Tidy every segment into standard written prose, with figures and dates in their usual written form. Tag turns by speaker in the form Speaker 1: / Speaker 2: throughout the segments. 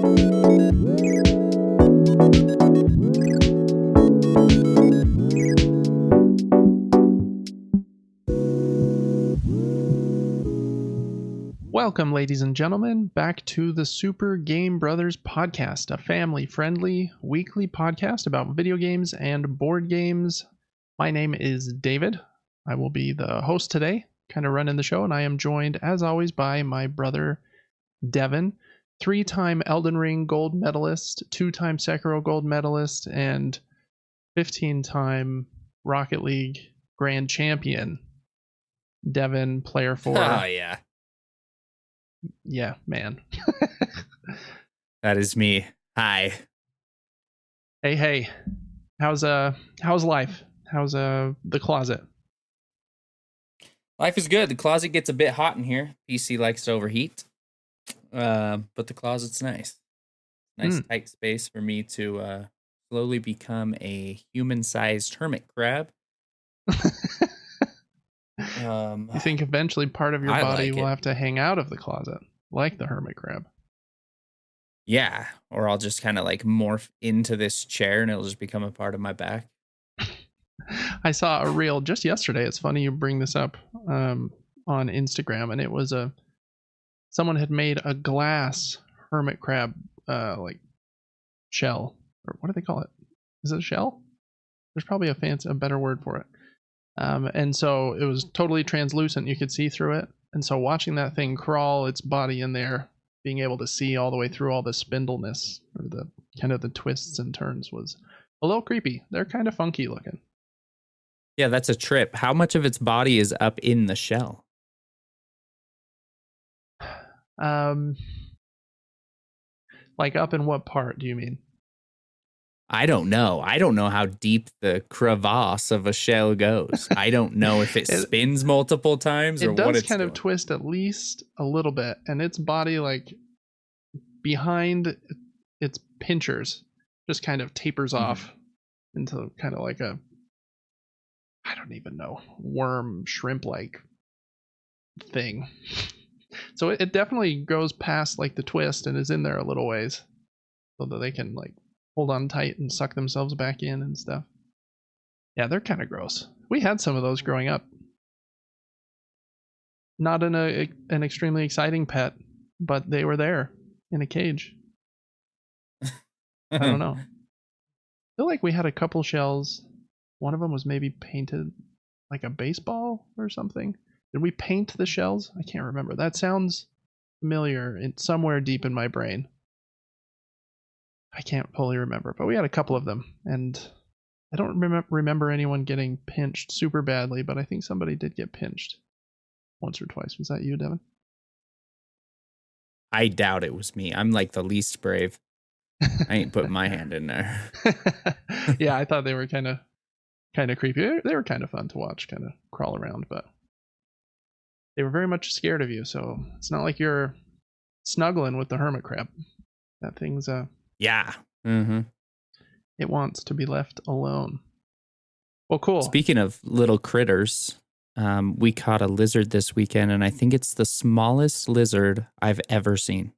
Speaker 1: Welcome, ladies and gentlemen, back to the Super Game Brothers podcast, a family-friendly weekly podcast about video games and board games. My name is David. I will be the host today, kind of running the show, and I am joined, as always, by my brother, Devin, 3-time Elden Ring gold medalist, 2-time Sekiro gold medalist, and 15-time Rocket League grand champion. Devin, player 4.
Speaker 2: Oh, yeah.
Speaker 1: Yeah, man.
Speaker 2: That is me. Hi.
Speaker 1: Hey. How's life? How's the closet?
Speaker 2: Life is good. The closet gets a bit hot in here. PC likes to overheat. But the closet's nice. Nice tight space for me to slowly become a human-sized hermit crab.
Speaker 1: You think eventually part of your body will have to hang out of the closet, like the hermit crab?
Speaker 2: Yeah, or I'll just kind of like morph into this chair and it'll just become a part of my back.
Speaker 1: I saw a reel just yesterday. It's funny you bring this up on Instagram, and it was someone had made a glass hermit crab like shell, or what do they call it? Is it a shell? There's probably a better word for it. And so it was totally translucent. You could see through it. And so watching that thing crawl its body in there, being able to see all the way through all the spindleness or the kind of the twists and turns was a little creepy. They're kind of funky looking.
Speaker 2: Yeah, that's a trip. How much of its body is up in the shell?
Speaker 1: Like up in what part do you mean?
Speaker 2: I don't know. I don't know how deep the crevasse of a shell goes. I don't know if it spins multiple times or what it's doing. It does kind of
Speaker 1: twist at least a little bit, and its body, like behind its pinchers, just kind of tapers off into kind of like a, I don't even know, worm, shrimp-like thing. So it definitely goes past like the twist and is in there a little ways, so that they can like hold on tight and suck themselves back in and stuff. Yeah, they're kind of gross. We had some of those growing up. Not an extremely exciting pet, but they were there in a cage. I don't know. I feel like we had a couple shells. One of them was maybe painted like a baseball or something. Did we paint the shells? I can't remember. That sounds familiar. It's somewhere deep in my brain. I can't fully remember, but we had a couple of them, and I don't remember anyone getting pinched super badly, but I think somebody did get pinched once or twice. Was that you, Devin?
Speaker 2: I doubt it was me. I'm like the least brave. I ain't putting my hand in there.
Speaker 1: Yeah, I thought they were kind of creepy. They were kind of fun to watch, kind of crawl around, but they were very much scared of you, so it's not like you're snuggling with the hermit crab. That thing's
Speaker 2: yeah.
Speaker 1: It wants to be left alone. Well, cool.
Speaker 2: Speaking of little critters, we caught a lizard this weekend, and I think it's the smallest lizard I've ever seen.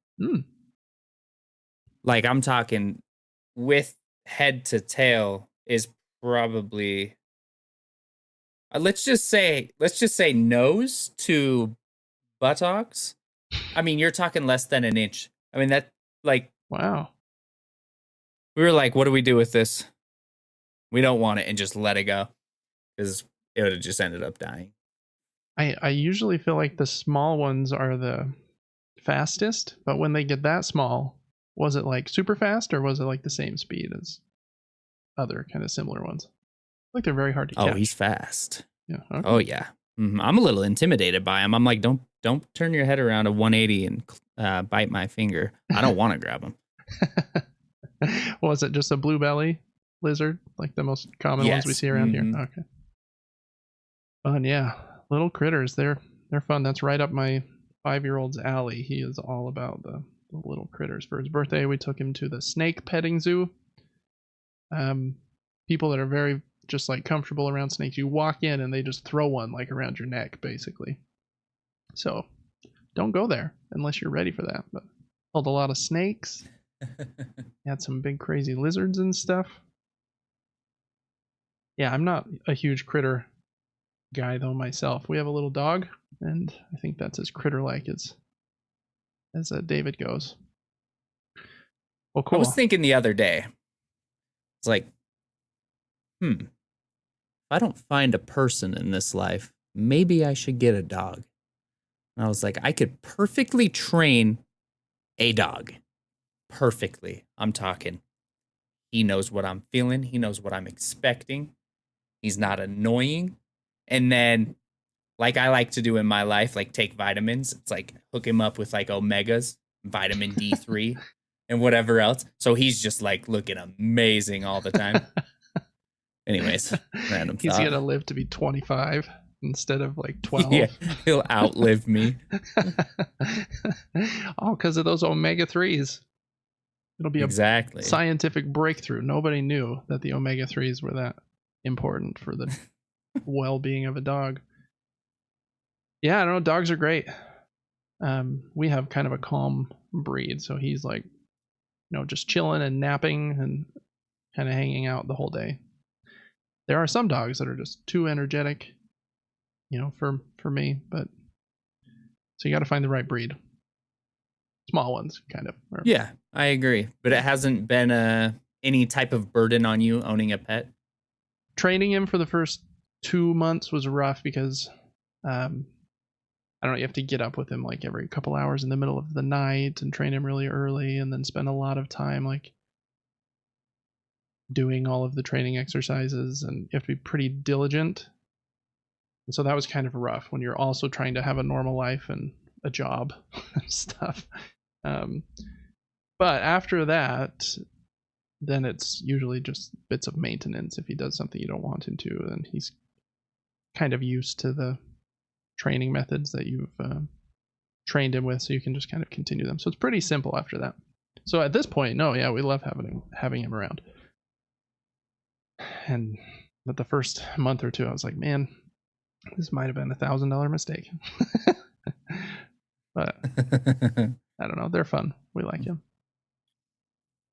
Speaker 2: Like, I'm talking with head to tail is probably let's just say nose to buttocks. I mean, you're talking less than an inch. I mean, that, like,
Speaker 1: wow.
Speaker 2: We were like, what do we do with this? We don't want it, and just let it go, because it would have just ended up dying.
Speaker 1: I usually feel like the small ones are the fastest, but when they get that small, was it like super fast, or was it like the same speed as other kind of similar ones? Like they're very hard to catch.
Speaker 2: Oh, he's fast.
Speaker 1: Yeah. Okay.
Speaker 2: Oh yeah. I'm a little intimidated by him. I'm like, don't turn your head around at 180 and bite my finger. I don't want to grab him.
Speaker 1: Was it just a blue belly lizard, like the most common ones we see around here? Okay. Fun, yeah. Little critters, they're fun. That's right up my 5-year-old's alley. He is all about the little critters. For his birthday, we took him to the snake petting zoo. People that are very just like comfortable around snakes, you walk in and they just throw one like around your neck, basically. So don't go there unless you're ready for that. But held a lot of snakes. Had some big crazy lizards and stuff. Yeah, I'm not a huge critter guy though myself. We have a little dog, and I think that's as critter-like as David goes. Well, cool.
Speaker 2: I was thinking the other day, it's like, if I don't find a person in this life, maybe I should get a dog. And I was like, I could perfectly train a dog. Perfectly. I'm talking. He knows what I'm feeling. He knows what I'm expecting. He's not annoying. And then, like I like to do in my life, like take vitamins. It's like hook him up with like omegas, vitamin D3, and whatever else. So he's just like looking amazing all the time. Anyways, random
Speaker 1: He's
Speaker 2: thought.
Speaker 1: going to live to be 25 instead of like 12.
Speaker 2: Yeah, he'll outlive me.
Speaker 1: All because of those omega-3s. It'll be
Speaker 2: exactly
Speaker 1: a scientific breakthrough. Nobody knew that the omega-3s were that important for the well-being of a dog. Yeah, I don't know. Dogs are great. We have kind of a calm breed, so he's like, just chilling and napping and kind of hanging out the whole day. There are some dogs that are just too energetic, for me, but so you got to find the right breed. Small ones, kind of.
Speaker 2: Yeah, I agree. But it hasn't been any type of burden on you owning a pet?
Speaker 1: Training him for the first 2 months was rough because, I don't know, you have to get up with him like every couple hours in the middle of the night and train him really early and then spend a lot of time like doing all of the training exercises, and you have to be pretty diligent. And so that was kind of rough when you're also trying to have a normal life and a job and stuff. But after that, then it's usually just bits of maintenance. If he does something you don't want him to, then he's kind of used to the training methods that you've trained him with, so you can just kind of continue them. So it's pretty simple after that. So at this point, we love having him around. And but the first month or two, I was like, man, this might have been $1,000 mistake. But I don't know. They're fun. We like them.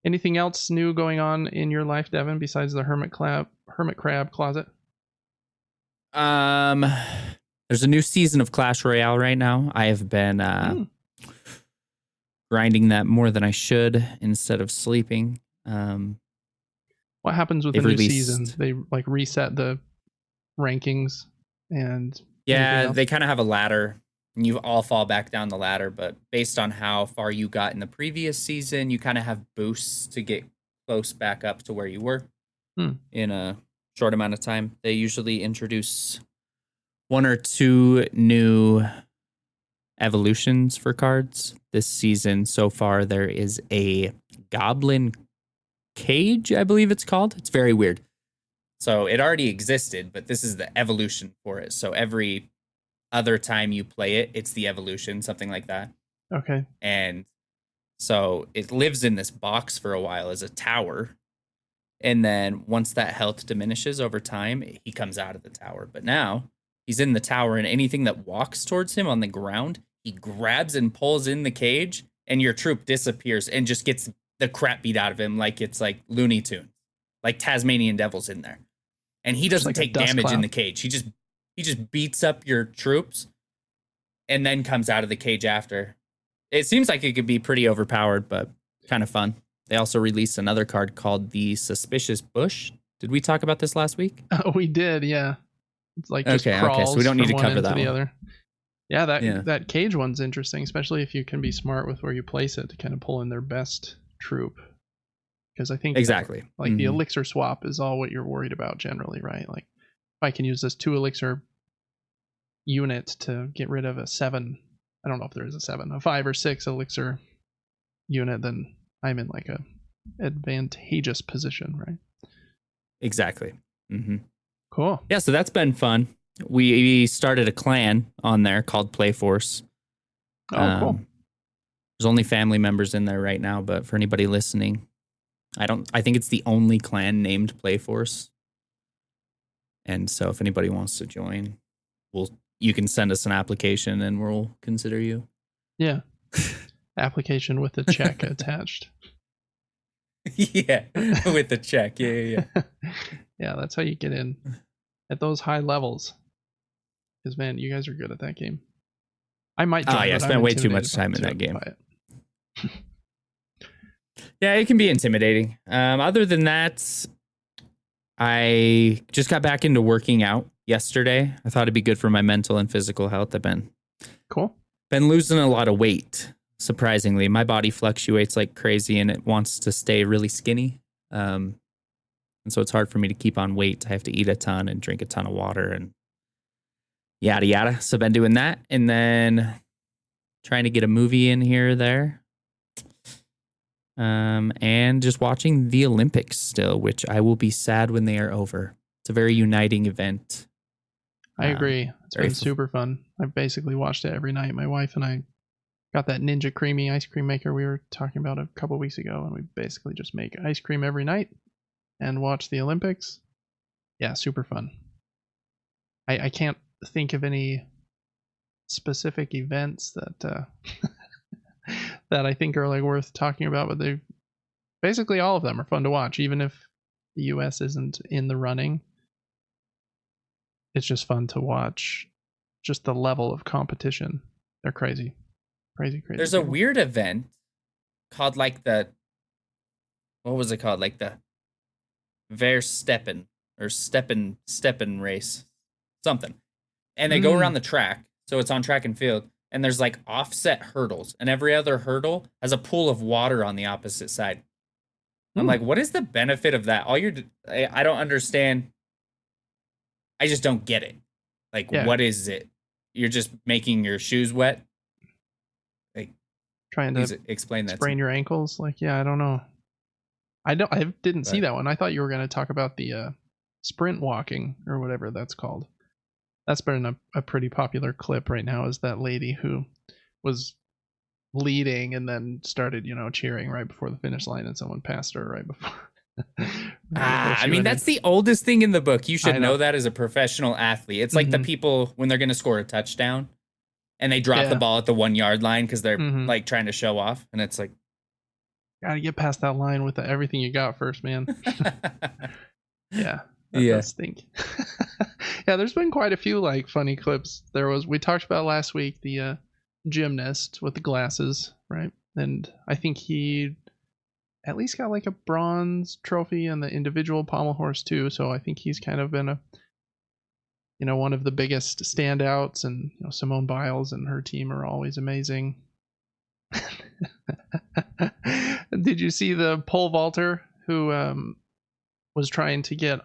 Speaker 1: Anything else new going on in your life, Devin, besides the hermit crab closet?
Speaker 2: There's a new season of Clash Royale right now. I have been grinding that more than I should instead of sleeping.
Speaker 1: What happens with the new season? They like reset the rankings and
Speaker 2: they kind of have a ladder. And you all fall back down the ladder, but based on how far you got in the previous season, you kind of have boosts to get close back up to where you were in a short amount of time. They usually introduce 1 or 2 new evolutions for cards. This season, so far, there is a Goblin Cage, I believe it's called. It's very weird. So it already existed, but this is the evolution for it. So every other time you play it, it's the evolution, something like that.
Speaker 1: Okay.
Speaker 2: And so it lives in this box for a while as a tower. And then once that health diminishes over time, he comes out of the tower. But now he's in the tower, and anything that walks towards him on the ground, he grabs and pulls in the cage, and your troop disappears and just gets the crap beat out of him like it's like Looney Tunes, like Tasmanian Devil's in there. And he doesn't take damage in the cage. He just beats up your troops and then comes out of the cage after. It seems like it could be pretty overpowered, but kind of fun. They also released another card called the Suspicious Bush. Did we talk about this last week?
Speaker 1: Oh, we did, yeah. It's like just
Speaker 2: crawls so we don't need to cover that one.
Speaker 1: Other. Yeah, that cage one's interesting, especially if you can be smart with where you place it to kind of pull in their best troop. Because I think
Speaker 2: exactly
Speaker 1: the elixir swap is all what you're worried about generally, right? Like if I can use this 2 elixir unit to get rid of a 7, I don't know if there is a 7, a 5 or 6 elixir unit, then I'm in like a advantageous position, right?
Speaker 2: Exactly.
Speaker 1: Cool.
Speaker 2: Yeah, so that's been fun. We started a clan on there called Playforce.
Speaker 1: Oh, cool.
Speaker 2: There's only family members in there right now, but for anybody listening, I think it's the only clan named Playforce. And so if anybody wants to join, you can send us an application and we'll consider you.
Speaker 1: Yeah. Application with a check attached.
Speaker 2: Yeah, with the check. Yeah.
Speaker 1: Yeah, that's how you get in at those high levels. Because man, you guys are good at that game. I might
Speaker 2: Oh
Speaker 1: join,
Speaker 2: yeah, I
Speaker 1: but I'm
Speaker 2: spent way too much
Speaker 1: intimidated
Speaker 2: time in that
Speaker 1: by
Speaker 2: game.
Speaker 1: it.
Speaker 2: Yeah, it can be intimidating. Other than that, I just got back into working out yesterday. I thought it'd be good for my mental and physical health. I've
Speaker 1: Cool.
Speaker 2: been losing a lot of weight. Surprisingly, my body fluctuates like crazy, and it wants to stay really skinny. And so it's hard for me to keep on weight. I have to eat a ton and drink a ton of water and yada yada. So I've been doing that, and then trying to get a movie in here or there. And just watching the Olympics still, which I will be sad when they are over. It's a very uniting event.
Speaker 1: I agree. It's been super fun. I've basically watched it every night. My wife and I got that Ninja Creamy ice cream maker we were talking about a couple weeks ago, and we basically just make ice cream every night and watch the Olympics. Yeah, super fun. I can't think of any specific events that that I think are like worth talking about, but they basically all of them are fun to watch, even if the US isn't in the running. It's just fun to watch just the level of competition. They're crazy. Crazy.
Speaker 2: There's a weird event called like what was it called? Like the Versteppen or Steppen race. Something. And they go around the track. So it's on track and field. And there's like offset hurdles. And every other hurdle has a pool of water on the opposite side. I'm like, what is the benefit of that? I don't understand. I just don't get it. Like, what is it? You're just making your shoes wet? Like,
Speaker 1: trying to
Speaker 2: explain that.
Speaker 1: Sprain your ankles? Like, yeah, I don't know. I didn't see that one. I thought you were going to talk about the sprint walking or whatever that's called. That's been a pretty popular clip right now, is that lady who was leading and then started, cheering right before the finish line, and someone passed her right before.
Speaker 2: I mean, that's the oldest thing in the book. You should know that as a professional athlete. It's like the people when they're going to score a touchdown and they drop the ball at the 1 yard line because they're like trying to show off. And it's like,
Speaker 1: gotta get past that line with everything you got first, man. Yeah. That does stink. Yeah, there's been quite a few like funny clips. We talked about last week the gymnast with the glasses, right? And I think he at least got like a bronze trophy in the individual pommel horse too. So I think he's kind of been one of the biggest standouts. And Simone Biles and her team are always amazing. Did you see the pole vaulter who was trying to get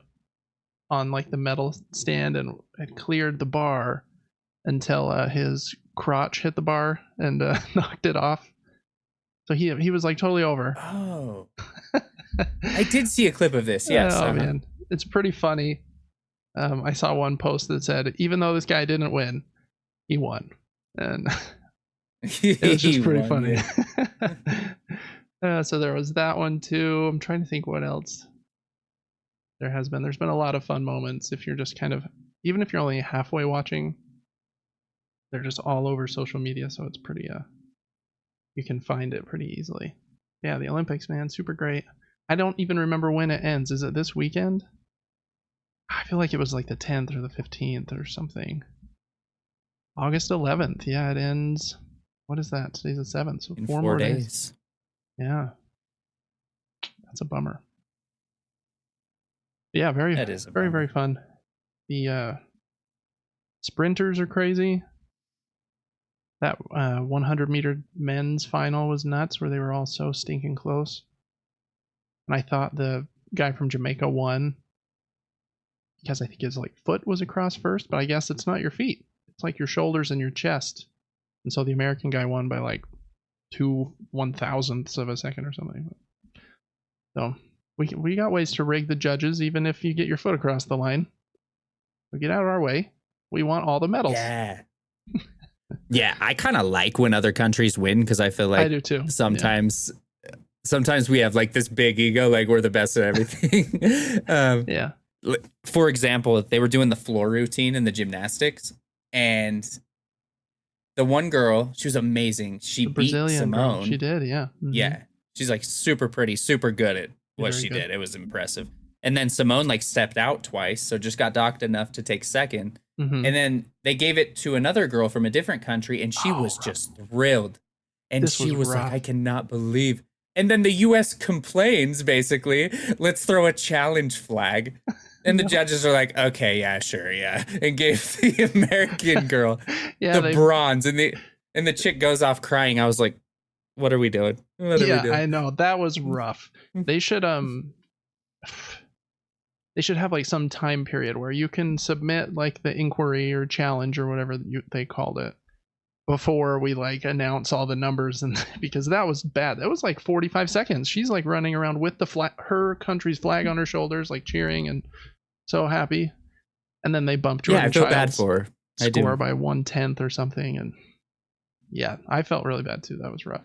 Speaker 1: on like the medal stand and had cleared the bar until his crotch hit the bar and knocked it off? So he was like totally over.
Speaker 2: Oh, I did see a clip of this. Yes.
Speaker 1: Oh man, it's pretty funny. I saw one post that said, even though this guy didn't win, he won, and it was just pretty funny. So there was that one too. I'm trying to think what else there's been a lot of fun moments. If you're just even if you're only halfway watching, they're just all over social media, so it's pretty you can find it pretty easily. Yeah, the Olympics, man, super great. I don't even remember when it ends. Is it this weekend? I feel like it was like the 10th or the 15th or something. August 11th. Yeah, it ends. What is that? Today's the 7th, so
Speaker 2: in
Speaker 1: 4 more days. Yeah. That's a bummer. Yeah, very fun. The sprinters are crazy. That 100-meter men's final was nuts, where they were all so stinking close. And I thought the guy from Jamaica won because I think his foot was across first, but I guess it's not your feet. It's like your shoulders and your chest. And so the American guy won by like 2/1000ths of a second or something. So we got ways to rig the judges, even if you get your foot across the line. So get out of our way. We want all the medals.
Speaker 2: Yeah. Yeah, I kind of like when other countries win because I feel like
Speaker 1: I do too.
Speaker 2: Sometimes we have like this big ego, like we're the best at everything.
Speaker 1: Yeah.
Speaker 2: For example, they were doing the floor routine in the gymnastics, and the one girl, she was amazing. She beat Simone.
Speaker 1: Girl. She did, yeah. Mm-hmm.
Speaker 2: Yeah. She's like super pretty, super good at what
Speaker 1: Very
Speaker 2: she
Speaker 1: good.
Speaker 2: did. It was impressive. And then Simone like stepped out twice, so just got docked enough to take second.
Speaker 1: Mm-hmm.
Speaker 2: And then they gave it to another girl from a different country, and she was just thrilled. And
Speaker 1: This
Speaker 2: she
Speaker 1: was
Speaker 2: was like,
Speaker 1: rough.
Speaker 2: I cannot believe. And then the US complains, basically, let's throw a challenge flag. And the judges are like, okay, yeah, sure, yeah. And gave the American girl the bronze. And the chick goes off crying. I was like, what are we doing? What are we doing?
Speaker 1: I know. That was rough. They should have like some time period where you can submit like the inquiry or challenge or whatever they called it before we like announce all the numbers, and because that was bad. That was like 45 seconds. She's like running around with the flag, her country's flag on her shoulders, like cheering and so happy. And then they bumped Jordan
Speaker 2: I feel
Speaker 1: Child's
Speaker 2: bad for her.
Speaker 1: score by 1/10 or something, and yeah, I felt really bad too. That was rough.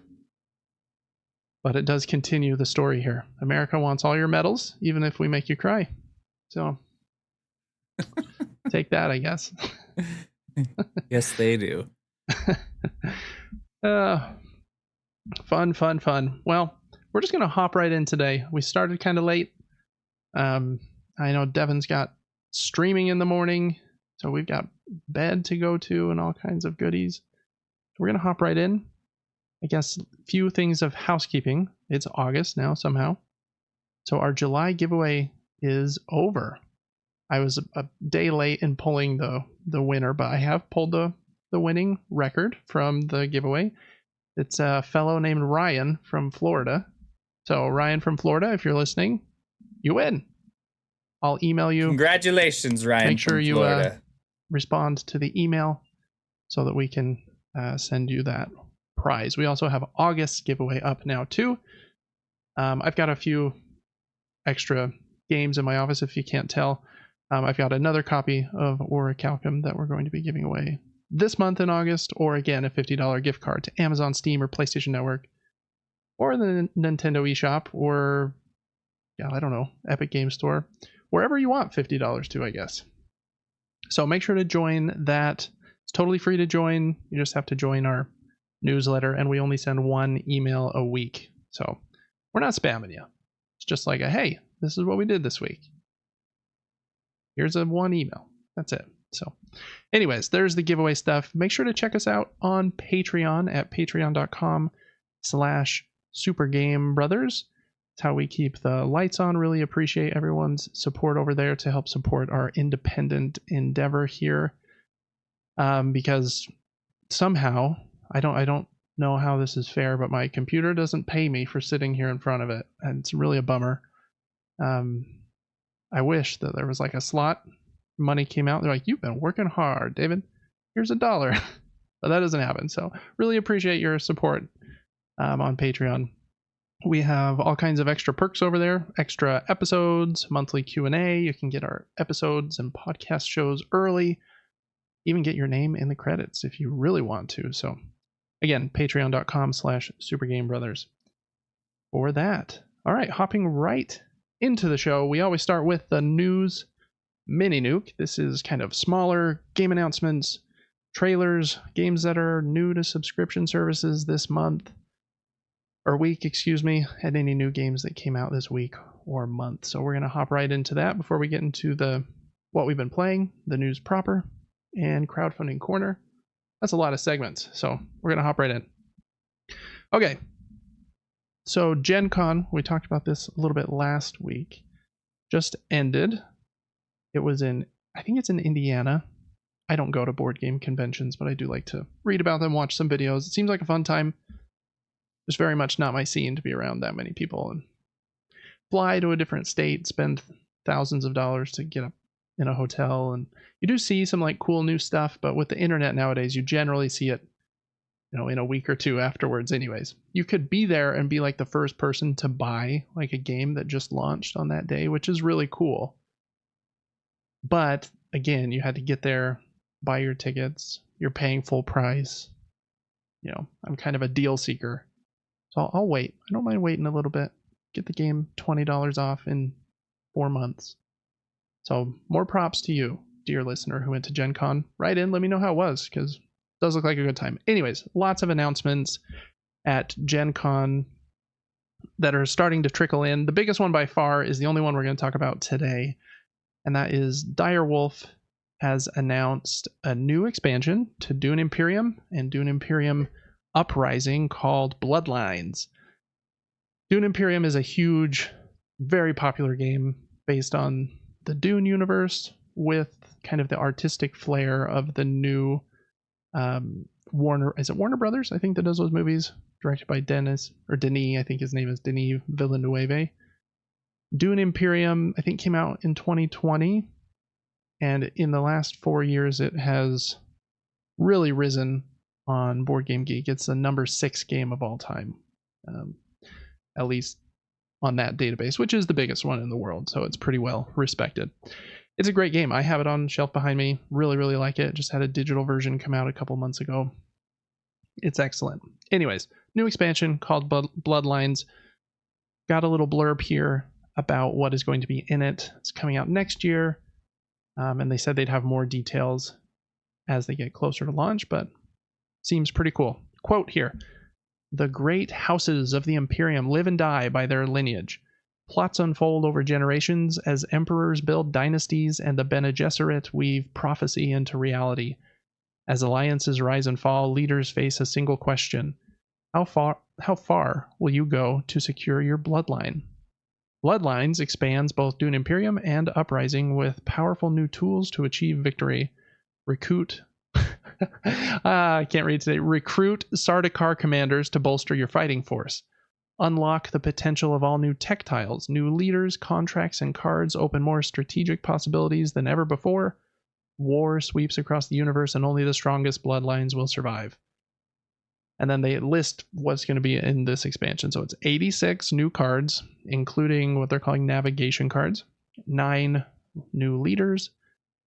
Speaker 1: But it does continue the story here. America wants all your medals, even if we make you cry. So take that, I guess.
Speaker 2: Yes, they do.
Speaker 1: Fun. Well, we're just going to hop right in today. We started kind of late. I know Devin's got streaming in the morning, so we've got bed to go to and all kinds of goodies. We're going to hop right in. I guess a few things of housekeeping. It's August now somehow. So our July giveaway is over. I was a day late in pulling the winner, but I have pulled the winning record from the giveaway. It's a fellow named Ryan from Florida. So Ryan from Florida, if you're listening, you win. I'll email you.
Speaker 2: Congratulations, Ryan.
Speaker 1: Make sure
Speaker 2: from
Speaker 1: you
Speaker 2: Florida.
Speaker 1: Respond to the email so that we can send you that prize. We also have August giveaway up now too. I've got a few extra games in my office if you can't tell. I've got another copy of Orichalcum that we're going to be giving away this month in August, or again a $50 gift card to Amazon, Steam, or PlayStation Network, or the Nintendo eShop, or I don't know, Epic Game Store, wherever you want $50 to, I guess. So make sure to join that. It's totally free to join. You just have to join our newsletter, and we only send one email a week. So we're not spamming you. It's just like hey, this is what we did this week. Here's one email. That's it. So anyways, there's the giveaway stuff. Make sure to check us out on Patreon at patreon.com/supergamebrothers. It's how we keep the lights on. Really appreciate everyone's support over there to help support our independent endeavor here. Because somehow I don't know how this is fair, but my computer doesn't pay me for sitting here in front of it, and it's really a bummer. I wish that there was like a slot. Money came out. They're like, you've been working hard, David. Here's $1. But that doesn't happen. So really appreciate your support on Patreon. We have all kinds of extra perks over there, extra episodes, monthly Q&A. You can get our episodes and podcast shows early. Even get your name in the credits if you really want to. So again, patreon.com/supergamebrothers for that. All right, hopping right into the show. We always start with the news mini nuke. This is kind of smaller game announcements, trailers, games that are new to subscription services this month or week, and any new games that came out this week or month. So we're going to hop right into that before we get into what we've been playing, the news proper, and crowdfunding corner. That's a lot of segments, so we're going to hop right in. Okay. So Gen Con, we talked about this a little bit last week, just ended. It was I think it's in Indiana. I don't go to board game conventions, but I do like to read about them, watch some videos. It seems like a fun time. Just very much not my scene to be around that many people and fly to a different state, spend thousands of dollars to get up in a hotel. And you do see some like cool new stuff, but with the internet nowadays, you generally see it in a week or two afterwards anyways. You could be there and be like the first person to buy like a game that just launched on that day, which is really cool. But again, you had to get there, buy your tickets, you're paying full price. I'm kind of a deal seeker. So I'll wait. I don't mind waiting a little bit. Get the game $20 off in 4 months. So more props to you, dear listener who went to Gen Con. Write in, let me know how it was, because does look like a good time. Anyways, lots of announcements at Gen Con. that are starting to trickle in. The biggest one by far is the only one we're going to talk about today, and that is Direwolf has announced a new expansion to Dune Imperium and Dune Imperium Uprising called Bloodlines. Dune Imperium is a huge, very popular game based on the Dune universe with kind of the artistic flair of the new Warner. Is it Warner Brothers? I think that does those movies, directed by Denis, I think his name is Denis Villeneuve. Dune Imperium, I think, came out in 2020. And in the last 4 years, it has really risen on Board Game Geek. It's the number 6 game of all time, at least on that database, which is the biggest one in the world. So it's pretty well respected. It's a great game. I have it on the shelf behind me. Really, really like it. Just had a digital version come out a couple months ago. It's excellent. Anyways, new expansion called Bloodlines. Got a little blurb here about what is going to be in it. It's coming out next year. And they said they'd have more details as they get closer to launch, but seems pretty cool. Quote here: "The great houses of the Imperium live and die by their lineage. Plots unfold over generations as emperors build dynasties and the Bene Gesserit weave prophecy into reality. As alliances rise and fall, leaders face a single question: How far will you go to secure your bloodline?" Bloodlines expands both Dune Imperium and Uprising with powerful new tools to achieve victory. Recruit I can't read today. Recruit Sardaukar commanders to bolster your fighting force. Unlock the potential of all new tech tiles. New leaders, contracts, and cards open more strategic possibilities than ever before. War sweeps across the universe, and only the strongest bloodlines will survive. And then they list what's going to be in this expansion. So it's 86 new cards, including what they're calling navigation cards, 9 new leaders,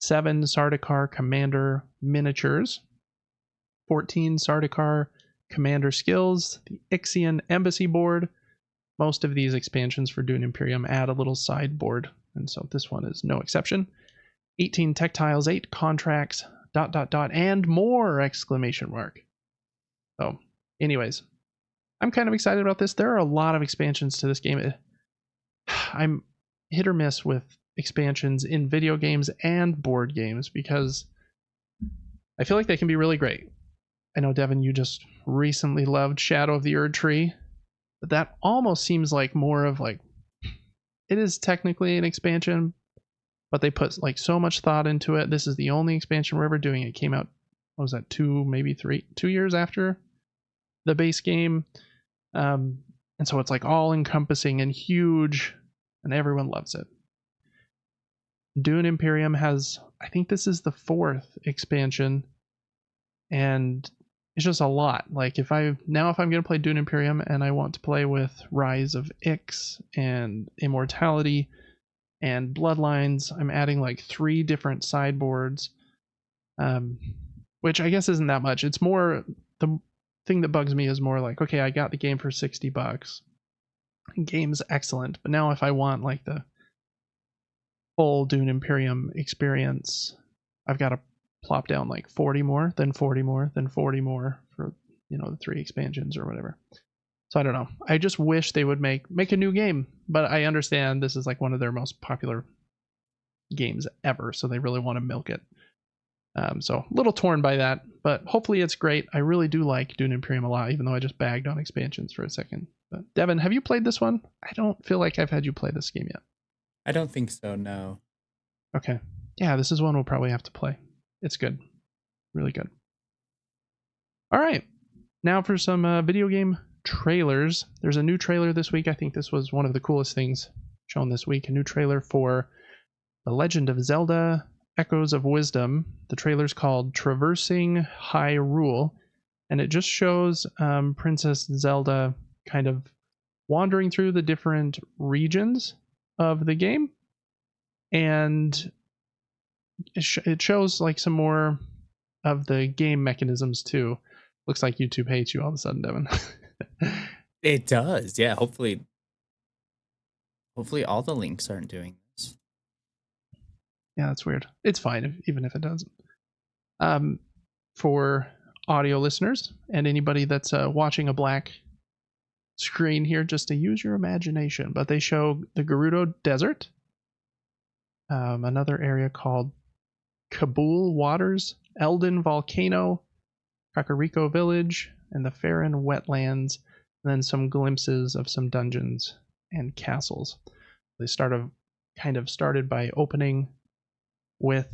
Speaker 1: 7 Sardaukar commander miniatures, 14 Sardaukar commander skills, the Ixian embassy board. Most of these expansions for Dune Imperium add a little sideboard, and so this one is no exception. 18 tech tiles, 8 contracts, ... and more, exclamation mark. So, anyways, I'm kind of excited about this. There are a lot of expansions to this game. I'm hit or miss with expansions in video games and board games because I feel like they can be really great. I know, Devin, you just recently loved Shadow of the Erd Tree, but that almost seems like more of like, it is technically an expansion, but they put like so much thought into it. This is the only expansion we're ever doing. It came out, what was that, 2 years after the base game. And so it's like all encompassing and huge, and everyone loves it. Dune Imperium has, I think this is the 4th expansion, and it's just a lot. Like if I'm going to play Dune Imperium and I want to play with Rise of Ix and Immortality and Bloodlines, I'm adding like 3 different sideboards, which I guess isn't that much. It's more, the thing that bugs me is more like, okay, I got the game for $60. Game's excellent, but now if I want like the full Dune Imperium experience, I've got to plop down like 40 more, then 40 more, then 40 more for, the 3 expansions or whatever. So I don't know. I just wish they would make a new game, but I understand this is like one of their most popular games ever, so they really want to milk it. So a little torn by that, but hopefully it's great. I really do like Dune Imperium a lot, even though I just bagged on expansions for a second. But Devin, have you played this one? I don't feel like I've had you play this game yet.
Speaker 2: I don't think so, no.
Speaker 1: Okay. Yeah, this is one we'll probably have to play. It's good. Really good. All right. Now for some video game trailers. There's a new trailer this week. I think this was one of the coolest things shown this week. A new trailer for The Legend of Zelda Echoes of Wisdom. The trailer's called Traversing Hyrule, and it just shows Princess Zelda kind of wandering through the different regions of the game, and it shows like some more of the game mechanisms too. Looks like YouTube hates you all of a sudden, Devin.
Speaker 2: It does, yeah. Hopefully all the links aren't doing this.
Speaker 1: Yeah, that's weird. It's fine even if it doesn't. For audio listeners and anybody that's watching a black screen here just to use your imagination. But they show the Gerudo Desert, another area called Kabul Waters, Eldon Volcano, Kakariko Village, and the Farron Wetlands, and then some glimpses of some dungeons and castles. They started by opening with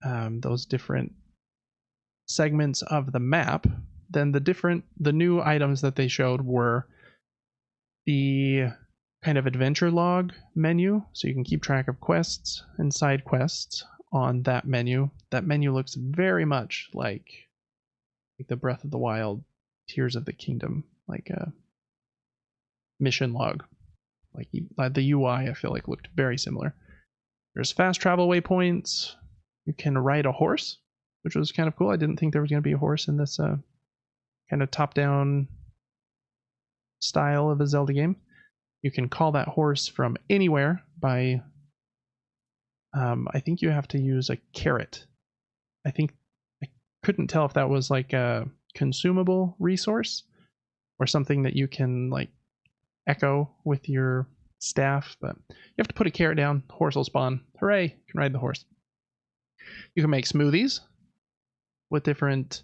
Speaker 1: those different segments of the map. Then the new items that they showed were the kind of adventure log menu, so you can keep track of quests and side quests on that menu. That menu looks very much like the Breath of the Wild, Tears of the Kingdom, like a mission log. Like the UI, I feel like looked very similar. There's fast travel waypoints. You can ride a horse, which was kind of cool. I didn't think there was going to be a horse in this kind of top-down style of a Zelda game. You can call that horse from anywhere by, I think you have to use a carrot. I couldn't tell if that was like a consumable resource or something that you can like echo with your staff, but you have to put a carrot down, the horse will spawn. Hooray, you can ride the horse. You can make smoothies with different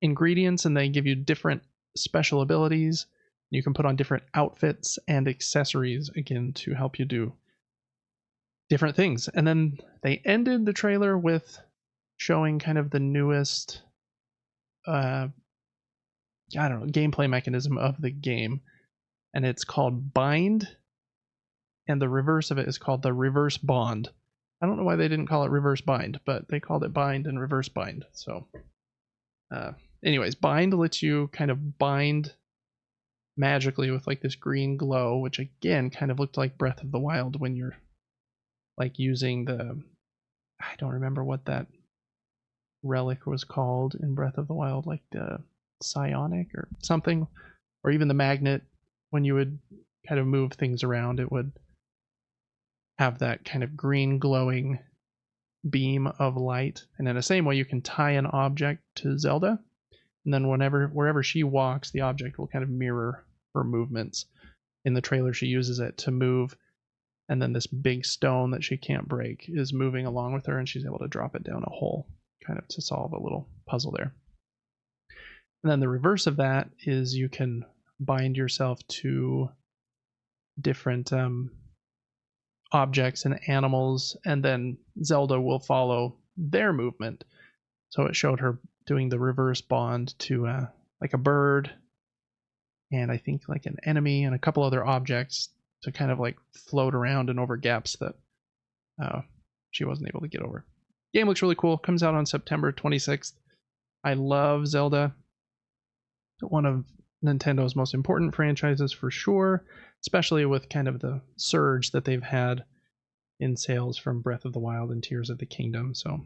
Speaker 1: ingredients, and they give you different special abilities. You can put on different outfits and accessories, again, to help you do different things. And then they ended the trailer with showing kind of the newest, gameplay mechanism of the game. And it's called Bind, and the reverse of it is called the Reverse Bond. I don't know why they didn't call it Reverse Bind, but they called it Bind and Reverse Bind. So, anyways, Bind lets you kind of bind magically with like this green glow, which again kind of looked like Breath of the Wild when you're like using I don't remember what that relic was called in Breath of the Wild, like the psionic or something, or even the magnet. When you would kind of move things around, it would have that kind of green glowing beam of light. And in the same way, you can tie an object to Zelda, and then wherever she walks, the object will kind of mirror her movements. In the trailer, she uses it to move, and then this big stone that she can't break is moving along with her, and she's able to drop it down a hole, kind of to solve a little puzzle there. And then the reverse of that is you can bind yourself to different objects and animals, and then Zelda will follow their movement. So it showed her doing the reverse bond to like a bird, and I think like an enemy and a couple other objects to kind of like float around and over gaps that she wasn't able to get over. Game looks really cool. Comes out on September 26th. I love Zelda. One of Nintendo's most important franchises for sure, especially with kind of the surge that they've had in sales from Breath of the Wild and Tears of the Kingdom. So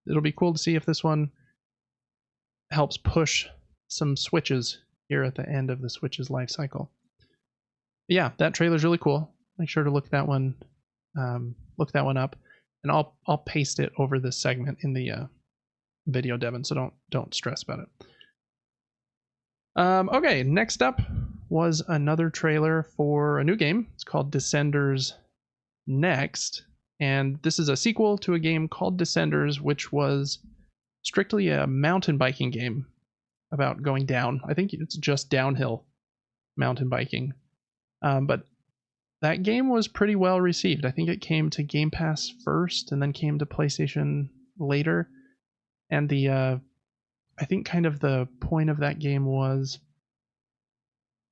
Speaker 1: it'll be cool to see if this one helps push some Switches here at the end of the Switch's life cycle. Yeah, that trailer's really cool. Make sure to look that one up, and I'll paste it over this segment in the video, Devin. So don't stress about it. Okay, next up was another trailer for a new game. It's called Descenders Next, and this is a sequel to a game called Descenders, which was strictly a mountain biking game about going down. I think it's just downhill mountain biking. But that game was pretty well received. I think it came to Game Pass first and then came to PlayStation later. And I think kind of the point of that game was,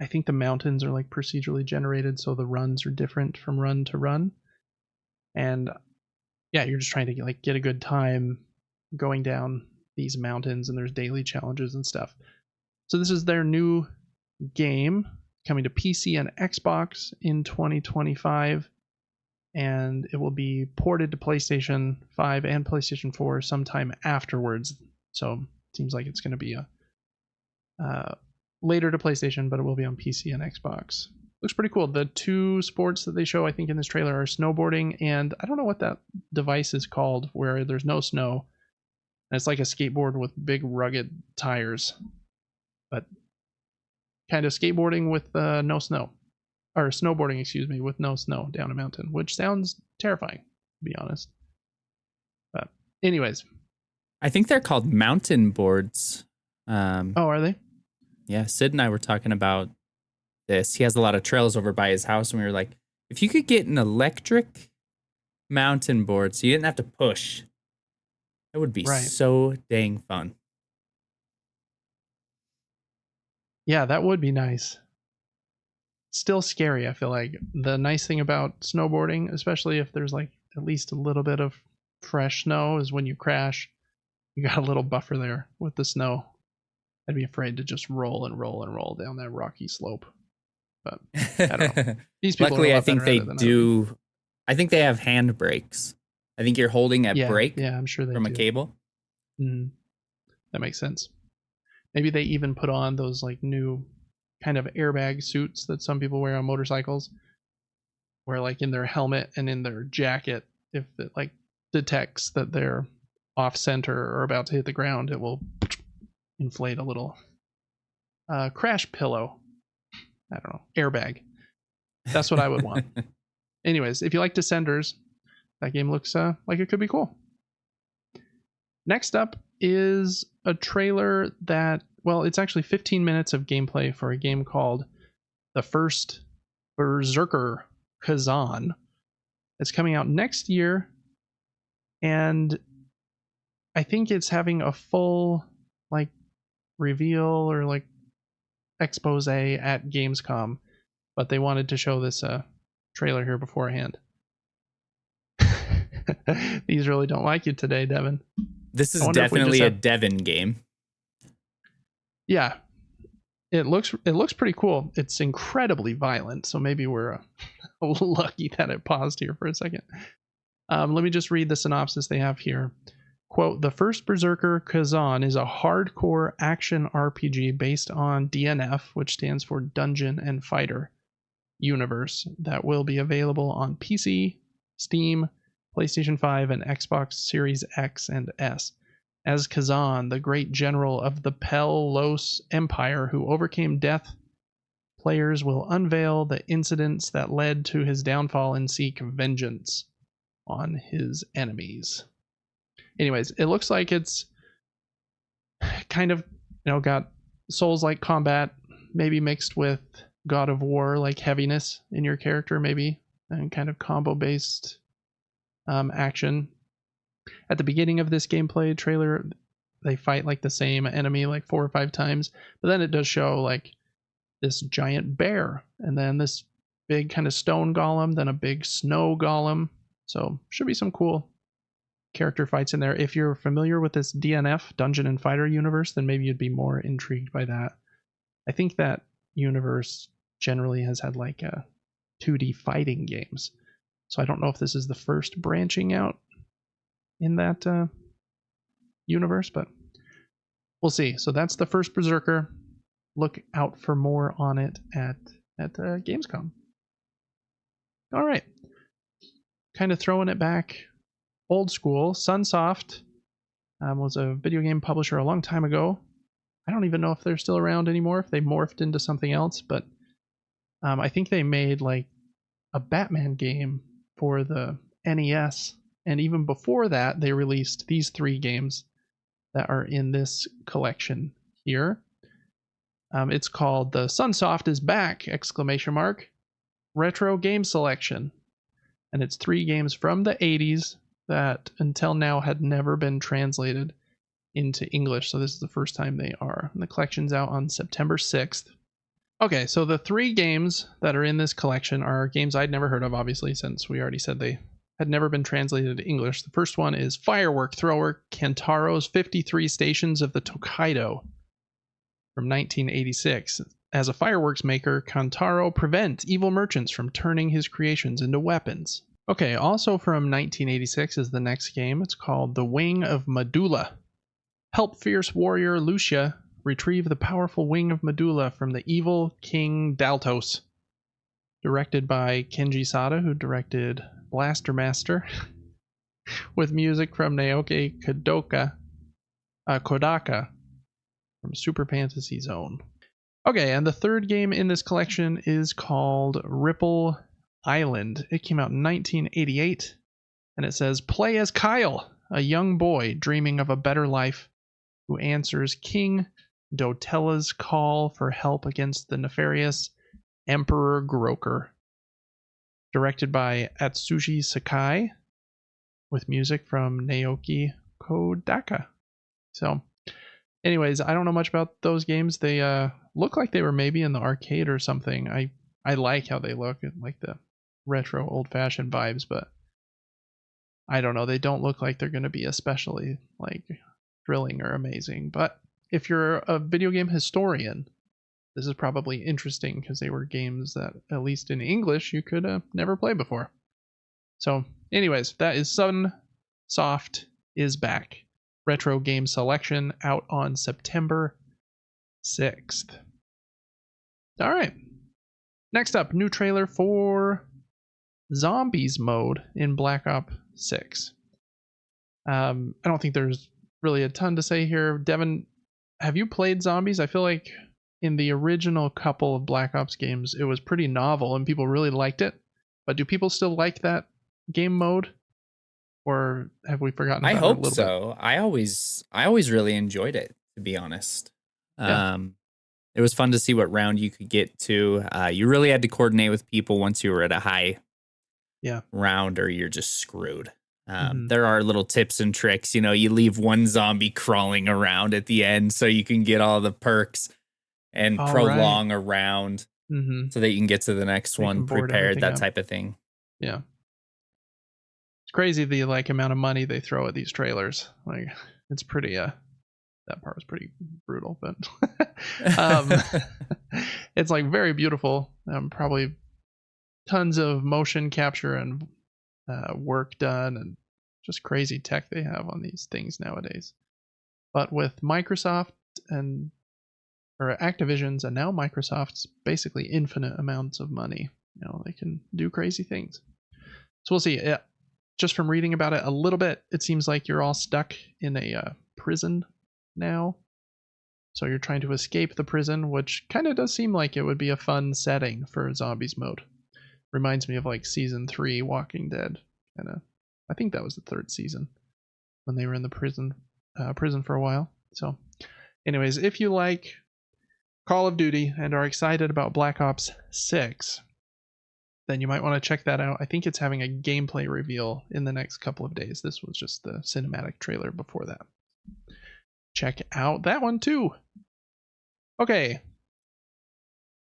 Speaker 1: I think the mountains are like procedurally generated, so the runs are different from run to run. And yeah, you're just trying to get a good time going down these mountains, and there's daily challenges and stuff. So this is their new game coming to PC and Xbox in 2025, and it will be ported to PlayStation 5 and PlayStation 4 sometime afterwards. So it seems like it's going to be a later to PlayStation, but it will be on PC and Xbox. Looks pretty cool. The two sports that they show, I think, in this trailer are snowboarding, and I don't know what that device is called where there's no snow. And it's like a skateboard with big rugged tires, but kind of skateboarding with no snow. Or snowboarding, excuse me, with no snow down a mountain, which sounds terrifying, to be honest. But anyways.
Speaker 2: I think they're called mountain boards.
Speaker 1: Oh, are they?
Speaker 2: Yeah, Sid and I were talking about this. He has a lot of trails over by his house, and we were like, if you could get an electric mountain board so you didn't have to push, that would be so dang fun.
Speaker 1: Yeah, that would be nice. Still scary, I feel like. The nice thing about snowboarding, especially if there's like at least a little bit of fresh snow, is when you crash, you got a little buffer there with the snow. I'd be afraid to just roll and roll and roll down that rocky slope. But I don't know. These people
Speaker 2: luckily, I think they do. I think they have hand brakes. I think you're holding a brake.
Speaker 1: Yeah, I'm sure they
Speaker 2: from
Speaker 1: do.
Speaker 2: A cable.
Speaker 1: Mm-hmm. That makes sense. Maybe they even put on those like new kind of airbag suits that some people wear on motorcycles, where like in their helmet and in their jacket, if it like detects that they're off center or about to hit the ground, it will inflate a little crash pillow. I don't know, airbag. That's what I would want. Anyways, if you like Descenders, that game looks like it could be cool. Next up is a trailer that, well, it's actually 15 minutes of gameplay for a game called The First Berserker Kazan. It's coming out next year, and I think it's having a full like reveal or like expose at Gamescom, but they wanted to show this trailer here beforehand. These really don't like you today, Devin.
Speaker 2: This is definitely a Devin game.
Speaker 1: Yeah, it looks pretty cool. It's incredibly violent, so maybe we're lucky that it paused here for a second. Let me just read the synopsis they have here. Quote, The First Berserker Kazan is a hardcore action RPG based on DNF, which stands for Dungeon and Fighter universe, that will be available on PC, Steam, PlayStation 5, and Xbox Series X and S. As Kazan, the great general of the Teal-Lotus Empire who overcame death, players will unveil the incidents that led to his downfall and seek vengeance on his enemies. Anyways, it looks like it's kind of, got Souls-like combat, maybe mixed with God of War, like heaviness in your character, maybe, and kind of combo-based action. At the beginning of this gameplay trailer, they fight like the same enemy like 4 or 5 times, but then it does show like this giant bear, and then this big kind of stone golem, then a big snow golem. So should be some cool character fights in there. If you're familiar with this DNF, Dungeon and Fighter universe, then maybe you'd be more intrigued by that. I think that universe generally has had like 2D fighting games, so I don't know if this is the first branching out in that universe, but we'll see. So that's The First Berserker. Look out for more on it at Gamescom. All right, kind of throwing it back old school. Sunsoft was a video game publisher a long time ago. I don't even know if they're still around anymore, if they morphed into something else, but I think they made like a Batman game for the NES. And even before that, they released these 3 games that are in this collection here. It's called The Sunsoft is Back! Retro Game Selection. And it's 3 games from the 80s that until now had never been translated into English. So this is the first time they are. And the collection's out on September 6th. Okay, so the 3 games that are in this collection are games I'd never heard of, obviously, since we already said they had never been translated to English. The first one is Firework Thrower Kantaro's 53 Stations of the Tokaido from 1986. As a fireworks maker, Kantaro prevents evil merchants from turning his creations into weapons. Okay, also from 1986 is the next game. It's called The Wing of Medulla. Help fierce warrior Lucia retrieve the powerful Wing of Medulla from the evil King Daltos. Directed by Kenji Sada, who directed Blaster Master, with music from Naoki Kodaka from Super Fantasy Zone. Okay, and the third game in this collection is called Ripple Island. It came out in 1988, and it says, play as Kyle, a young boy dreaming of a better life who answers King Dotella's call for help against the nefarious Emperor Groker. Directed by Atsushi Sakai, with music from Naoki Kodaka. So, anyways, I don't know much about those games. They look like they were maybe in the arcade or something. I like how they look, like the retro old-fashioned vibes, but I don't know. They don't look like they're going to be especially like thrilling or amazing. But if you're a video game historian, this is probably interesting because they were games that, at least in English, you could never play before. So, anyways, that is Sunsoft is Back. Retro game selection out on September 6th. All right. Next up, new trailer for Zombies mode in Black Ops 6. I don't think there's really a ton to say here. Devin, have you played Zombies? I feel like in the original couple of Black Ops games, it was pretty novel and people really liked it. But do people still like that game mode? Or have we forgotten about
Speaker 2: I
Speaker 1: it a
Speaker 2: hope
Speaker 1: little
Speaker 2: so. I always really enjoyed it, to be honest.
Speaker 1: Yeah.
Speaker 2: It was fun to see what round you could get to. You really had to coordinate with people once you were at a high round, or you're just screwed. There are little tips and tricks. You know, you leave one zombie crawling around at the end so you can get all the perks and prolong a round so that you can get to the next one prepared, that type of thing.
Speaker 1: Yeah. It's crazy the like amount of money they throw at these trailers. Like, it's pretty that part was pretty brutal, but it's like very beautiful. Probably tons of motion capture and work done, and just crazy tech they have on these things nowadays. But with Microsoft or Activision's and now Microsoft's basically infinite amounts of money, you know, they can do crazy things. So we'll see. Just from reading about it a little bit, it seems like you're all stuck in a prison now. So you're trying to escape the prison, which kind of does seem like it would be a fun setting for Zombies mode. Reminds me of like season 3 Walking Dead. I think that was the 3rd season when they were in the prison for a while. So anyways, if you like Call of Duty and are excited about Black Ops 6, then you might want to check that out. I think it's having a gameplay reveal in the next couple of days. This was just the cinematic trailer before that. Check out that one too. Okay.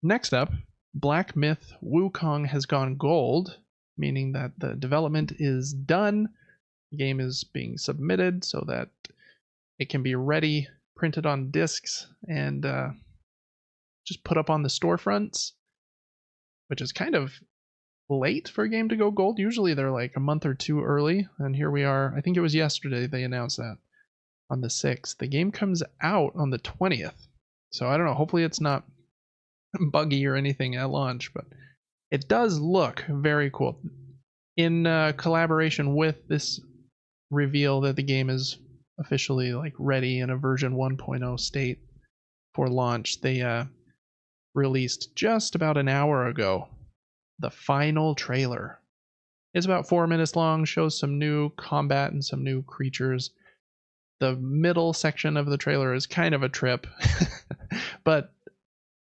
Speaker 1: Next up, Black Myth Wukong has gone gold, meaning that the development is done. The game is being submitted so that it can be ready, printed on discs, and just put up on the storefronts, which is kind of late for a game to go gold. Usually they're like a month or two early, and here we are. I think it was yesterday they announced that on the 6th. The game comes out on the 20th. So I don't know. Hopefully it's not buggy or anything at launch, but it does look very cool. In collaboration with this reveal that the game is officially like ready in a version 1.0 state for launch, they released just about an hour ago the final trailer. It's about 4 minutes long, shows some new combat and some new creatures. The middle section of the trailer is kind of a trip, but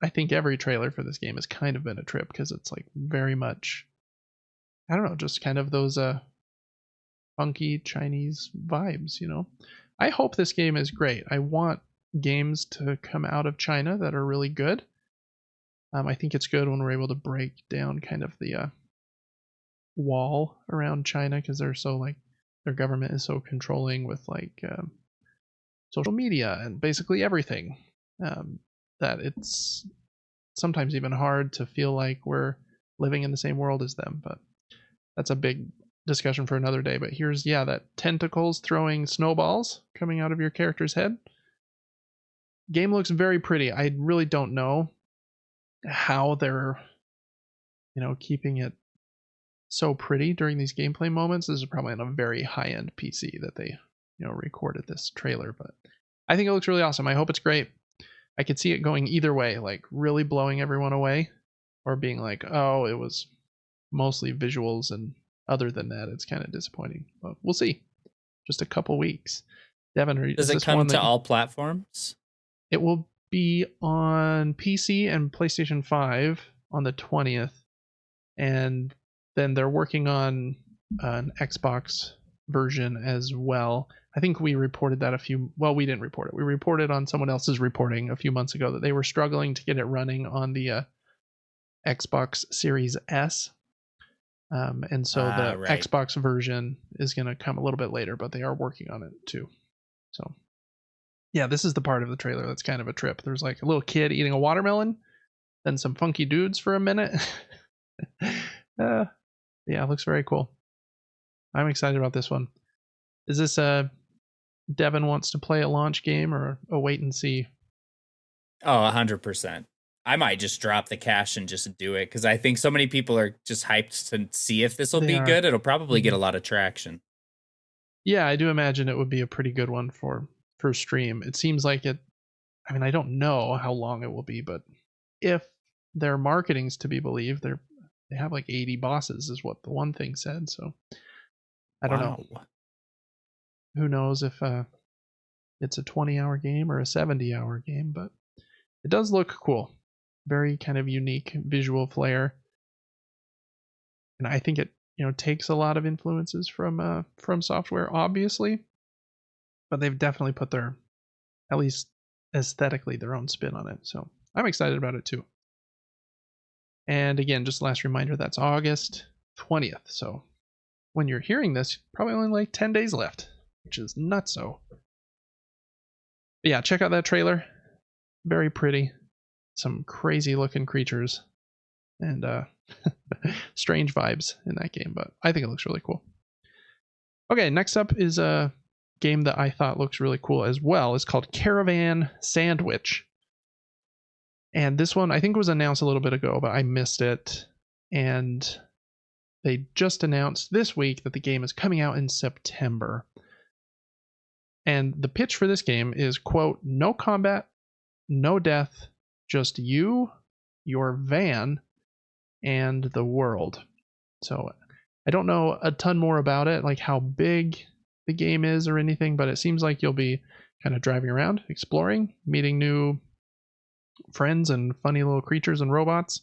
Speaker 1: I think every trailer for this game has kind of been a trip because it's like very much, I don't know, just kind of those funky Chinese vibes, you know. I hope this game is great. I want games to come out of China that are really good. I think it's good when we're able to break down kind of the wall around China, because they're so like, their government is so controlling with like social media and basically everything, that it's sometimes even hard to feel like we're living in the same world as them. But that's a big discussion for another day. But here's, that tentacles throwing snowballs coming out of your character's head. Game looks very pretty. I really don't know how they're, keeping it so pretty during these gameplay moments. This is probably on a very high-end PC that they, recorded this trailer, but I think it looks really awesome. I hope it's great. I could see it going either way, like really blowing everyone away, or being like, oh, it was mostly visuals, and other than that, it's kind of disappointing. But we'll see. Just a couple weeks. Devin,
Speaker 2: Does
Speaker 1: is
Speaker 2: it
Speaker 1: this
Speaker 2: come
Speaker 1: one
Speaker 2: to
Speaker 1: that
Speaker 2: all platforms?
Speaker 1: it will be on PC and PlayStation 5 on the 20th, and then they're working on an Xbox version as well. I think we reported that we didn't report it. We reported on someone else's reporting a few months ago that they were struggling to get it running on the Xbox Series S. And so the
Speaker 2: Right.
Speaker 1: Xbox version is going to come a little bit later, but they are working on it too. So, yeah, this is the part of the trailer that's kind of a trip. There's like a little kid eating a watermelon, then some funky dudes for a minute. Yeah, it looks very cool. I'm excited about this one. Is this Devin wants to play a launch game or a wait and see?
Speaker 2: Oh, 100%. I might just drop the cash and just do it because I think so many people are just hyped to see if this will be good. It'll probably get a lot of traction.
Speaker 1: Yeah, I do imagine it would be a pretty good one for stream. It seems like it. I mean, I don't know how long it will be, but if their marketing's to be believed, they have like 80 bosses, is what the one thing said. So I don't know. Who knows if it's a 20-hour game or a 70-hour game, but it does look cool. Very kind of unique visual flair, and I think it takes a lot of influences from Software, obviously, but they've definitely put their, at least aesthetically, their own spin on it. So I'm excited about it too. And again, just last reminder, that's August 20th. So when you're hearing this, probably only like 10 days left, which is nutso. But yeah, check out that trailer. Very pretty. Some crazy looking creatures and strange vibes in that game, but I think it looks really cool. Okay, next up is a game that I thought looks really cool as well. It's called Caravan Sandwich. And this one I think was announced a little bit ago, but I missed it. And they just announced this week that the game is coming out in September. And the pitch for this game is, quote, no combat, no death, just you, your van, and the world. So I don't know a ton more about it, like how big the game is or anything, but it seems like you'll be kind of driving around, exploring, meeting new friends and funny little creatures and robots.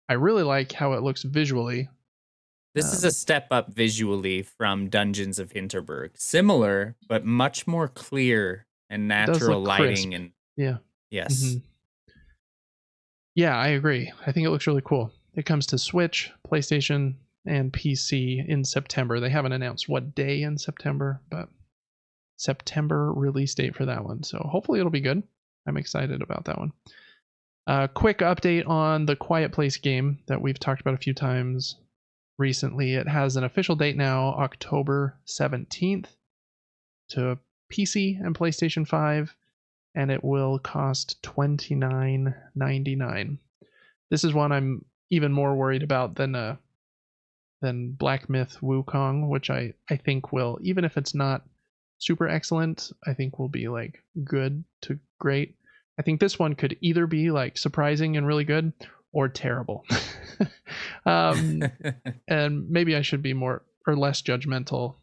Speaker 1: I really like how it looks visually.
Speaker 2: This is a step up visually from Dungeons of Hinterberg. Similar, but much more clear and natural lighting.
Speaker 1: Crisp.
Speaker 2: And
Speaker 1: yeah.
Speaker 2: Yes. Mm-hmm.
Speaker 1: Yeah, I agree. I think it looks really cool. It comes to Switch, PlayStation, and PC in September. They haven't announced what day in September, but September release date for that one. So hopefully it'll be good. I'm excited about that one. Quick update on the Quiet Place game that we've talked about a few times recently. It has an official date now, October 17th, to PC and PlayStation 5, and it will cost $29.99. This is one I'm even more worried about than Black Myth Wukong, which I think will, even if it's not super excellent, I think will be like good to great. I think this one could either be like surprising and really good or terrible. And maybe I should be more or less judgmental,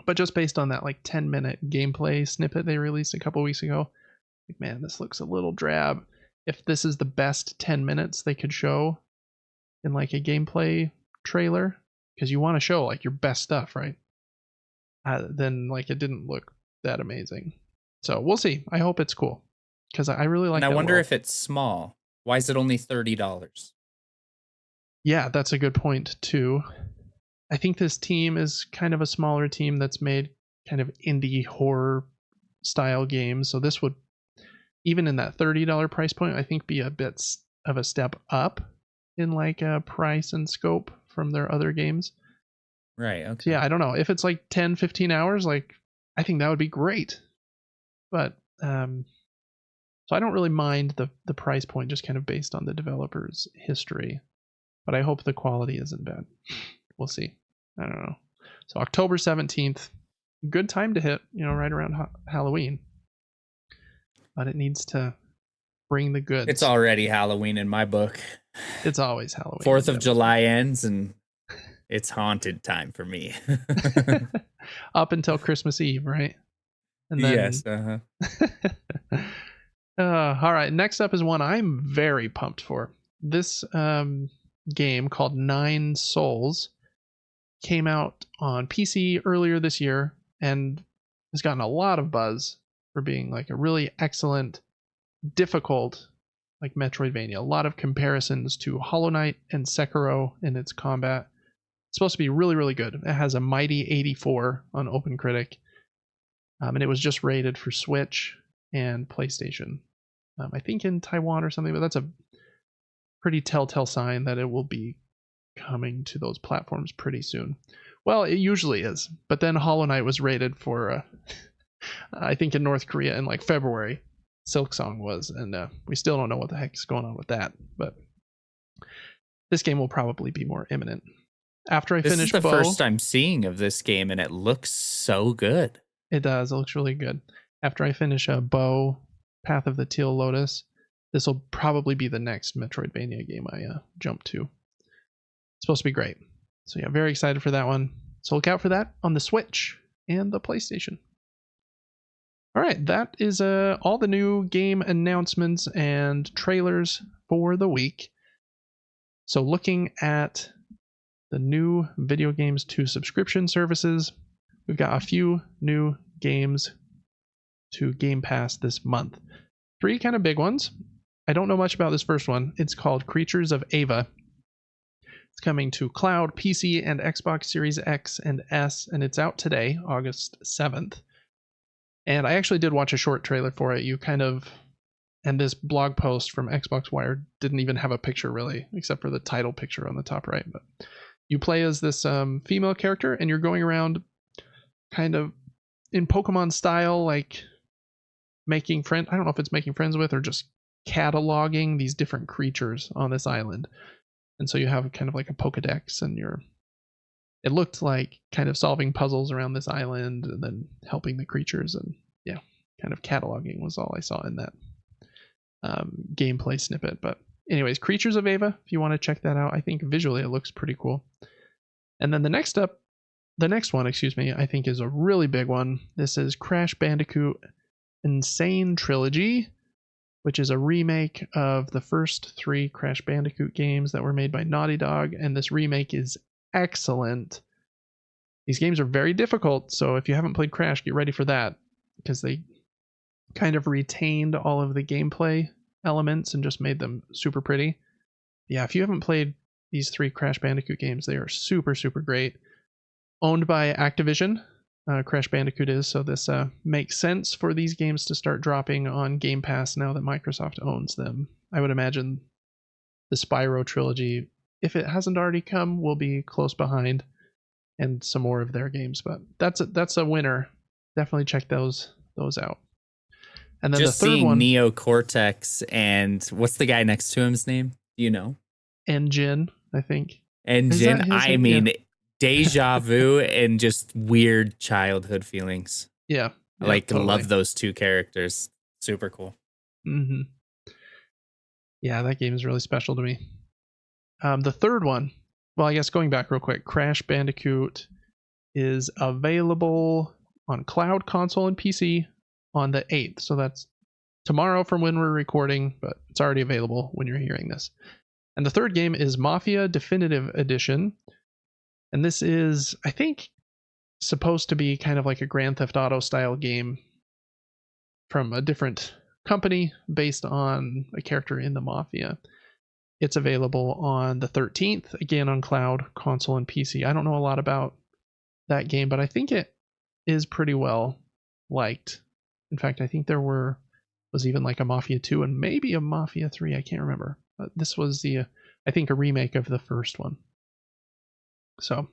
Speaker 1: but just based on that like 10-minute gameplay snippet they released a couple weeks ago, like, man, this looks a little drab. If this is the best 10 minutes they could show in like a gameplay trailer, because you want to show like your best stuff, right? Then like it didn't look that amazing. So we'll see. I hope it's cool, because I really like.
Speaker 2: And I wonder
Speaker 1: world.
Speaker 2: if it's small. Why is it only $30?
Speaker 1: Yeah, that's a good point too. I think this team is kind of a smaller team that's made kind of indie horror style games. So this would, even in that $30 price point, I think be a bit of a step up in like a price and scope from their other games.
Speaker 2: Right. Okay.
Speaker 1: So yeah, I don't know. If it's like 10, 15 hours, like I think that would be great. But so I don't really mind the price point, just kind of based on the developer's history. But I hope the quality isn't bad. We'll see. I don't know. So October 17th, good time to hit, right around Halloween. But it needs to Bring the goods.
Speaker 2: It's already Halloween in my book.
Speaker 1: It's always Halloween.
Speaker 2: 4th of July ends and it's haunted time for me.
Speaker 1: Up until Christmas Eve, right? And then,
Speaker 2: yes.
Speaker 1: All right. Next up is one I'm very pumped for. This game called Nine Souls came out on PC earlier this year and has gotten a lot of buzz for being like a really excellent, difficult, like Metroidvania. A lot of comparisons to Hollow Knight and Sekiro in its combat. It's supposed to be really, really good. It has a mighty 84 on OpenCritic, and it was just rated for Switch and PlayStation. I think in Taiwan or something, but that's a pretty telltale sign that it will be coming to those platforms pretty soon. Well, it usually is, but then Hollow Knight was rated for, I think in North Korea in like February. Silksong was, and we still don't know what the heck is going on with that, but this game will probably be more imminent. After I finish
Speaker 2: This is the first I'm seeing of this game, and it looks so good.
Speaker 1: It does. It looks really good. After I finish Bow, Path of the Teal Lotus, this will probably be the next Metroidvania game I jump to. It's supposed to be great. So yeah, very excited for that one. So look out for that on the Switch and the PlayStation. All right, that is all the new game announcements and trailers for the week. So looking at the new Video Games 2 subscription services, we've got a few new games to Game Pass this month. 3 kind of big ones. I don't know much about this first one. It's called Creatures of Ava. It's coming to cloud, PC, and Xbox Series X and S, and it's out today, August 7th. And I actually did watch a short trailer for it. And this blog post from Xbox Wire didn't even have a picture really, except for the title picture on the top right. But you play as this female character, and you're going around kind of in Pokemon style, like making friends. I don't know if it's making friends with or just cataloging these different creatures on this island. And so you have kind of like a Pokedex, and it looked like kind of solving puzzles around this island and then helping the creatures, and yeah, kind of cataloging was all I saw in that gameplay snippet. But anyways, Creatures of Ava, if you want to check that out, I think visually it looks pretty cool. And then the next one, I think is a really big one. This is Crash Bandicoot Insane Trilogy, which is a remake of the first 3 Crash Bandicoot games that were made by Naughty Dog, and this remake is excellent. These games are very difficult, so if you haven't played Crash, get ready for that, because they kind of retained all of the gameplay elements and just made them super pretty. Yeah, if you haven't played these 3 Crash Bandicoot games, they are super, super great. Owned by Activision, Crash Bandicoot is, so this makes sense for these games to start dropping on Game Pass now that Microsoft owns them. I would imagine the Spyro trilogy, if it hasn't already come, will be close behind, and some more of their games. But that's a winner. Definitely check those out. And then
Speaker 2: just
Speaker 1: the third
Speaker 2: seeing
Speaker 1: one,
Speaker 2: Neo Cortex, and what's the guy next to him's name? Do you know?
Speaker 1: Engine, I think.
Speaker 2: Engine. I mean, deja vu and just weird childhood feelings.
Speaker 1: Yeah.
Speaker 2: I
Speaker 1: totally.
Speaker 2: love those 2 characters. Super cool.
Speaker 1: Mm-hmm. Yeah, that game is really special to me. The third one, well, I guess going back real quick, Crash Bandicoot is available on cloud, console, and PC on the 8th. So that's tomorrow from when we're recording, but it's already available when you're hearing this. And the third game is Mafia Definitive Edition. And this is, I think, supposed to be kind of like a Grand Theft Auto style game from a different company based on a character in the Mafia. It's available on the 13th, again on cloud, console, and PC. I don't know a lot about that game, but I think it is pretty well liked. In fact, I think there was even like a Mafia 2 and maybe a Mafia 3. I can't remember. But this was I think a remake of the first one. So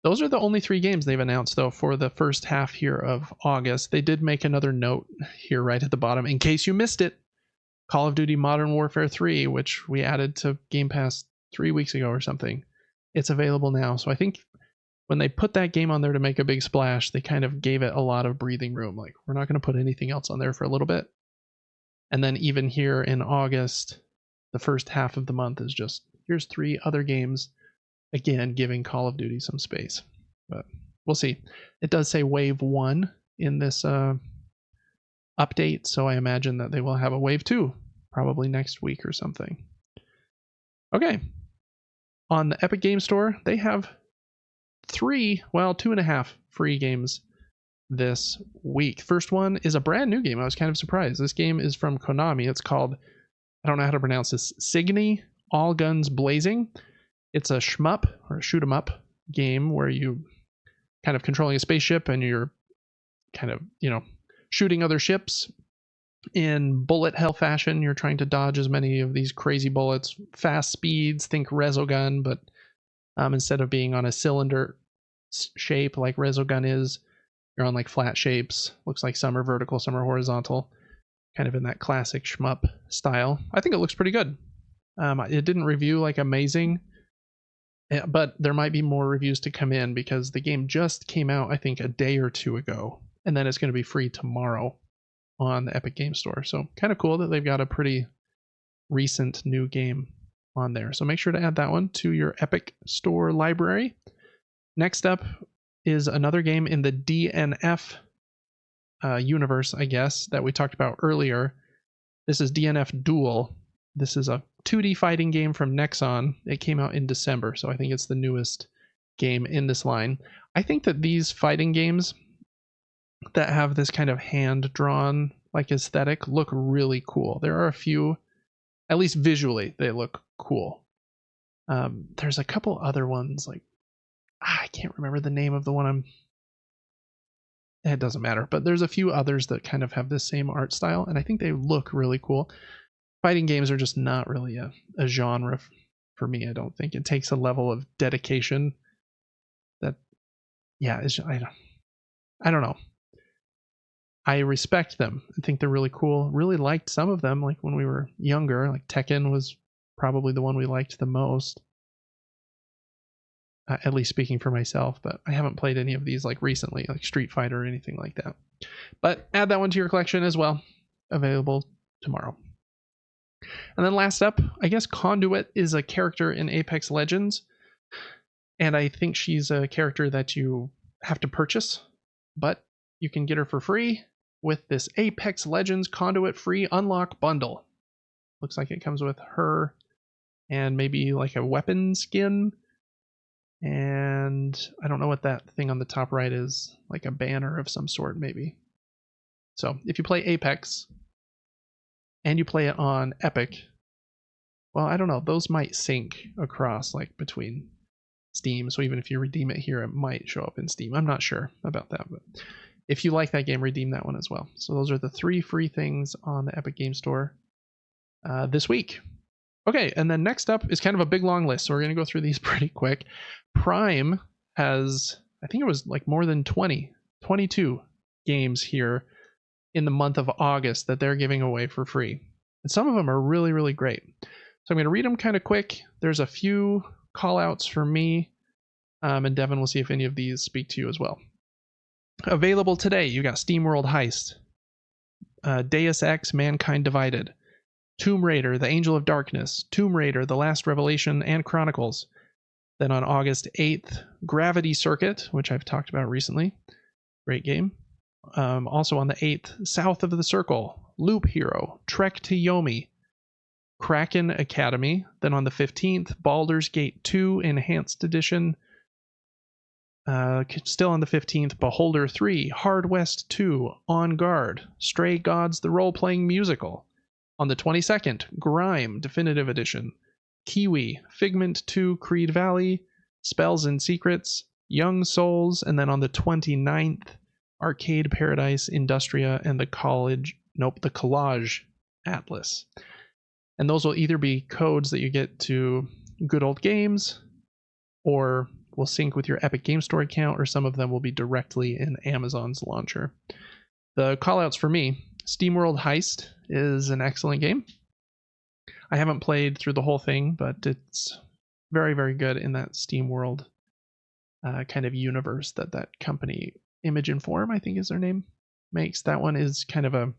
Speaker 1: those are the only 3 games they've announced, though, for the first half here of August. They did make another note here right at the bottom, in case you missed it. Call of Duty Modern Warfare 3, which we added to Game Pass 3 weeks ago or something. It's available now. So I think when they put that game on there to make a big splash, they kind of gave it a lot of breathing room. Like, we're not going to put anything else on there for a little bit. And then even here in August, the first half of the month is just here's 3 other games, again giving Call of Duty some space. But we'll see. It does say Wave 1 in this update, so I imagine that they will have a Wave 2 probably next week or something. Okay. On the Epic Game Store, they have 2.5 free games this week. First one is a brand new game. I was kind of surprised. This game is from Konami. It's called, I don't know how to pronounce this, Signy All Guns Blazing. It's a shmup or a shoot 'em up game where you kind of controlling a spaceship and you're kind of, shooting other ships in bullet hell fashion. You're trying to dodge as many of these crazy bullets, fast speeds, think Resogun, but instead of being on a cylinder shape like Resogun is, you're on like flat shapes. Looks like some are vertical, some are horizontal, kind of in that classic shmup style. I think it looks pretty good. It didn't review like amazing, but there might be more reviews to come in because the game just came out, I think, a day or 2 ago, and then it's going to be free tomorrow on the Epic Game Store. So kind of cool that they've got a pretty recent new game on there. So make sure to add that one to your Epic Store library. Next up is another game in the DNF universe, I guess, that we talked about earlier. This is DNF Duel. This is a 2D fighting game from Nexon. It came out in December, so I think it's the newest game in this line. I think that these fighting games that have this kind of hand-drawn like aesthetic look really cool. There are a few, at least visually, they look cool. There's a couple other ones like I can't remember the name of the one it doesn't matter, but there's a few others that kind of have the same art style, and I think they look really cool. Fighting games are just not really a genre for me, I don't think. It takes a level of dedication that, I don't know. I respect them. I think they're really cool. Really liked some of them, like when we were younger. Like Tekken was probably the one we liked the most. At least speaking for myself, but I haven't played any of these like recently, like Street Fighter or anything like that. But add that one to your collection as well. Available tomorrow. And then last up, I guess Conduit is a character in Apex Legends. And I think she's a character that you have to purchase, but you can get her for free with this Apex Legends Conduit free unlock bundle. Looks like it comes with her and maybe like a weapon skin. And I don't know what that thing on the top right is, like a banner of some sort, maybe. So if you play Apex and you play it on Epic, well, I don't know, those might sync across like between Steam. So even if you redeem it here, it might show up in Steam. I'm not sure about that, but if you like that game, redeem that one as well. So those are the 3 free things on the Epic Game Store this week. Okay, and then next up is kind of a big long list, so we're going to go through these pretty quick. Prime has, I think it was like more than 22 games here in the month of August that they're giving away for free. And some of them are really, really great. So I'm going to read them kind of quick. There's a few call outs for me, and Devin will see if any of these speak to you as well. Available today, you got SteamWorld Heist, Deus Ex Mankind Divided, Tomb Raider, The Angel of Darkness, Tomb Raider, The Last Revelation, and Chronicles. Then on August 8th, Gravity Circuit, which I've talked about recently. Great game. Also on the 8th, South of the Circle, Loop Hero, Trek to Yomi, Kraken Academy. Then on the 15th, Baldur's Gate 2 Enhanced Edition. Still on the 15th, Beholder 3, Hard West 2, On Guard, Stray Gods the Role-Playing Musical. On the 22nd, Grime Definitive Edition, Kiwi, Figment 2, Creed Valley, Spells and Secrets, Young Souls, and then on the 29th, Arcade Paradise, Industria, and the Collage Atlas. And those will either be codes that you get to Good Old Games, or will sync with your Epic Game Store account, or some of them will be directly in Amazon's launcher. The callouts for me, SteamWorld Heist is an excellent game. I haven't played through the whole thing, but it's very, very good in that SteamWorld kind of universe that company, Image and Form, I think is their name, makes. That one is kind of a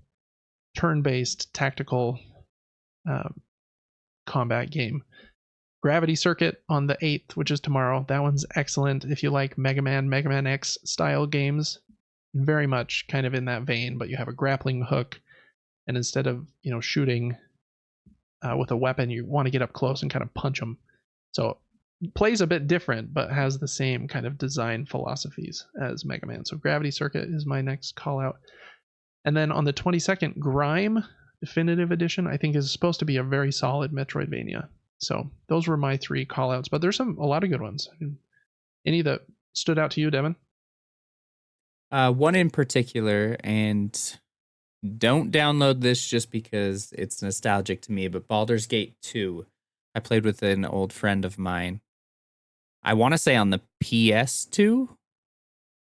Speaker 1: turn-based tactical combat game. Gravity Circuit on the 8th, which is tomorrow. That one's excellent if you like Mega Man X style games. Very much kind of in that vein, but you have a grappling hook, and instead of shooting with a weapon, you want to get up close and kind of punch them. So plays a bit different, but has the same kind of design philosophies as Mega Man. So Gravity Circuit is my next call out. And then on the 22nd, Grime Definitive Edition, I think, is supposed to be a very solid Metroidvania. So those were my 3 call outs, but there's a lot of good ones. Any that stood out to you, Devin?
Speaker 2: One in particular, and don't download this just because it's nostalgic to me, but Baldur's Gate 2. I played with an old friend of mine. I want to say on the PS2.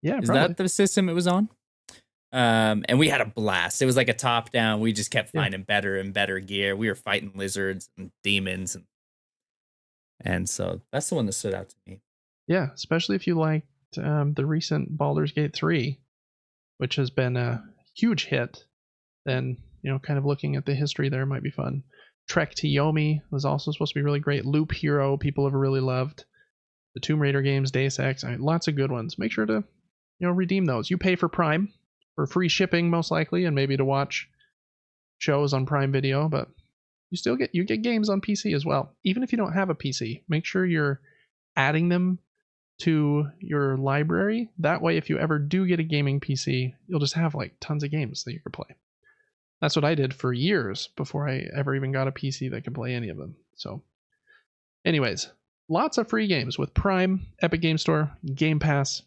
Speaker 1: Yeah,
Speaker 2: is
Speaker 1: probably.
Speaker 2: that the system it was on? And we had a blast. It was like a top down. We just kept finding better and better gear. We were fighting lizards and demons, and so that's the one that stood out to me.
Speaker 1: Yeah, especially if you liked the recent Baldur's Gate 3, which has been a huge hit. Then kind of looking at the history there might be fun. Trek to Yomi was also supposed to be really great. Loop Hero, people have really loved. The Tomb Raider games, Deus Ex, lots of good ones. Make sure to redeem those. You pay for Prime for free shipping most likely, and maybe to watch shows on Prime Video, but you get games on PC as well. Even if you don't have a PC, make sure you're adding them to your library. That way, if you ever do get a gaming PC, you'll just have like tons of games that you could play. That's what I did for years before I ever even got a PC that could play any of them. So anyways, lots of free games with Prime, Epic Game Store, Game Pass.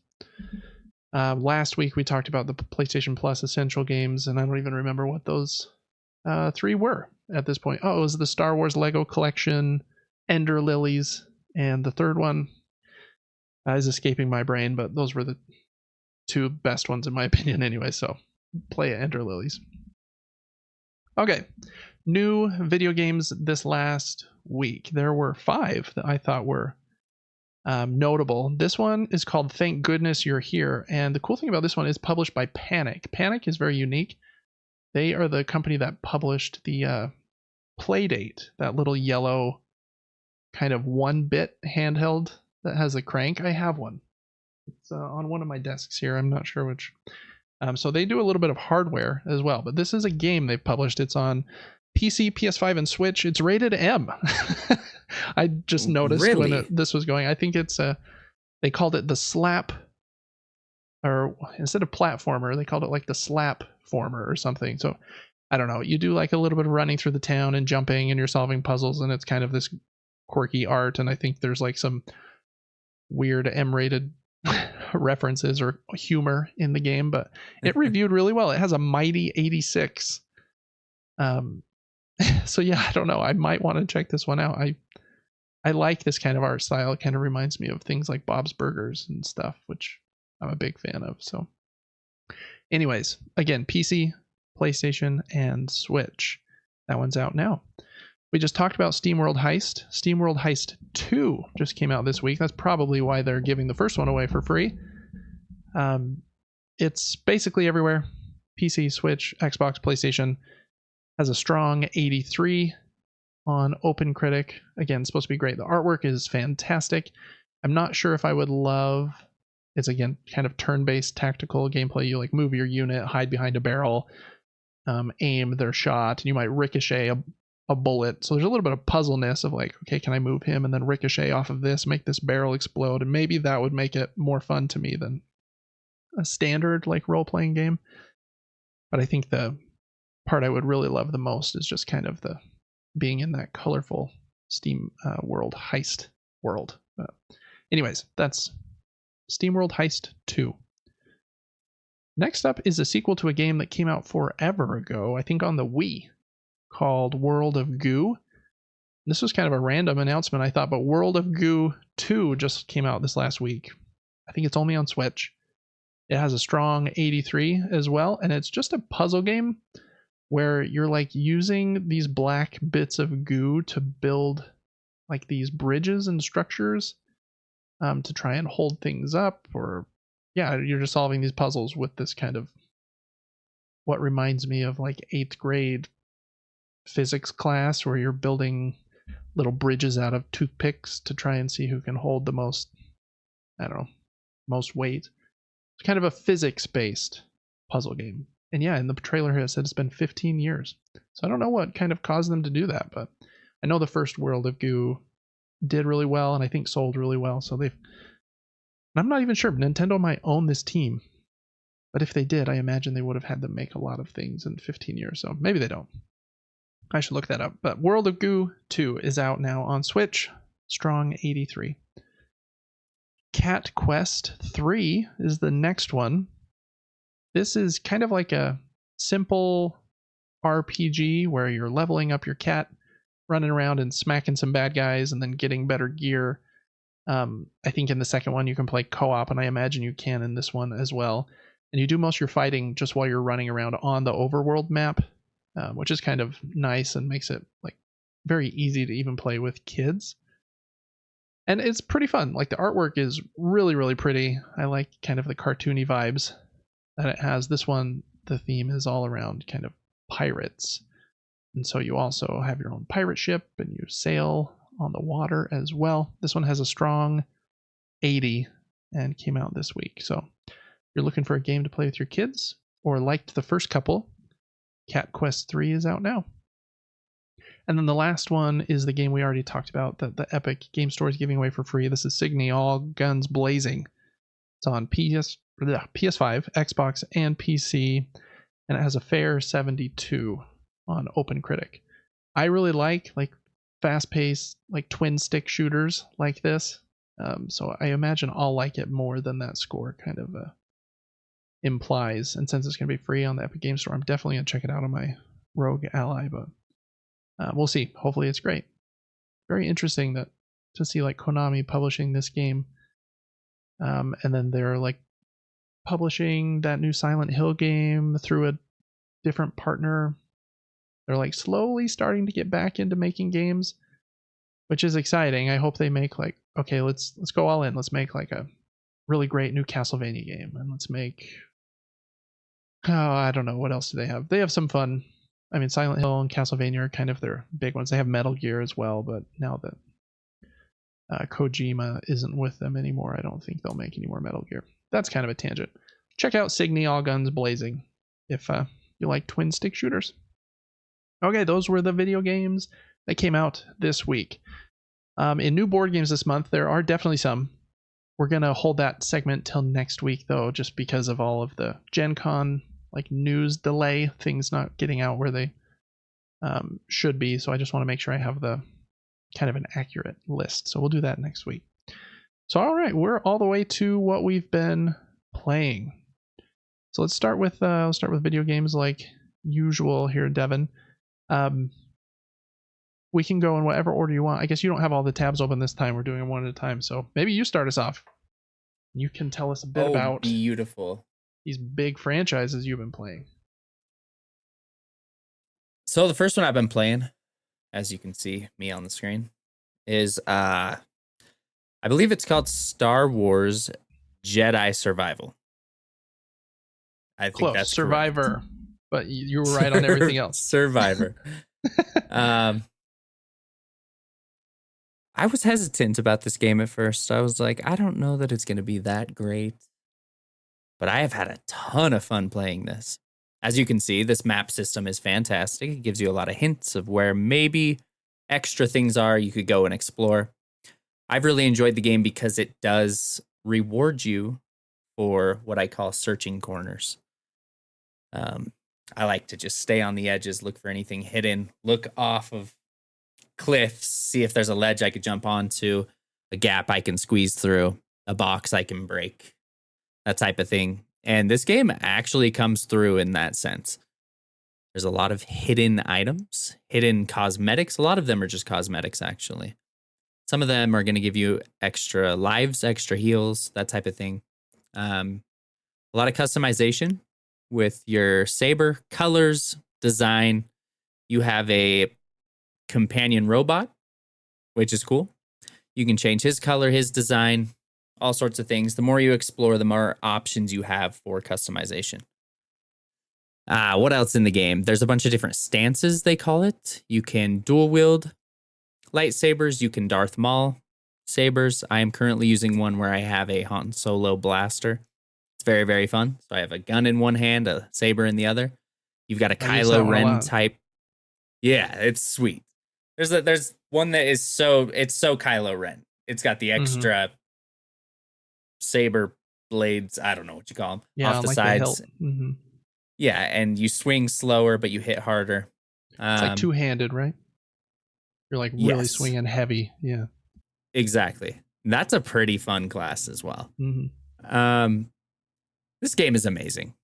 Speaker 1: Last week we talked about the PlayStation Plus Essential games, and I don't even remember what those 3 were at this point. Oh, it was the Star Wars Lego Collection, Ender Lilies, and the third one is escaping my brain, but those were the 2 best ones in my opinion anyway, so play Ender Lilies. Okay, new video games this last week. There were 5 that I thought were notable. This one is called Thank Goodness You're Here, and the cool thing about this one is published by Panic. Panic is very unique. They are the company that published the Playdate, that little yellow kind of 1-bit handheld that has a crank. I have one. It's on one of my desks here. I'm not sure which. So they do a little bit of hardware as well, but this is a game they've published. It's on PC, PS5, and Switch. It's rated M. I just noticed when this was going. I think it's they called it the slap, or instead of platformer, they called it like the slap former or something. So I don't know. You do like a little bit of running through the town and jumping, and you're solving puzzles, and it's kind of this quirky art. And I think there's like some weird M-rated references or humor in the game, but it reviewed really well. It has a mighty 86. So yeah, I don't know. I might want to check this one out. I like this kind of art style. It kind of reminds me of things like Bob's Burgers and stuff, which I'm a big fan of. So anyways, again, PC, PlayStation, and Switch. That one's out now. We just talked about SteamWorld Heist. SteamWorld Heist 2 just came out this week. That's probably why they're giving the first one away for free. It's basically everywhere. PC, Switch, Xbox, PlayStation. Has a strong 83 on OpenCritic. Again, supposed to be great. The artwork is fantastic. I'm not sure if I would love... It's, again, kind of turn-based tactical gameplay. You like move your unit, hide behind a barrel, aim their shot, and you might ricochet a bullet. So there's a little bit of puzzleness of like, okay, can I move him and then ricochet off of this, make this barrel explode? And maybe that would make it more fun to me than a standard like role-playing game. But I think the part I would really love the most is just kind of the being in that colorful Steam World Heist world. Anyways, that's SteamWorld Heist 2. Next up is a sequel to a game that came out forever ago, I think on the Wii, called World of Goo. This was kind of a random announcement, I thought, but World of Goo 2 just came out this last week. I think it's only on Switch. It has a strong 83 as well, and it's just a puzzle game where you're like using these black bits of goo to build like these bridges and structures to try and hold things up, or yeah, you're just solving these puzzles with this kind of what reminds me of like 8th grade physics class where you're building little bridges out of toothpicks to try and see who can hold the most, I don't know, most weight. It's kind of a physics-based puzzle game. And yeah, in the trailer here it said it's been 15 years. So I don't know what kind of caused them to do that, but I know the first World of Goo did really well and I think sold really well. So I'm not even sure. Nintendo might own this team. But if they did, I imagine they would have had to make a lot of things in 15 years. So maybe they don't. I should look that up. But World of Goo 2 is out now on Switch. Strong 83. Cat Quest 3 is the next one. This is kind of like a simple RPG where you're leveling up your cat, running around and smacking some bad guys and then getting better gear. I think in the second one you can play co-op, and I imagine you can in this one as well. And you do most of your fighting just while you're running around on the overworld map, which is kind of nice and makes it like very easy to even play with kids. And it's pretty fun. Like the artwork is really, really pretty. I like kind of the cartoony vibes that it has. This one, the theme is all around kind of pirates. And so you also have your own pirate ship and you sail on the water as well. This one has a strong 80 and came out this week. So you're looking for a game to play with your kids or liked the first couple, Cat Quest 3 is out now. And then the last one is the game we already talked about that the Epic Game Store is giving away for free. This is Signy All Guns Blazing. It's on PS5, Xbox, and PC, and it has a fair 72 on OpenCritic. I really like fast-paced, like twin-stick shooters like this, so I imagine I'll like it more than that score kind of implies. And since it's going to be free on the Epic Game Store, I'm definitely going to check it out on my Rogue Ally, but we'll see. Hopefully it's great. Very interesting to see like Konami publishing this game, and then they're like publishing that new Silent Hill game through a different partner. They're like slowly starting to get back into making games, which is exciting. I hope they make like, okay, let's go all in. Let's make like a really great new Castlevania game, and let's make, I don't know, what else do they have? They have some fun. I mean, Silent Hill and Castlevania are kind of their big ones. They have Metal Gear as well, but now that Kojima isn't with them anymore, I don't think they'll make any more Metal Gear. That's kind of a tangent. Check out Signy All Guns Blazing if you like twin stick shooters. Okay, those were the video games that came out this week. In new board games this month, there are definitely some. We're going to hold that segment till next week, though, just because of all of the Gen Con like news delay, things not getting out where they should be. So I just want to make sure I have the kind of an accurate list. So we'll do that next week. So all right, we're all the way to what we've been playing. So let's start with video games like usual here, Devin. We can go in whatever order you want. I guess you don't have all the tabs open this time. We're doing them one at a time. So maybe you start us off. You can tell us a bit about
Speaker 2: beautiful
Speaker 1: these big franchises you've been playing.
Speaker 2: So the first one I've been playing, as you can see me on the screen, is I believe it's called Star Wars Jedi Survival. I think
Speaker 1: Close.
Speaker 2: That's
Speaker 1: Survivor,
Speaker 2: correct.
Speaker 1: But you were right on everything else.
Speaker 2: Survivor. I was hesitant about this game at first. I was like, I don't know that it's going to be that great. But I have had a ton of fun playing this. As you can see, this map system is fantastic. It gives you a lot of hints of where maybe extra things are you could go and explore. I've really enjoyed the game because it does reward you for what I call searching corners. I like to just stay on the edges, look for anything hidden, look off of cliffs, see if there's a ledge I could jump onto, a gap I can squeeze through, a box I can break, that type of thing. And this game actually comes through in that sense. There's a lot of hidden items, hidden cosmetics. A lot of them are just cosmetics, actually. Some of them are going to give you extra lives, extra heals, that type of thing. A lot of customization with your saber, colors, design. You have a companion robot, which is cool. You can change his color, his design, all sorts of things. The more you explore, the more options you have for customization. What else in the game? There's a bunch of different stances, they call it. You can dual wield lightsabers. You can Darth Maul sabers. I am currently using one where I have a Han Solo blaster. It's very, very fun. So I have a gun in one hand, a saber in the other. You've got a
Speaker 1: I use that
Speaker 2: Kylo
Speaker 1: one a
Speaker 2: Ren
Speaker 1: lot.
Speaker 2: type. Yeah, it's sweet. There's one that is so Kylo Ren. It's got the
Speaker 1: Mm-hmm.
Speaker 2: extra saber blades. I don't know what you call them
Speaker 1: Yeah,
Speaker 2: off the
Speaker 1: like the hilt.
Speaker 2: sides.
Speaker 1: Mm-hmm.
Speaker 2: Yeah, and you swing slower, but you hit harder.
Speaker 1: It's like two-handed, right? You're like really
Speaker 2: Yes,
Speaker 1: swinging heavy. Yeah.
Speaker 2: exactly. That's a pretty fun class as well.
Speaker 1: Mm-hmm.
Speaker 2: Um, this game is amazing.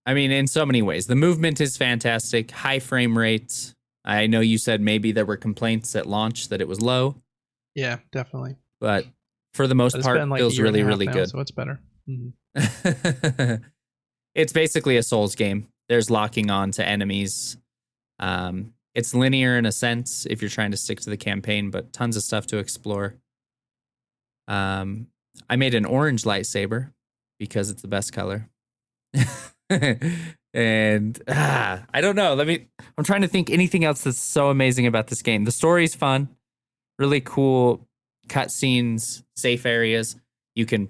Speaker 2: I mean, in so many ways. The movement is fantastic, high frame rates. I know you said maybe there were complaints at launch that it was low,
Speaker 1: Yeah, definitely.
Speaker 2: but for the most
Speaker 1: But it's
Speaker 2: part,
Speaker 1: been like a
Speaker 2: feels
Speaker 1: year and a
Speaker 2: really,
Speaker 1: half
Speaker 2: really
Speaker 1: now,
Speaker 2: good.
Speaker 1: so it's better. Mm-hmm.
Speaker 2: It's basically a Souls game. There's locking on to enemies. It's linear in a sense if you're trying to stick to the campaign, but tons of stuff to explore. I made an orange lightsaber because it's the best color. And I don't know. I'm trying to think anything else that's so amazing about this game. The story's fun, really cool cutscenes, safe areas. You can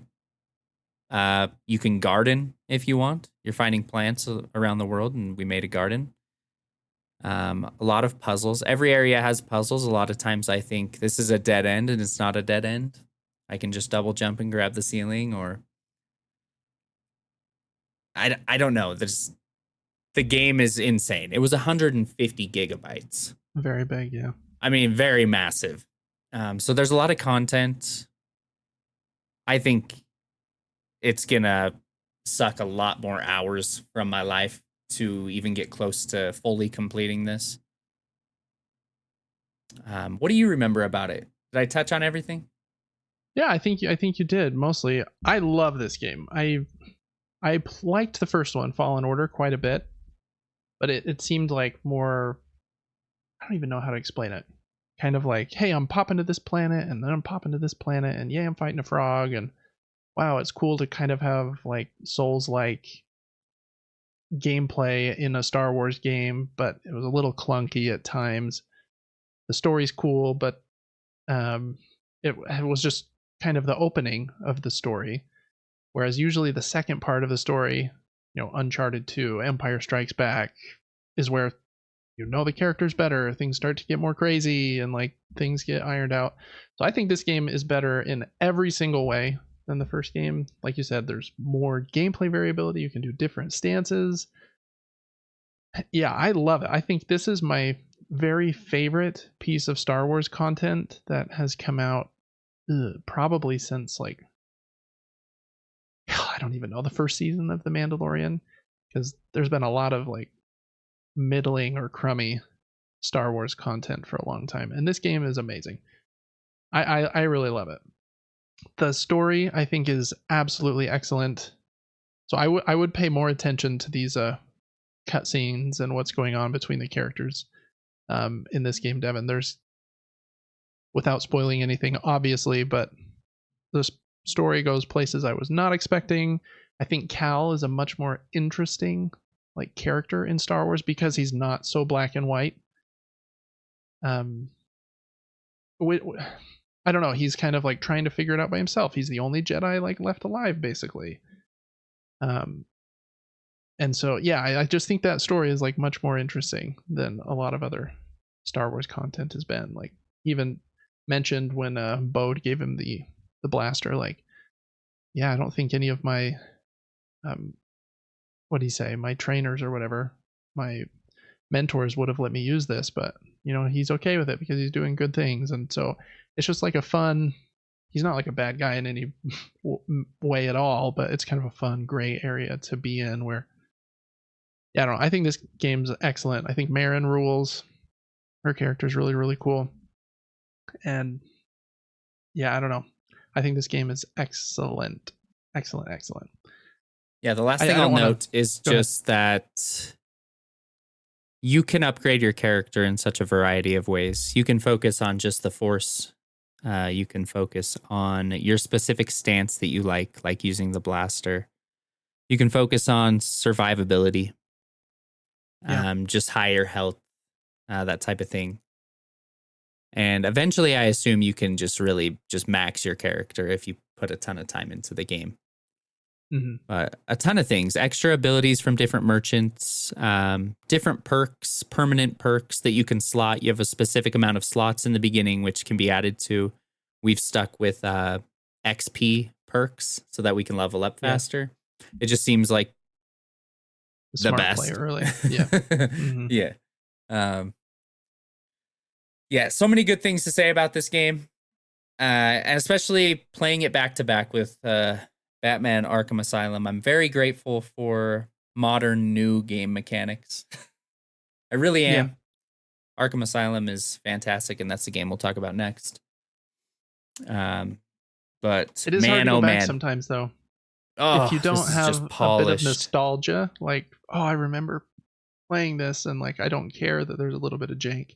Speaker 2: garden if you want. You're finding plants around the world, and we made a garden. A lot of puzzles. Every area has puzzles. A lot of times I think this is a dead end, and it's not a dead end. I can just double jump and grab the ceiling, or I don't know. The game is insane. It was 150 gigabytes.
Speaker 1: Very big, yeah.
Speaker 2: I mean, very massive. So there's a lot of content. I think it's gonna suck a lot more hours from my life to even get close to fully completing this. What do you remember about it? Did I touch on everything?
Speaker 1: Yeah, I think you did mostly. I love this game. I liked the first one, Fallen Order, quite a bit, but it seemed like more. I don't even know how to explain it. Kind of like, hey, I'm popping to this planet, and then I'm popping to this planet, and yeah, I'm fighting a frog, and wow, it's cool to kind of have like Souls-like gameplay in a Star Wars game, but it was a little clunky at times. The story's cool, but um, it was just kind of the opening of the story. Whereas usually the second part of the story, Uncharted 2, Empire Strikes Back, is where the characters better, things start to get more crazy, and like things get ironed out. So I think this game is better in every single way than the first game. Like you said, there's more gameplay variability. You can do different stances. Yeah, I love it. I think this is my very favorite piece of Star Wars content that has come out probably since like I don't even know, the first season of The Mandalorian, because there's been a lot of like middling or crummy Star Wars content for a long time, and this game is amazing. I really love it. The story I think is absolutely excellent. So I would pay more attention to these cutscenes and what's going on between the characters in this game, Devin. There's, without spoiling anything, obviously, but the story goes places I was not expecting. I think Cal is a much more interesting like character in Star Wars because he's not so black and white. Um, I don't know. He's kind of like trying to figure it out by himself. He's the only Jedi like left alive, basically. Um, and so yeah, I just think that story is like much more interesting than a lot of other Star Wars content has been. Like even mentioned when Bode gave him the blaster, like, yeah, I don't think any of my what do you say, my trainers or whatever, my mentors would have let me use this, but he's okay with it because he's doing good things. And so it's just like a fun, he's not like a bad guy in any way at all, but it's kind of a fun gray area to be in where, yeah, I don't know. I think this game's excellent. I think Marin rules. Her character's really, really cool. And yeah, I don't know. I think this game is excellent. Excellent, excellent.
Speaker 2: Yeah, the last
Speaker 1: I
Speaker 2: thing I'll
Speaker 1: don't want
Speaker 2: note
Speaker 1: to
Speaker 2: is
Speaker 1: go ahead.
Speaker 2: just that you can upgrade your character in such a variety of ways. You can focus on just the force. You can focus on your specific stance that you like using the blaster. You can focus on survivability. just higher health, that type of thing. And eventually, I assume you can just really just max your character if you put a ton of time into the game. A ton of things, extra abilities from different merchants, different perks, permanent perks that you can slot. You have a specific amount of slots in the beginning, which can be added to. We've stuck with XP perks so that we can level up faster. It just seems like the best.
Speaker 1: Play early. Yeah.
Speaker 2: Yeah. So many good things to say about this game, and especially playing it back to back with Batman Arkham Asylum. I'm very grateful for modern new game mechanics. I really am. Yeah. Arkham Asylum is fantastic, and that's the game we'll talk about next. But
Speaker 1: it is hard to go back sometimes, though.
Speaker 2: Oh,
Speaker 1: if you don't have a bit of nostalgia, like, oh, I remember playing this, and like I don't care that there's a little bit of jank,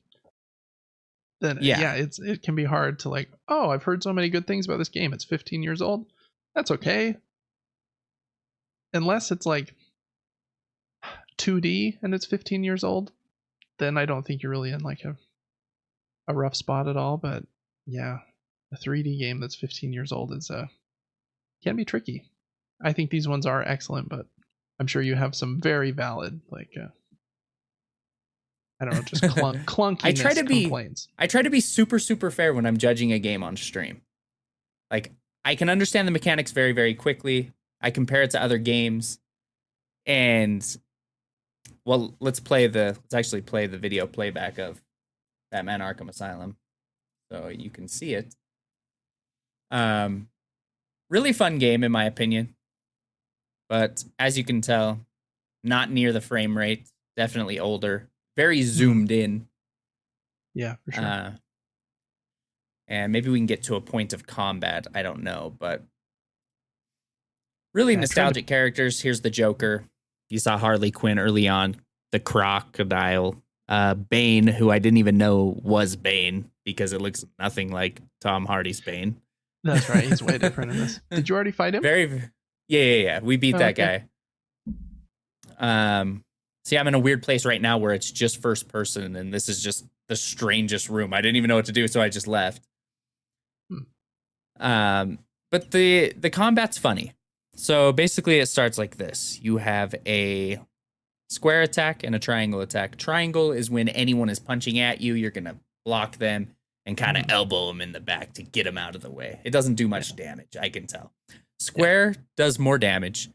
Speaker 1: then it can be hard to like, oh, I've heard so many good things about this game. It's 15 years old. That's okay. Unless it's like 2D and it's 15 years old, then I don't think you're really in like a rough spot at all. But yeah, a 3D game that's 15 years old is can be tricky. I think these ones are excellent, but I'm sure you have some very valid like I don't know, just clunkiness complaints.
Speaker 2: I try to be super, super fair when I'm judging a game on stream. Like, I can understand the mechanics very, very quickly. I compare it to other games. And, well, let's actually play the video playback of Batman Arkham Asylum so you can see it. Really fun game, in my opinion. But as you can tell, not near the frame rate. Definitely older. Very zoomed in.
Speaker 1: Yeah, for sure.
Speaker 2: And maybe we can get to a point of combat. I don't know, but really nostalgic characters. Here's the Joker. You saw Harley Quinn early on. The Crocodile. Bane, who I didn't even know was Bane because it looks nothing like Tom Hardy's Bane.
Speaker 1: That's right. He's way different in this. Did you already fight him?
Speaker 2: Yeah. We beat that guy. See, I'm in a weird place right now where it's just first person, and this is just the strangest room. I didn't even know what to do, so I just left. But the combat's funny. So basically it starts like this. You have a square attack and a triangle attack. Triangle is when anyone is punching at you, you're going to block them and kind of elbow them in the back to get them out of the way. It doesn't do much damage, I can tell. Square does more damage.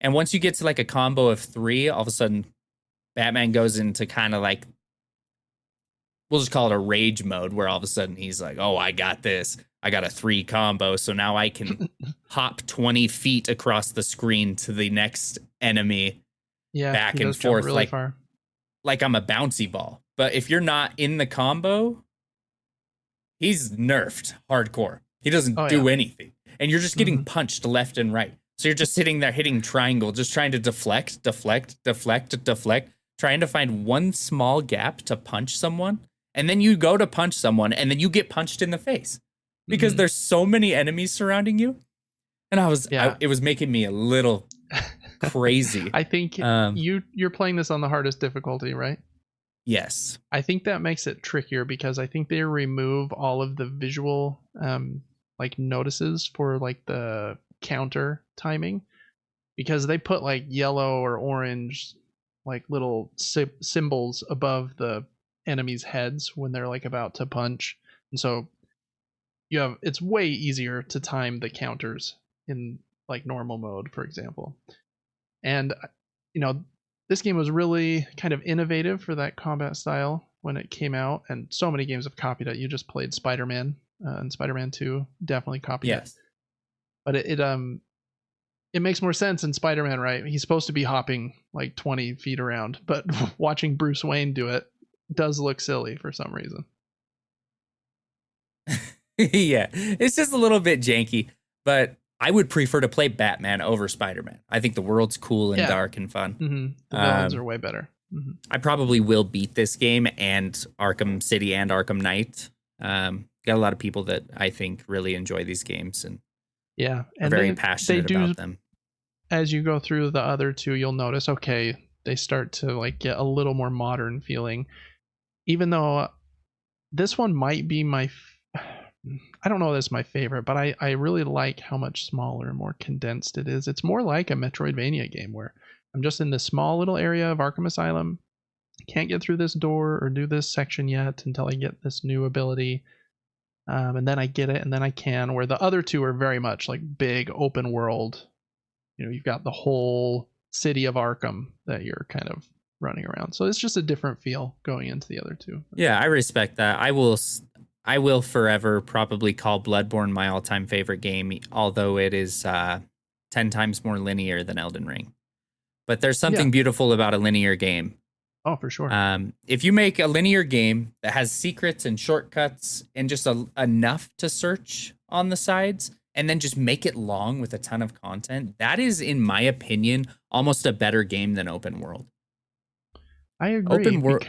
Speaker 2: And once you get to like a combo of 3, all of a sudden Batman goes into kind of like, we'll just call it a rage mode, where all of a sudden he's like, oh, I got this. I got a 3 combo, so now I can hop 20 feet across the screen to the next enemy, back and forth, really like I'm a bouncy ball. But if you're not in the combo, he's nerfed hardcore. He doesn't do anything. And you're just getting punched left and right. So you're just sitting there hitting triangle, just trying to deflect, trying to find one small gap to punch someone. And then you go to punch someone, and then you get punched in the face because there's so many enemies surrounding you. And it was making me a little crazy.
Speaker 1: I think you're playing this on the hardest difficulty, right?
Speaker 2: Yes.
Speaker 1: I think that makes it trickier because I think they remove all of the visual like notices for like the counter timing, because they put like yellow or orange like little symbols above the enemies' heads when they're like about to punch, and so it's way easier to time the counters in like normal mode, for example. And this game was really kind of innovative for that combat style when it came out, and so many games have copied it. You just played Spider-Man, and Spider-Man 2 definitely copied it. But it makes more sense in Spider-Man, right? He's supposed to be hopping like 20 feet around, but watching Bruce Wayne do it does look silly for some reason.
Speaker 2: Yeah, it's just a little bit janky, but I would prefer to play Batman over Spider-Man. I think the world's cool and dark and fun.
Speaker 1: The villains are way better.
Speaker 2: I probably will beat this game and Arkham City and Arkham Knight. Got a lot of people that I think really enjoy these games and are very passionate about them.
Speaker 1: As you go through the other two, you'll notice, okay, they start to like get a little more modern feeling. Even though this one might be I don't know if it's my favorite, but I really like how much smaller and more condensed it is. It's more like a Metroidvania game where I'm just in this small little area of Arkham Asylum. Can't get through this door or do this section yet until I get this new ability. And then I get it, and then I can. Where the other two are very much like big open world. You know, you've got the whole city of Arkham that you're kind of running around. So it's just a different feel going into the other two.
Speaker 2: Yeah, I respect that. I will forever probably call Bloodborne my all-time favorite game, although it is 10 times more linear than Elden Ring. But there's something beautiful about a linear game.
Speaker 1: Oh, for sure.
Speaker 2: If you make a linear game that has secrets and shortcuts and just enough to search on the sides, and then just make it long with a ton of content, that is, in my opinion, almost a better game than open world.
Speaker 1: I agree.
Speaker 2: Open world,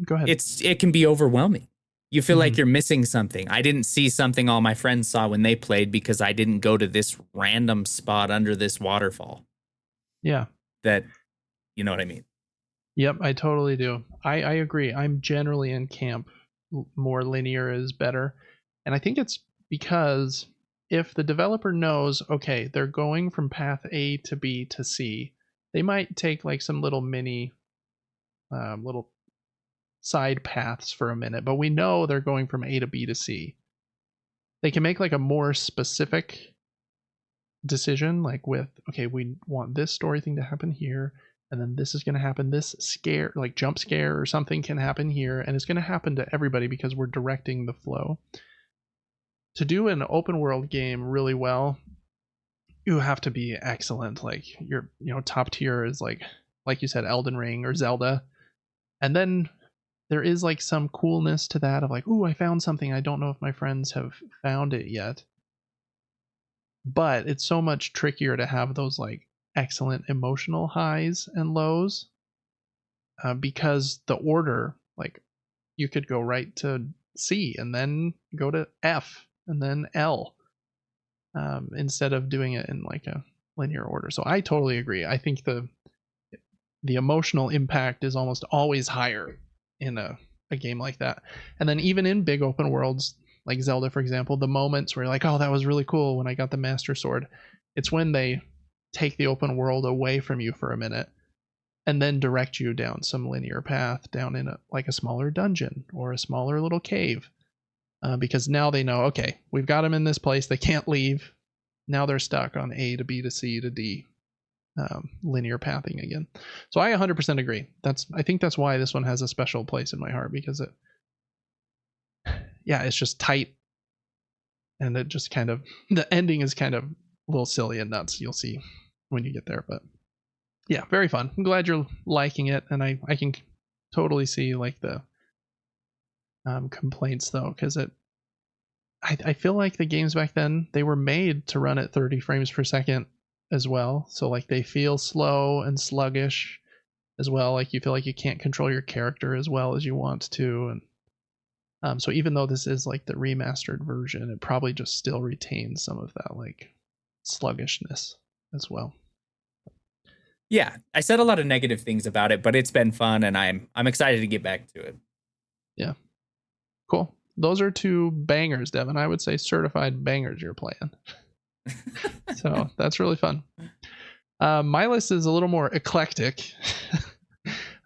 Speaker 1: go ahead.
Speaker 2: It can be overwhelming. You feel like you're missing something. I didn't see something all my friends saw when they played because I didn't go to this random spot under this waterfall.
Speaker 1: Yeah.
Speaker 2: That, you know what I mean?
Speaker 1: Yep, I totally do. I agree. I'm generally in camp. More linear is better. And I think it's because if the developer knows, okay, they're going from path A to B to C, they might take like some little mini, little side paths for a minute, but we know they're going from A to B to C. They can make like a more specific decision, like with, okay, we want this story thing to happen here, and then this is going to happen, this scare, like jump scare or something can happen here, and it's going to happen to everybody because we're directing the flow. To do an open world game really well, you have to be excellent. Like your, top tier is like you said, Elden Ring or Zelda. And then there is like some coolness to that of like, ooh, I found something. I don't know if my friends have found it yet. But it's so much trickier to have those like excellent emotional highs and lows because the order, like you could go right to C and then go to F and then L instead of doing it in like a linear order. So I totally agree. I think the emotional impact is almost always higher in a game like that. And then even in big open worlds like Zelda, for example, the moments where you're like, oh, that was really cool when I got the Master Sword, it's when they take the open world away from you for a minute and then direct you down some linear path down in a smaller dungeon or a smaller little cave. Because now they know, okay, we've got them in this place. They can't leave. Now they're stuck on A to B to C to D linear pathing again. So I 100% agree. I think that's why this one has a special place in my heart, because it's just tight, and it just kind of, the ending is kind of a little silly and nuts. You'll see when you get there, but yeah, very fun. I'm glad you're liking it, and I can totally see like the complaints though, because I feel like the games back then, they were made to run at 30 frames per second as well. So like they feel slow and sluggish as well. Like you feel like you can't control your character as well as you want to. And so even though this is like the remastered version, it probably just still retains some of that like sluggishness as well.
Speaker 2: Yeah, I said a lot of negative things about it, but it's been fun, and I'm excited to get back to it.
Speaker 1: Yeah. Cool. Those are two bangers, Devin. I would say certified bangers you're playing. So that's really fun. My list is a little more eclectic.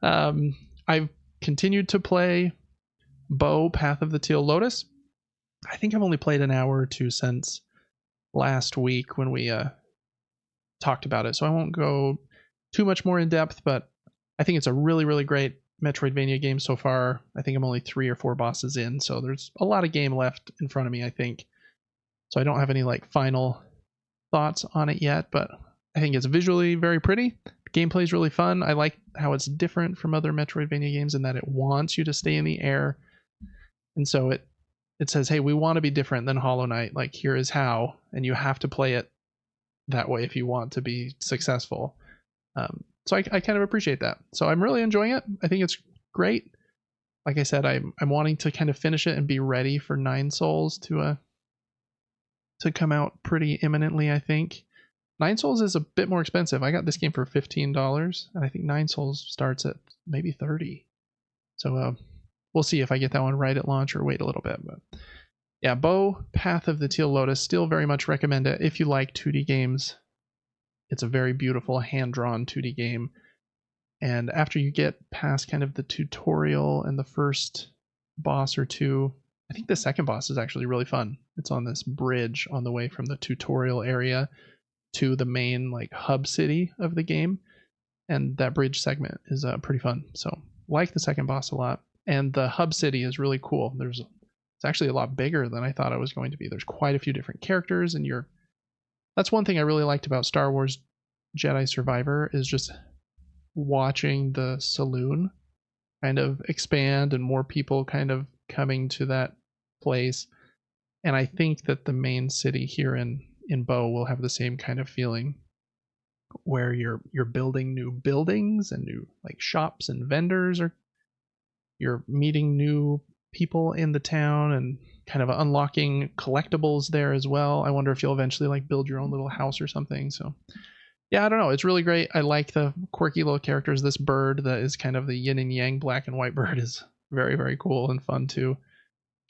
Speaker 1: I've continued to play Bo Path of the Teal Lotus. I think I've only played an hour or two since last week when we talked about it, so I won't go too much more in depth, but I think it's a really, really great Metroidvania game so far. I think I'm only 3 or 4 bosses in, so there's a lot of game left in front of me, I think. So I don't have any like final thoughts on it yet, but I think it's visually very pretty. Gameplay is really fun. I like how it's different from other Metroidvania games in that it wants you to stay in the air. And so it says, hey, we want to be different than Hollow Knight. Like, here is how, and you have to play it that way if you want to be successful. So I kind of appreciate that. So I'm really enjoying it. I think it's great. Like I said, I'm wanting to kind of finish it and be ready for Nine Souls to come out pretty imminently, I think. 9 Souls is a bit more expensive. I got this game for $15, and I think 9 Souls starts at maybe 30. So we'll see if I get that one right at launch or wait a little bit. But yeah, Bow, Path of the Teal Lotus, still very much recommend it if you like 2D games. It's a very beautiful hand-drawn 2D game. And after you get past kind of the tutorial and the first boss or two, I think the second boss is actually really fun. It's on this bridge on the way from the tutorial area to the main like hub city of the game, and that bridge segment is pretty fun. So like the second boss a lot, and the hub city is really cool. It's actually a lot bigger than I thought it was going to be. There's quite a few different characters, and that's one thing I really liked about Star Wars Jedi Survivor is just watching the saloon kind of expand and more people kind of coming to that place. And I think that the main city here in Bow will have the same kind of feeling, where you're building new buildings and new like shops and vendors, or you're meeting new people in the town and kind of unlocking collectibles there as well. I wonder if you'll eventually like build your own little house or something. So yeah, I don't know. It's really great. I like the quirky little characters. This bird that is kind of the yin and yang black and white bird is very, very cool and fun too.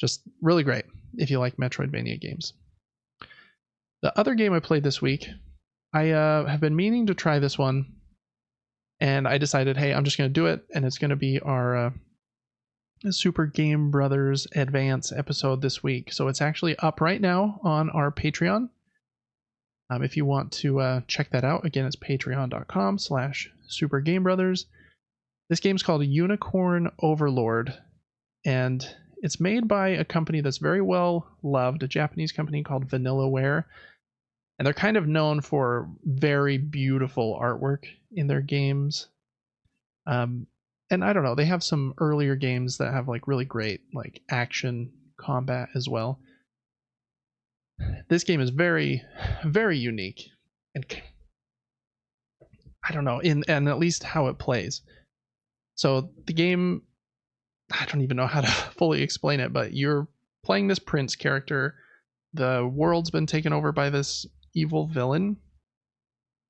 Speaker 1: Just really great if you like Metroidvania games. The other game I played this week, I have been meaning to try this one, and I decided, hey, I'm just going to do it, and it's going to be our Super Game Brothers Advance episode this week. So it's actually up right now on our Patreon. If you want to check that out, again, it's patreon.com/supergamebrothers. This game's called Unicorn Overlord, and it's made by a company that's very well loved, a Japanese company called Vanillaware. And they're kind of known for very beautiful artwork in their games. And I don't know, they have some earlier games that have like really great like action combat as well. This game is very, very unique, and I don't know, and at least how it plays. So the game, I don't even know how to fully explain it, but you're playing this prince character. The world's been taken over by this evil villain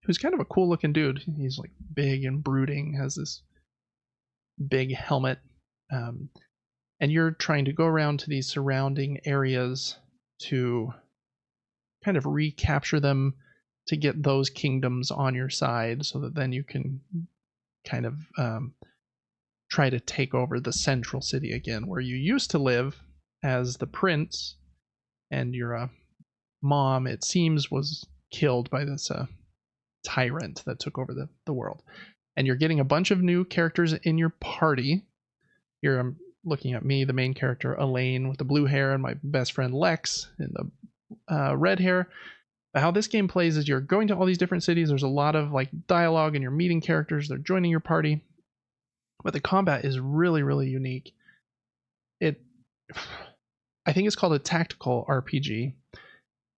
Speaker 1: who's kind of a cool looking dude. He's like big and brooding, has this big helmet, and you're trying to go around to these surrounding areas to kind of recapture them, to get those kingdoms on your side, so that then you can kind of try to take over the central city again, where you used to live as the prince, and your mom, it seems, was killed by this tyrant that took over the world. And you're getting a bunch of new characters in your party. Here I'm looking at me, the main character, Elaine, with the blue hair, and my best friend Lex in the red hair. How this game plays is you're going to all these different cities. There's a lot of like dialogue, and you're meeting characters. They're joining your party. But the combat is really, really unique. I think it's called a tactical RPG.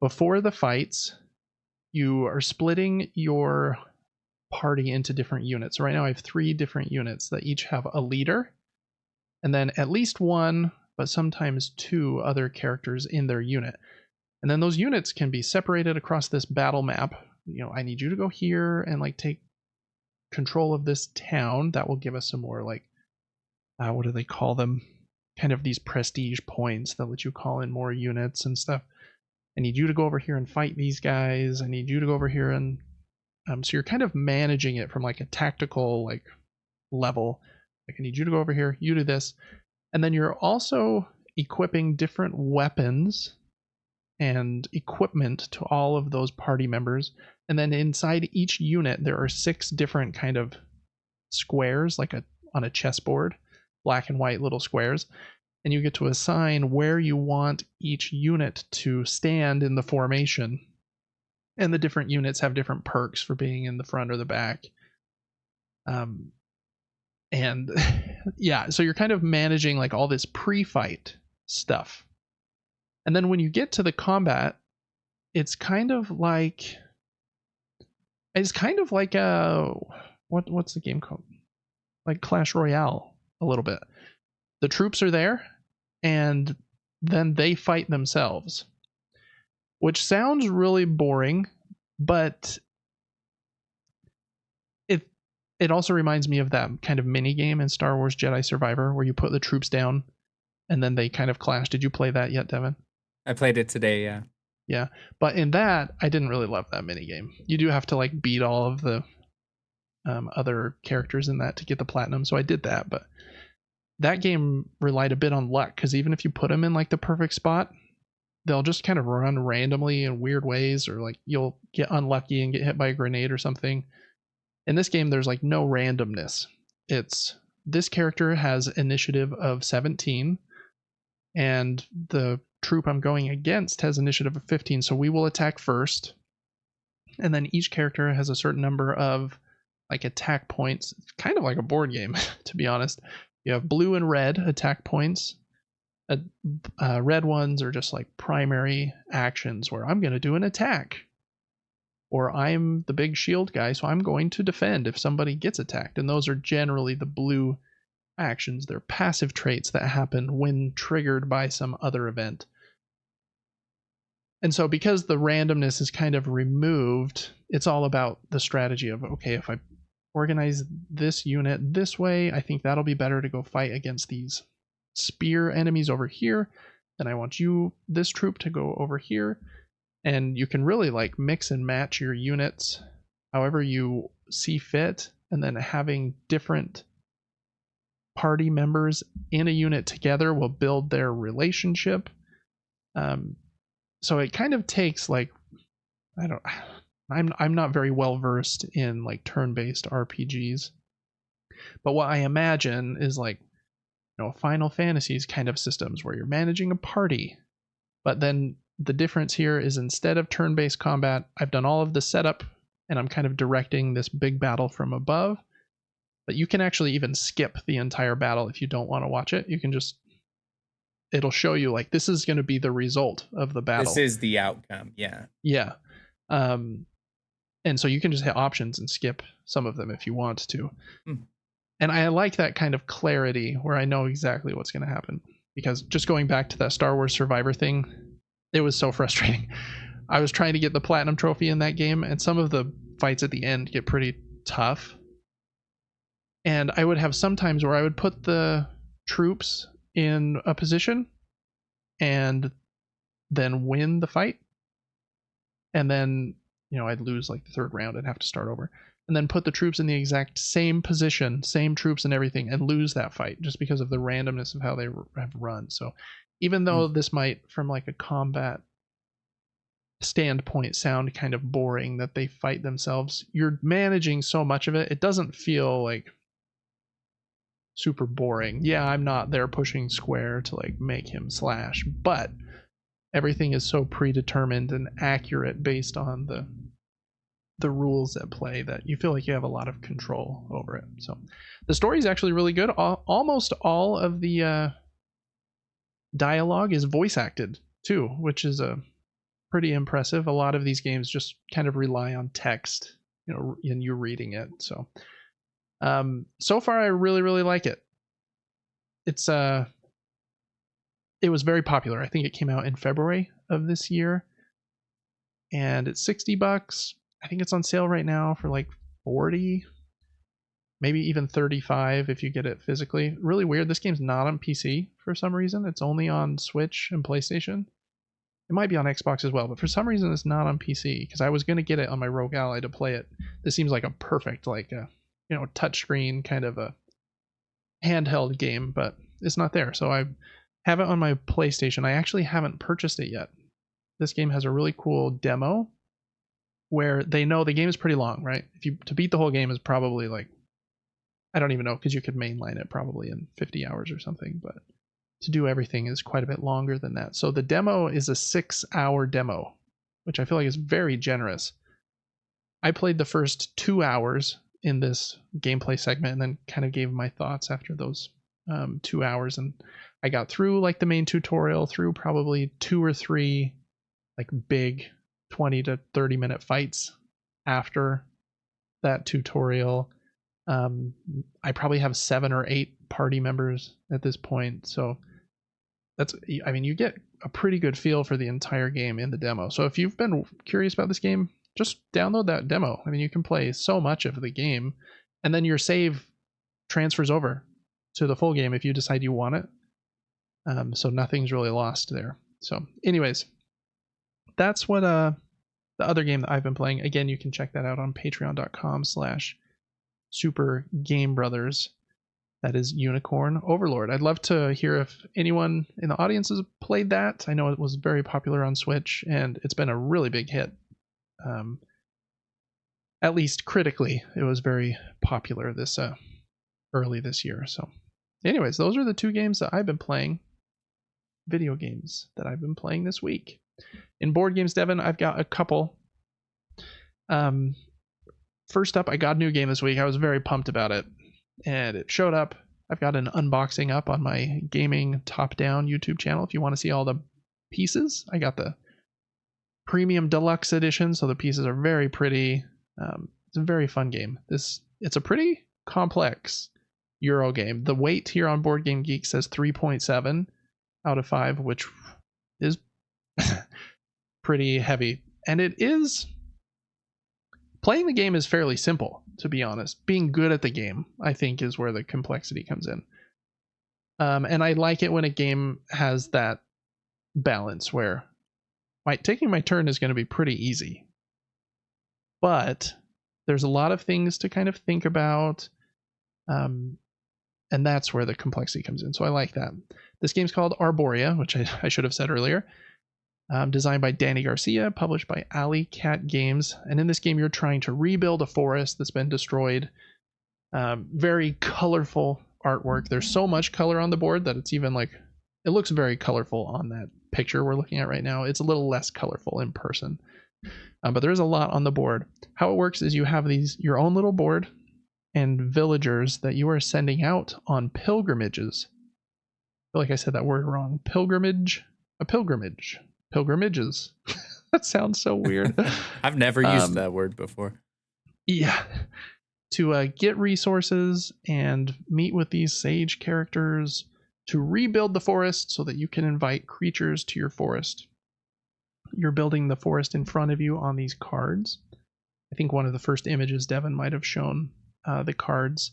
Speaker 1: Before the fights, you are splitting your party into different units. So right now I have 3 different units that each have a leader, and then at least 1, but sometimes 2 other characters in their unit. And then those units can be separated across this battle map. You know, I need you to go here and like take control of this town. That will give us some more like, what do they call them? Kind of these prestige points that let you call in more units and stuff. I need you to go over here and fight these guys. I need you to go over here and so you're kind of managing it from like a tactical like level. Like, I need you to go over here, you do this. And then you're also equipping different weapons and equipment to all of those party members. And then inside each unit, there are 6 different kind of squares, like on a chessboard, black and white little squares. And you get to assign where you want each unit to stand in the formation. And the different units have different perks for being in the front or the back. And yeah, so you're kind of managing like all this pre-fight stuff. And then when you get to the combat, it's kind of like what's the game called? Like Clash Royale a little bit. The troops are there, and then they fight themselves, which sounds really boring, but it also reminds me of that kind of mini game in Star Wars Jedi Survivor where you put the troops down and then they kind of clash. Did you play that yet, Devin?
Speaker 2: I played it today, yeah.
Speaker 1: Yeah, but in that, I didn't really love that mini game. You do have to like beat all of the other characters in that to get the platinum, so I did that. But that game relied a bit on luck because even if you put them in like the perfect spot, they'll just kind of run randomly in weird ways, or like you'll get unlucky and get hit by a grenade or something. In this game, there's like no randomness. It's this character has initiative of 17, and the troop I'm going against has initiative of 15, so we will attack first. And then each character has a certain number of like attack points. It's kind of like a board game, to be honest. You have blue and red attack points. Red ones are just like primary actions where I'm going to do an attack. Or I'm the big shield guy, so I'm going to defend if somebody gets attacked. And those are generally the blue actions. They're passive traits that happen when triggered by some other event. And so because the randomness is kind of removed, it's all about the strategy of, okay, if I organize this unit this way, I think that'll be better to go fight against these spear enemies over here. Then I want this troop to go over here. And you can really like mix and match your units however you see fit. And then having different party members in a unit together will build their relationship. So it kind of takes like, I'm not very well versed in like turn-based RPGs, but what I imagine is like, Final Fantasy's kind of systems where you're managing a party. But then the difference here is instead of turn-based combat, I've done all of the setup and I'm kind of directing this big battle from above. But you can actually even skip the entire battle if you don't want to watch it. You can it'll show you like this is going to be the result of the battle.
Speaker 2: This is the outcome, yeah.
Speaker 1: Yeah. And so you can just hit options and skip some of them if you want to. And I like that kind of clarity where I know exactly what's going to happen. Because just going back to that Star Wars Survivor thing, it was so frustrating. I was trying to get the platinum trophy in that game, and some of the fights at the end get pretty tough. And I would have some times where I would put the troops in a position and then win the fight. And then, I'd lose like the third round and have to start over. And then put the troops in the exact same position, same troops and everything, and lose that fight just because of the randomness of how they have run. So even though this might, from like a combat standpoint, sound kind of boring that they fight themselves, you're managing so much of it, it doesn't feel like super boring. Yeah, I'm not there pushing square to like make him slash, but everything is so predetermined and accurate based on the rules at play that you feel like you have a lot of control over it. So the story is actually really good. Almost all of the dialogue is voice acted too, which is pretty impressive. A lot of these games just kind of rely on text, and you reading it. So so far I really, really like it. It was very popular. I think it came out in February of this year, and it's $60. I think it's on sale right now for like 40, maybe even 35 if you get it physically. Really weird. This game's not on PC for some reason. It's only on Switch and PlayStation. It might be on Xbox as well, but for some reason it's not on PC because I was going to get it on my Rogue Ally to play it. This seems like a perfect touchscreen kind of a handheld game, but it's not there. So I have it on my PlayStation. I actually haven't purchased it yet. This game has a really cool demo where they know the game is pretty long, right? To beat the whole game is probably like, I don't even know, because you could mainline it probably in 50 hours or something, but to do everything is quite a bit longer than that. So the demo is a 6-hour demo, which I feel like is very generous. I played the first 2 hours in this gameplay segment and then kind of gave my thoughts after those 2 hours, and I got through like the main tutorial, through probably 2 or 3 like big 20 to 30 minute fights after that tutorial. I probably have 7 or 8 party members at this point, so you get a pretty good feel for the entire game in the demo. So if you've been curious about this game, just download that demo. You can play so much of the game And then your save transfers over to the full game if you decide you want it. So nothing's really lost there. So anyways, that's what the other game that I've been playing. Again, you can check that out on patreon.com/supergamebrothers. That is Unicorn Overlord. I'd love to hear if anyone in the audience has played that. I know it was very popular on Switch, and it's been a really big hit. At least critically, it was very popular this early this year. So anyways, those are the two games that I've been playing. Video games that I've been playing this week. In board games, Devin, I've got a couple. First up, I got a new game this week. I was very pumped about it, and it showed up. I've got an unboxing up on my gaming top-down YouTube channel if you want to see all the pieces. I got the premium deluxe edition, so the pieces are very pretty. It's a very fun game. It's a pretty complex Euro game. The weight here on Board Game Geek says 3.7 out of 5, which is pretty heavy. And it is... Playing the game is fairly simple, to be honest. Being good at the game, I think, is where the complexity comes in. And I like it when a game has that balance where taking my turn is going to be pretty easy. But there's a lot of things to kind of think about. And that's where the complexity comes in. So I like that. This game's called Arborea, which I should have said earlier. Designed by Danny Garcia, published by Alley Cat Games. And in this game, you're trying to rebuild a forest that's been destroyed. Very colorful artwork. There's so much color on the board that it's even like, it looks very colorful on that picture we're looking at right now. It's a little less colorful in person. But there's a lot on the board. How it works is you have your own little board and villagers that you are sending out on pilgrimages. I feel like I said that word wrong. Pilgrimages. That sounds so weird.
Speaker 2: I've never used that word before.
Speaker 1: Yeah. To get resources and meet with these sage characters to rebuild the forest so that you can invite creatures to your forest. You're building the forest in front of you on these cards. I think one of the first images Devin might have shown the cards.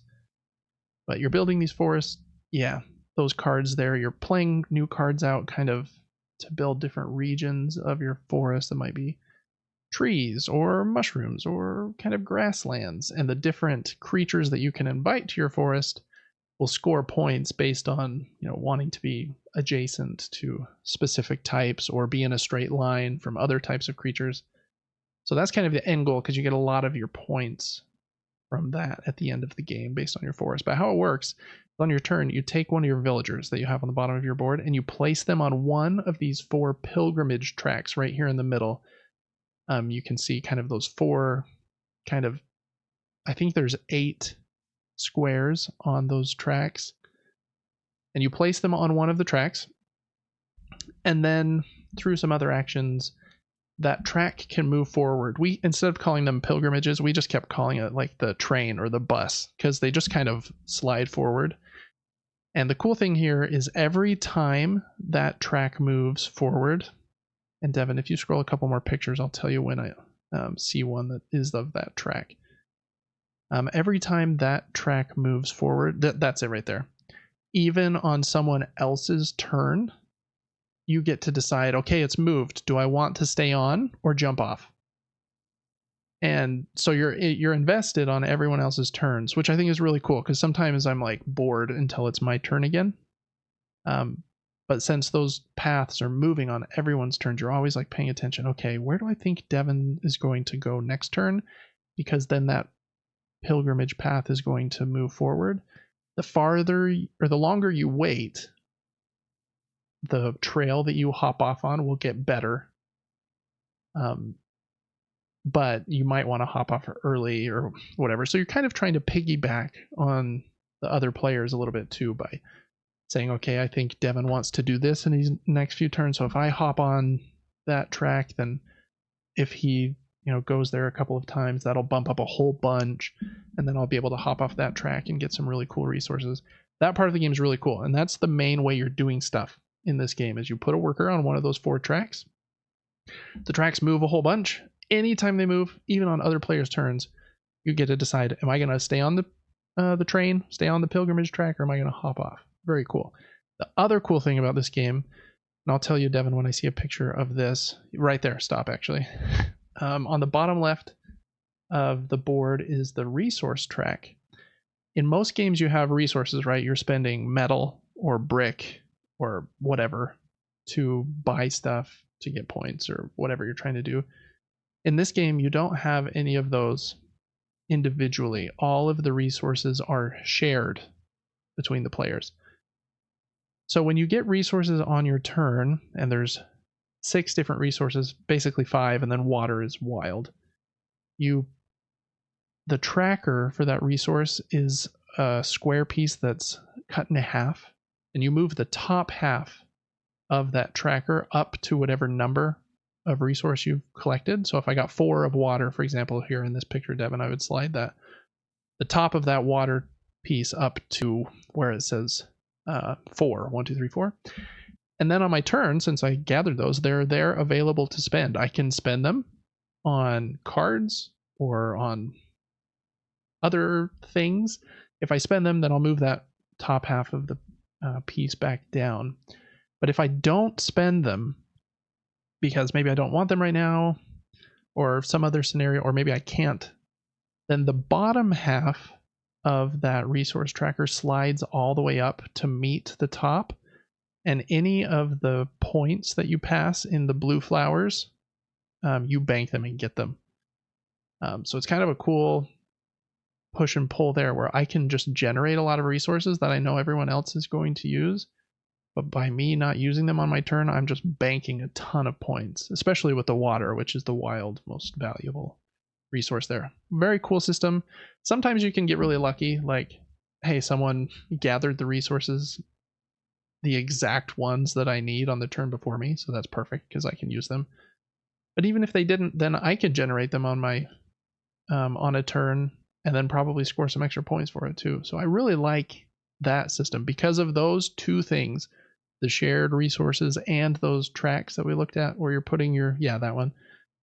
Speaker 1: But you're building these forests. Yeah, those cards there. You're playing new cards out kind of to build different regions of your forest. That might be trees or mushrooms or kind of grasslands. And the different creatures that you can invite to your forest will score points based on, wanting to be adjacent to specific types or be in a straight line from other types of creatures. So that's kind of the end goal, because you get a lot of your points from that at the end of the game based on your forest. But how it works, on your turn, you take one of your villagers that you have on the bottom of your board and you place them on one of these 4 pilgrimage tracks right here in the middle. You can see kind of those 4 I think there's 8 squares on those tracks, and you place them on one of the tracks, and then through some other actions that track can move forward. We, instead of calling them pilgrimages, we just kept calling it like the train or the bus, because they just kind of slide forward. And the cool thing here is every time that track moves forward, and Devin, if you scroll a couple more pictures, I'll tell you when I see one that is of that track. Every time that track moves forward, that's it right there. Even on someone else's turn, you get to decide, okay, it's moved. Do I want to stay on or jump off? And so you're invested on everyone else's turns, which I think is really cool, because sometimes I'm like bored until it's my turn again. But since those paths are moving on everyone's turns, you're always like paying attention. Okay, where do I think Devin is going to go next turn? Because then that pilgrimage path is going to move forward. The farther or the longer you wait, the trail that you hop off on will get better. But you might want to hop off early or whatever. So you're kind of trying to piggyback on the other players a little bit too by saying, okay, I think Devin wants to do this in his next few turns. So if I hop on that track, then if he goes there a couple of times, that'll bump up a whole bunch, and then I'll be able to hop off that track and get some really cool resources. That part of the game is really cool, and that's the main way you're doing stuff in this game, is you put a worker on one of those 4 tracks. The tracks move a whole bunch. Anytime they move, even on other players' turns, you get to decide, am I going to stay on the the train, stay on the pilgrimage track, or am I going to hop off? Very cool. The other cool thing about this game, and I'll tell you, Devin, when I see a picture of this, right there, stop actually. On the bottom left of the board is the resource track. In most games, you have resources, right? You're spending metal or brick or whatever to buy stuff to get points or whatever you're trying to do. In this game, you don't have any of those individually. All of the resources are shared between the players. So when you get resources on your turn, and there's 6 different resources, basically 5, and then water is wild. The tracker for that resource is a square piece that's cut in half, and you move the top half of that tracker up to whatever number of resource you've collected. So if I got 4 of water, for example, here in this picture, Devin, I would slide the top of that water piece up to where it says 4, 1, 2, 3, 4. And then on my turn, since I gathered those, they're available to spend. I can spend them on cards or on other things. If I spend them, then I'll move that top half of the piece back down. But if I don't spend them, because maybe I don't want them right now, or some other scenario, or maybe I can't, then the bottom half of that resource tracker slides all the way up to meet the top, and any of the points that you pass in the blue flowers, you bank them and get them. So it's kind of a cool push and pull there where I can just generate a lot of resources that I know everyone else is going to use. But by me not using them on my turn, I'm just banking a ton of points, especially with the water, which is the wild most valuable resource there. Very cool system. Sometimes you can get really lucky, like, hey, someone gathered the resources, the exact ones that I need on the turn before me, so that's perfect because I can use them. But even if they didn't, then I could generate them on my on a turn and then probably score some extra points for it too. So I really like that system because of those two things, the shared resources and those tracks that we looked at where you're putting your,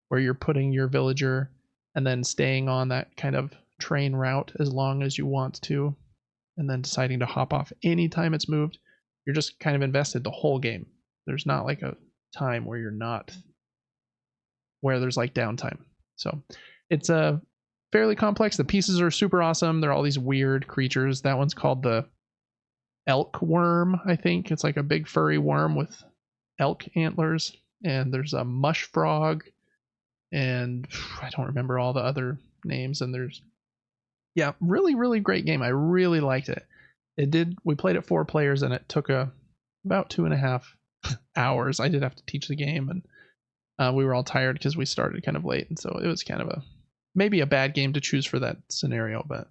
Speaker 1: where you're putting your villager and then staying on that kind of train route as long as you want to, and then deciding to hop off anytime it's moved. You're just kind of invested the whole game. There's not like a time where you're not, where there's like downtime. So it's a fairly complex. The pieces are super awesome. They're all these weird creatures. That one's called the elk worm, I think. It's like a big furry worm with elk antlers. And there's a mush frog, and I don't remember all the other names. And there's, yeah, really, really great game. I really liked it. We played it 4 players, and it took about 2.5 hours. I did have to teach the game, and we were all tired because we started kind of late, and so it was kind of maybe a bad game to choose for that scenario, but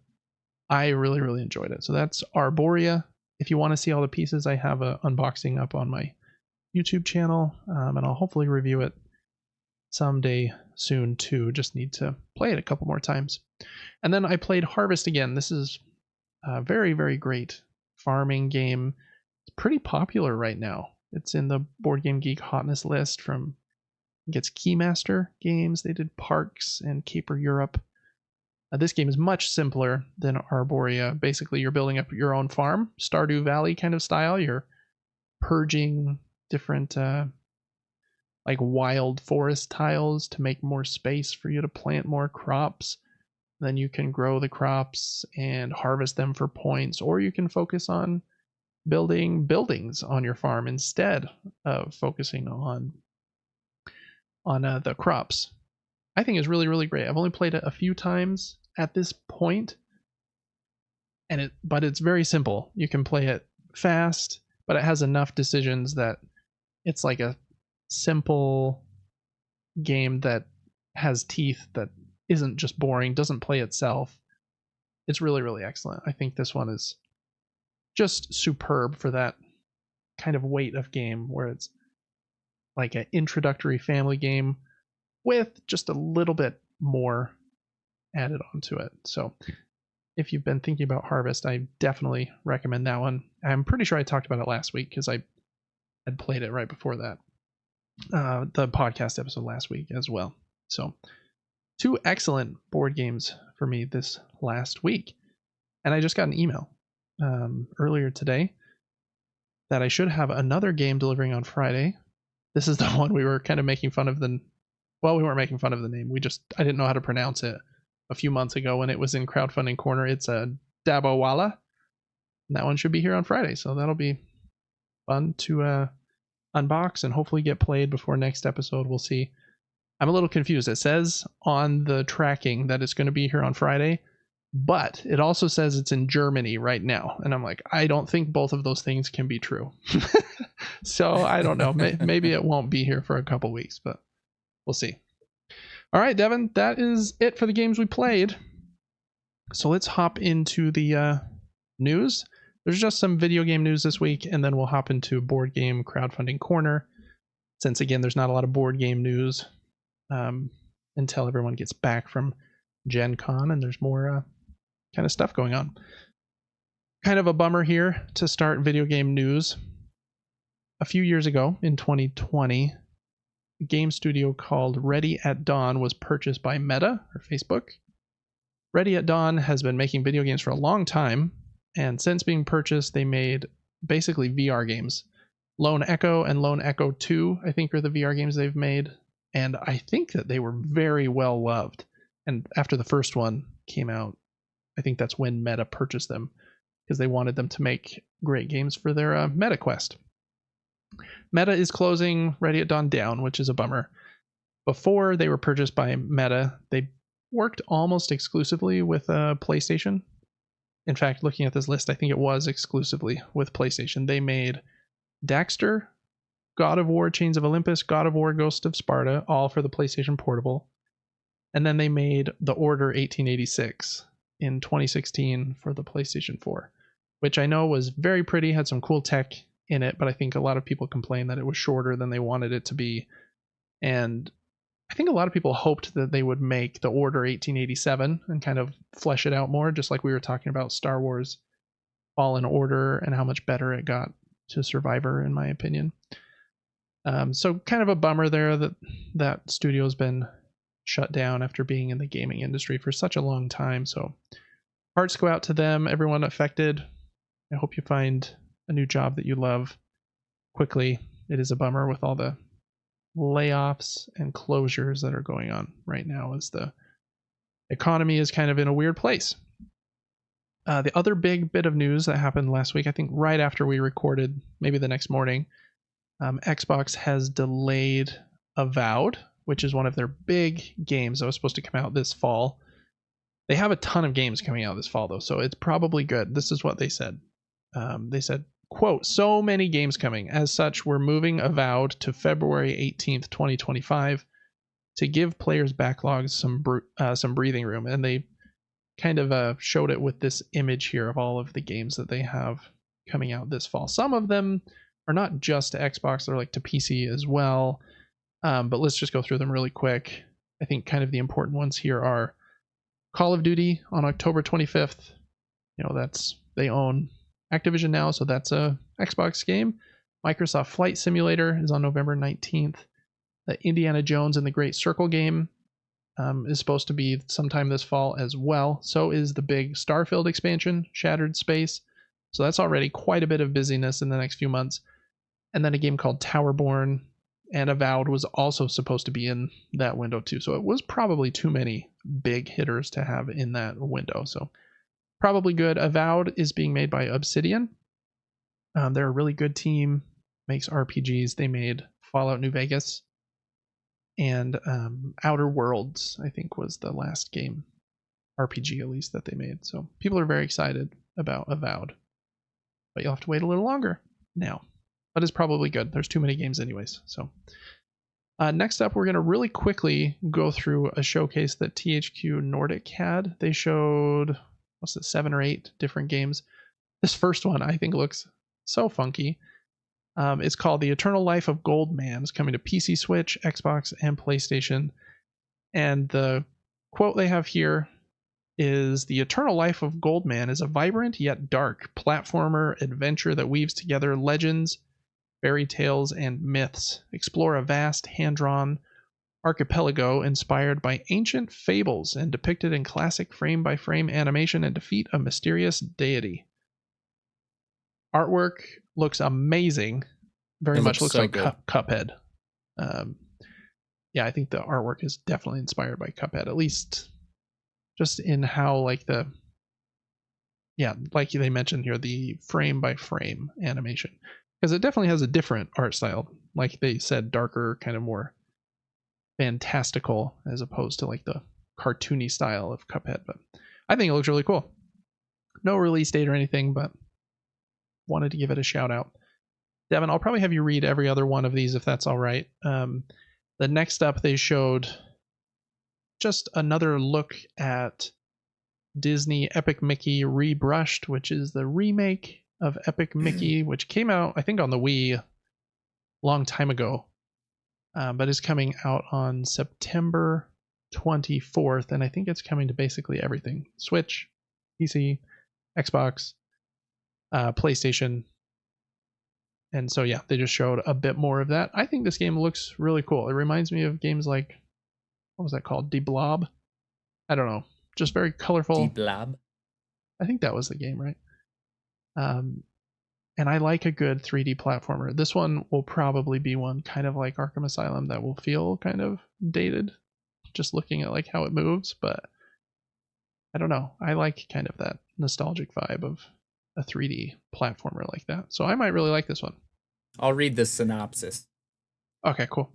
Speaker 1: I really, really enjoyed it. So that's Arborea. If you want to see all the pieces, I have an unboxing up on my YouTube channel, and I'll hopefully review it someday soon too. Just need to play it a couple more times. And then I played Harvest again. This is a very, very great farming game. It's pretty popular right now. It's in the Board Game Geek hotness list from, I guess, Keymaster Games. They did Parks and Caper Europe. This game is much simpler than Arborea. Basically, you're building up your own farm, Stardew Valley kind of style. You're purging different like wild forest tiles to make more space for you to plant more crops. Then you can grow the crops and harvest them for points, or you can focus on building buildings on your farm instead of focusing on the crops. I think it's really, really great. I've only played it a few times at this point, but it's very simple. You can play it fast, but it has enough decisions that it's like a simple game that has teeth, that isn't just boring, doesn't play itself. It's really, really excellent. I think this one is just superb for that kind of weight of game where it's like an introductory family game with just a little bit more added onto it. So if you've been thinking about Harvest, I definitely recommend that one. I'm pretty sure I talked about it last week because I had played it right before that, the podcast episode last week as well. So 2 excellent board games for me this last week. And I just got an email earlier today that I should have another game delivering on Friday. This is the one we were kind of making fun of well, we weren't making fun of the name. I didn't know how to pronounce it a few months ago when it was in Crowdfunding Corner. It's a Dabawala. And that one should be here on Friday. So that'll be fun to unbox and hopefully get played before next episode. We'll see. I'm a little confused. It says on the tracking that it's going to be here on Friday, but it also says it's in Germany right now. And I'm like, I don't think both of those things can be true. So I don't know. Maybe it won't be here for a couple weeks, but we'll see. All right, Devin, that is it for the games we played. So let's hop into the news. There's just some video game news this week, and then we'll hop into board game crowdfunding corner. Since, again, there's not a lot of board game news until everyone gets back from Gen Con and there's more kind of stuff going on. Kind of a bummer here to start video game news. A few years ago, in 2020, a game studio called Ready at Dawn was purchased by Meta, or Facebook. Ready at Dawn has been making video games for a long time, and since being purchased, they made basically VR games. Lone Echo and Lone Echo 2, I think, are the VR games they've made, and I think that they were very well loved. And after the first one came out, I think that's when Meta purchased them, because they wanted them to make great games for their Meta Quest. Meta is closing Ready at Dawn down, which is a bummer. Before they were purchased by Meta, they worked almost exclusively with PlayStation. In fact, looking at this list, I think it was exclusively with PlayStation. They made Daxter, God of War Chains of Olympus, God of War Ghost of Sparta, all for the PlayStation Portable. And then they made The Order 1886 in 2016 for the PlayStation 4, which I know was very pretty, had some cool tech in it, but I think a lot of people complained that it was shorter than they wanted it to be. And I think a lot of people hoped that they would make The Order 1887 and kind of flesh it out more, just like we were talking about Star Wars Fallen Order and how much better it got to Survivor, in my opinion. So kind of a bummer there that studio's been shut down after being in the gaming industry for such a long time. So hearts go out to them, everyone affected. I hope you find a new job that you love quickly. It is a bummer with all the layoffs and closures that are going on right now as the economy is kind of in a weird place. The other big bit of news that happened last week, I think right after we recorded, maybe the next morning, Xbox has delayed Avowed, which is one of their big games that was supposed to come out this fall. They have a ton of games coming out this fall, though, so it's probably good. This is what they said. They said, quote, "So many games coming. As such, we're moving Avowed to February 18th, 2025 to give players' backlogs some breathing room." And they kind of showed it with this image here of all of the games that they have coming out this fall. Some of them are not just to Xbox, they're like to PC as well. But let's just go through them really quick. I think kind of the important ones here are Call of Duty on October 25th. You know, they own Activision now, so that's a Xbox game. Microsoft Flight Simulator is on November 19th. The Indiana Jones and the Great Circle game is supposed to be sometime this fall as well. So is the big Starfield expansion, Shattered Space. So that's already quite a bit of busyness in the next few months. And then a game called Towerborn and Avowed was also supposed to be in that window too. So it was probably too many big hitters to have in that window. So probably good. Avowed is being made by Obsidian. They're a really good team, makes RPGs. They made Fallout New Vegas and Outer Worlds, I think, was the last game, RPG at least, that they made. So people are very excited about Avowed. But you'll have to wait a little longer now. But it's probably good. There's too many games anyways. So next up, we're going to really quickly go through a showcase that THQ Nordic had. They showed, 7 or 8 different games. This first one I think looks so funky. It's called The Eternal Life of Goldman. It's coming to PC, Switch, Xbox, and PlayStation. And the quote they have here is, "The Eternal Life of Goldman is a vibrant yet dark platformer adventure that weaves together legends, fairy tales, and myths. Explore a vast, hand-drawn archipelago inspired by ancient fables and depicted in classic frame-by-frame animation and defeat a mysterious deity. Artwork looks amazing. Very
Speaker 2: It
Speaker 1: much
Speaker 2: looks
Speaker 1: looks
Speaker 2: so
Speaker 1: like
Speaker 2: good.
Speaker 1: Cuphead. Yeah, I think the artwork is definitely inspired by Cuphead, at least just in how like like they mentioned here, the frame-by-frame animation. Because it definitely has a different art style. Like they said, darker, kind of more fantastical as opposed to like the cartoony style of Cuphead. But I think it looks really cool. No release date or anything, but wanted to give it a shout out. Devin, I'll probably have you read every other one of these if that's all right. The next up, they showed just another look at Disney Epic Mickey Rebrushed, which is the remake of Epic Mickey, which came out, I think, on the Wii a long time ago, but is coming out on September 24th, and I think it's coming to basically everything: Switch, PC, Xbox, PlayStation. And so, yeah, they just showed a bit more of that. I think this game looks really cool. It reminds me of games like, what was that called? D-Blob? I don't know. Just very colorful.
Speaker 2: D-Blob?
Speaker 1: I think that was the game, right? And I like a good 3D platformer. This one will probably be one kind of like Arkham Asylum that will feel kind of dated, just looking at like how it moves. But I don't know. I like kind of that nostalgic vibe of a 3D platformer like that. So I might really like this one.
Speaker 2: I'll read the synopsis.
Speaker 1: Okay, cool.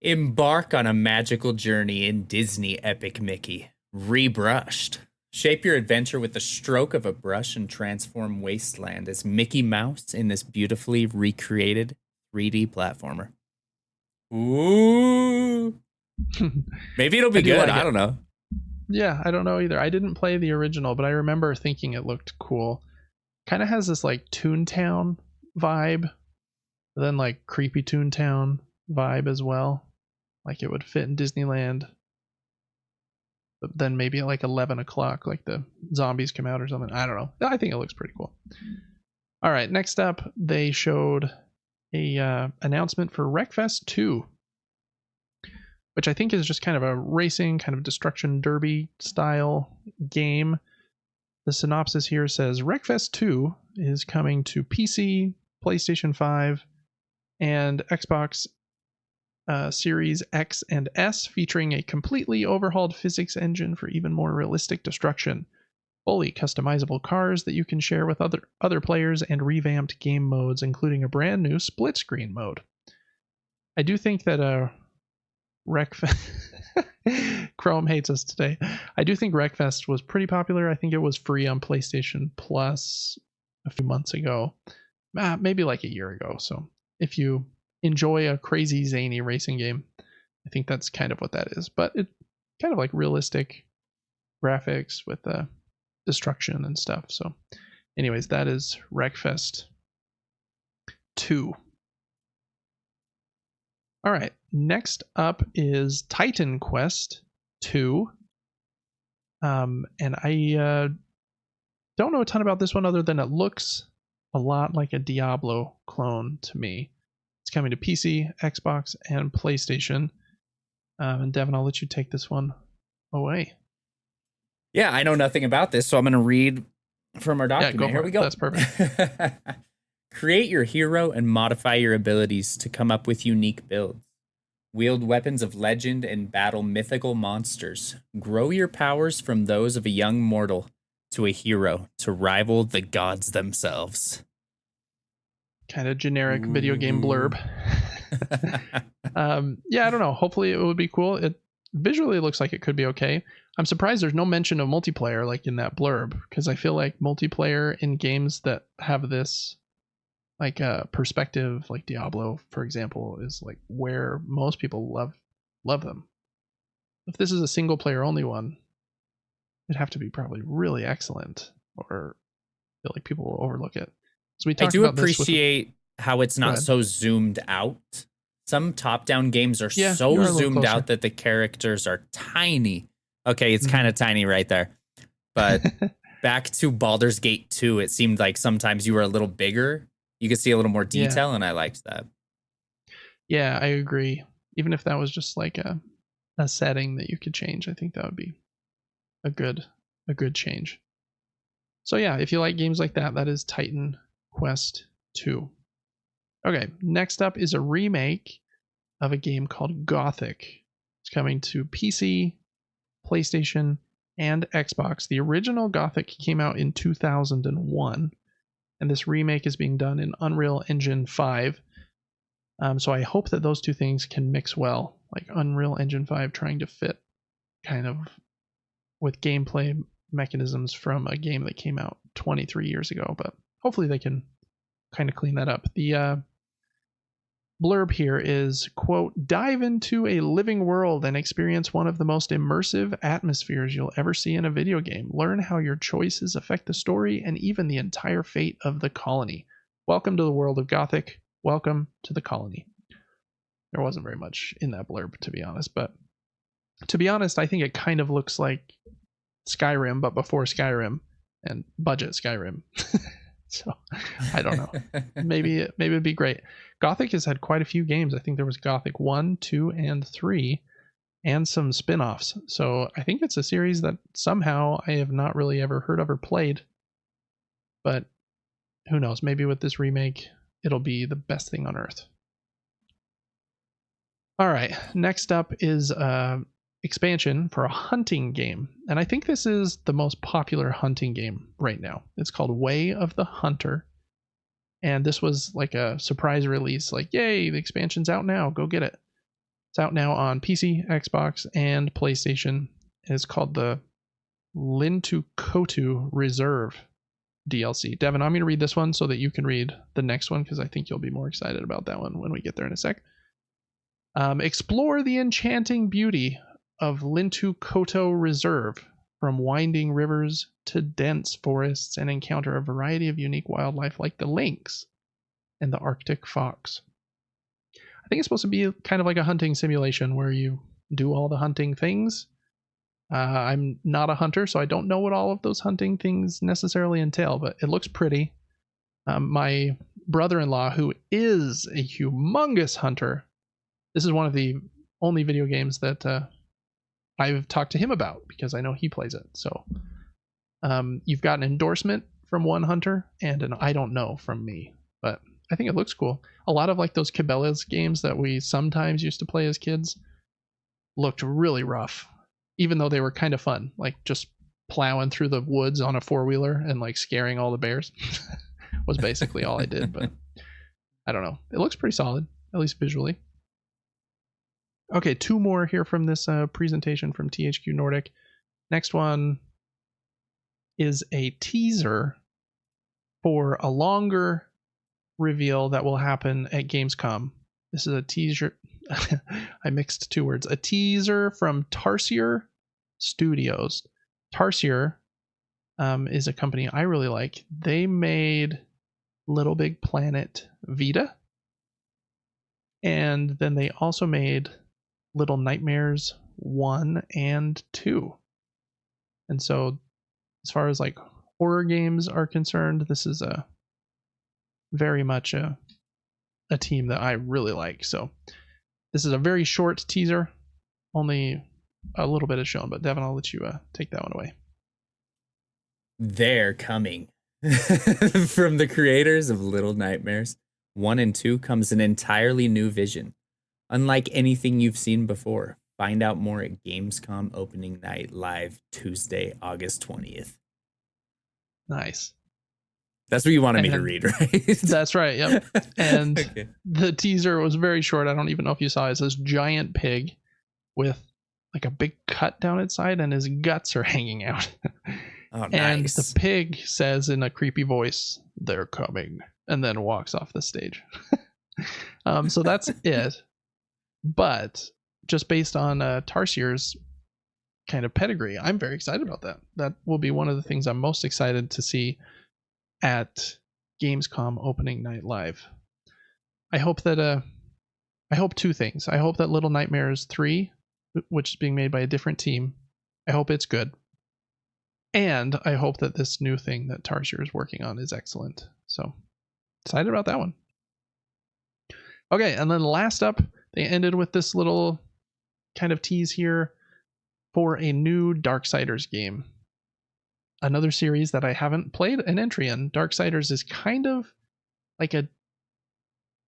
Speaker 2: Embark on a magical journey in Disney Epic Mickey. Rebrushed. Shape your adventure with the stroke of a brush and transform Wasteland as Mickey Mouse in this beautifully recreated 3D platformer. Ooh. Maybe it'll be good. Like I don't know.
Speaker 1: Yeah, I don't know either. I didn't play the original, but I remember thinking it looked cool. Kind of has this like Toontown vibe, then like creepy Toontown vibe as well. Like it would fit in Disneyland. But then maybe at like 11 o'clock, like the zombies come out or something. I don't know. I think it looks pretty cool. All right, next up, they showed a announcement for Wreckfest 2, which I think is just kind of a racing, kind of destruction derby style game. The synopsis here says Wreckfest 2 is coming to PC, PlayStation 5, and Xbox Series X and S, featuring a completely overhauled physics engine for even more realistic destruction, fully customizable cars that you can share with other players, and revamped game modes, including a brand new split screen mode. I do think that Wreckfest Chrome hates us today. I do think Wreckfest was pretty popular. I think it was free on PlayStation Plus a few months ago, maybe like a year ago. So if you enjoy a crazy zany racing game, I think that's kind of what that is. But it kind of like realistic graphics with destruction and stuff. So anyways, that is Wreckfest 2. All right, next up is Titan Quest 2. And I don't know a ton about this one other than it looks a lot like a Diablo clone to me. It's coming to PC, Xbox, and PlayStation. And Devin, I'll let you take this one away.
Speaker 2: Yeah, I know nothing about this, so I'm going to read from our document.
Speaker 1: Yeah,
Speaker 2: Here we go.
Speaker 1: That's perfect.
Speaker 2: Create your hero and modify your abilities to come up with unique builds. Wield weapons of legend and battle mythical monsters. Grow your powers from those of a young mortal to a hero to rival the gods themselves.
Speaker 1: Kind of generic video game blurb. Yeah, I don't know. Hopefully it would be cool. It visually looks like it could be okay. I'm surprised there's no mention of multiplayer like in that blurb, because I feel like multiplayer in games that have this like perspective, like Diablo, for example, is like where most people love them. If this is a single player only one, it'd have to be probably really excellent, or I feel like people will overlook it. So we
Speaker 2: I do appreciate how it's not so zoomed out. Some top-down games are so zoomed out that the characters are tiny. Okay, it's kind of tiny right there. But back to Baldur's Gate 2, it seemed like sometimes you were a little bigger. You could see a little more detail, and I liked that.
Speaker 1: Yeah, I agree. Even if that was just like a a setting that you could change. I think that would be a good change. So yeah, if you like games like that, that is Titan Quest 2. Okay, next up is a remake of a game called Gothic. It's coming to PC, PlayStation, and Xbox. The original Gothic came out in 2001, and this remake is being done in Unreal Engine 5. So I hope that those two things can mix well, like Unreal Engine 5 trying to fit kind of with gameplay mechanisms from a game that came out 23 years ago, but hopefully they can kind of clean that up. The blurb here is, quote, dive into a living world and experience one of the most immersive atmospheres you'll ever see in a video game. Learn how your choices affect the story and even the entire fate of the colony. Welcome to the world of Gothic. Welcome to the colony. There wasn't very much in that blurb, to be honest, but to be honest, I think it kind of looks like Skyrim, but before Skyrim and budget Skyrim. So I don't know. Maybe it'd be great. Gothic has had quite a few games. I think there was Gothic 1, 2, and 3, and some spin-offs. So I think it's a series that somehow I have not really ever heard of or played. But who knows? Maybe with this remake, it'll be the best thing on earth. All right, next up is expansion for a hunting game, and I think this is the most popular hunting game right now. It's called Way of the Hunter, and this was like a surprise release, like, yay, the expansion's out now, go get it. It's out now on PC, Xbox, and PlayStation. It's called the Lintukotu Reserve DLC. Devin, I'm going to read this one so that you can read the next one, because I think you'll be more excited about that one when we get there in a sec. Explore the enchanting beauty of Lintukoto Reserve, from winding rivers to dense forests, and encounter a variety of unique wildlife like the lynx and the Arctic fox. I think it's supposed to be kind of like a hunting simulation where you do all the hunting things. I'm not a hunter, so I don't know what all of those hunting things necessarily entail, but it looks pretty. My brother-in-law, who is a humongous hunter, this is one of the only video games that I've talked to him about because I know he plays it. So you've got an endorsement from one hunter and an I don't know from me, but I think it looks cool. A lot of like those Cabela's games that we sometimes used to play as kids looked really rough, even though they were kind of fun, like just plowing through the woods on a four-wheeler and like scaring all the bears was basically all I did. But I don't know. It looks pretty solid, at least visually. Okay, two more here from this presentation from THQ Nordic. Next one is a teaser for a longer reveal that will happen at Gamescom. This is a teaser. I mixed two words. A teaser from Tarsier Studios. Tarsier is a company I really like. They made Little Big Planet Vita. And then they also made Little Nightmares 1 and 2. And so as far as like horror games are concerned, this is a very much a team that I really like. So this is a very short teaser, only a little bit is shown, but Devin, I'll let you take that one away.
Speaker 2: They're coming. From the creators of Little Nightmares 1 and 2 comes an entirely new vision. Unlike anything you've seen before. Find out more at Gamescom opening night live Tuesday, August 20th.
Speaker 1: Nice.
Speaker 2: That's what you wanted me to read, right?
Speaker 1: That's right, yep. And okay. The teaser was very short. I don't even know if you saw it. It's this giant pig with like a big cut down its side and his guts are hanging out.
Speaker 2: Oh, nice.
Speaker 1: And the pig says in a creepy voice, "They're coming," and then walks off the stage. So that's it. But just based on Tarsier's kind of pedigree, I'm very excited about that. That will be one of the things I'm most excited to see at Gamescom opening night live. I hope two things. I hope that Little Nightmares 3, which is being made by a different team, I hope it's good. And I hope that this new thing that Tarsier is working on is excellent. So excited about that one. Okay, and then last up, they ended with this little kind of tease here for a new Darksiders game. Another series that I haven't played an entry in. Darksiders is kind of like a,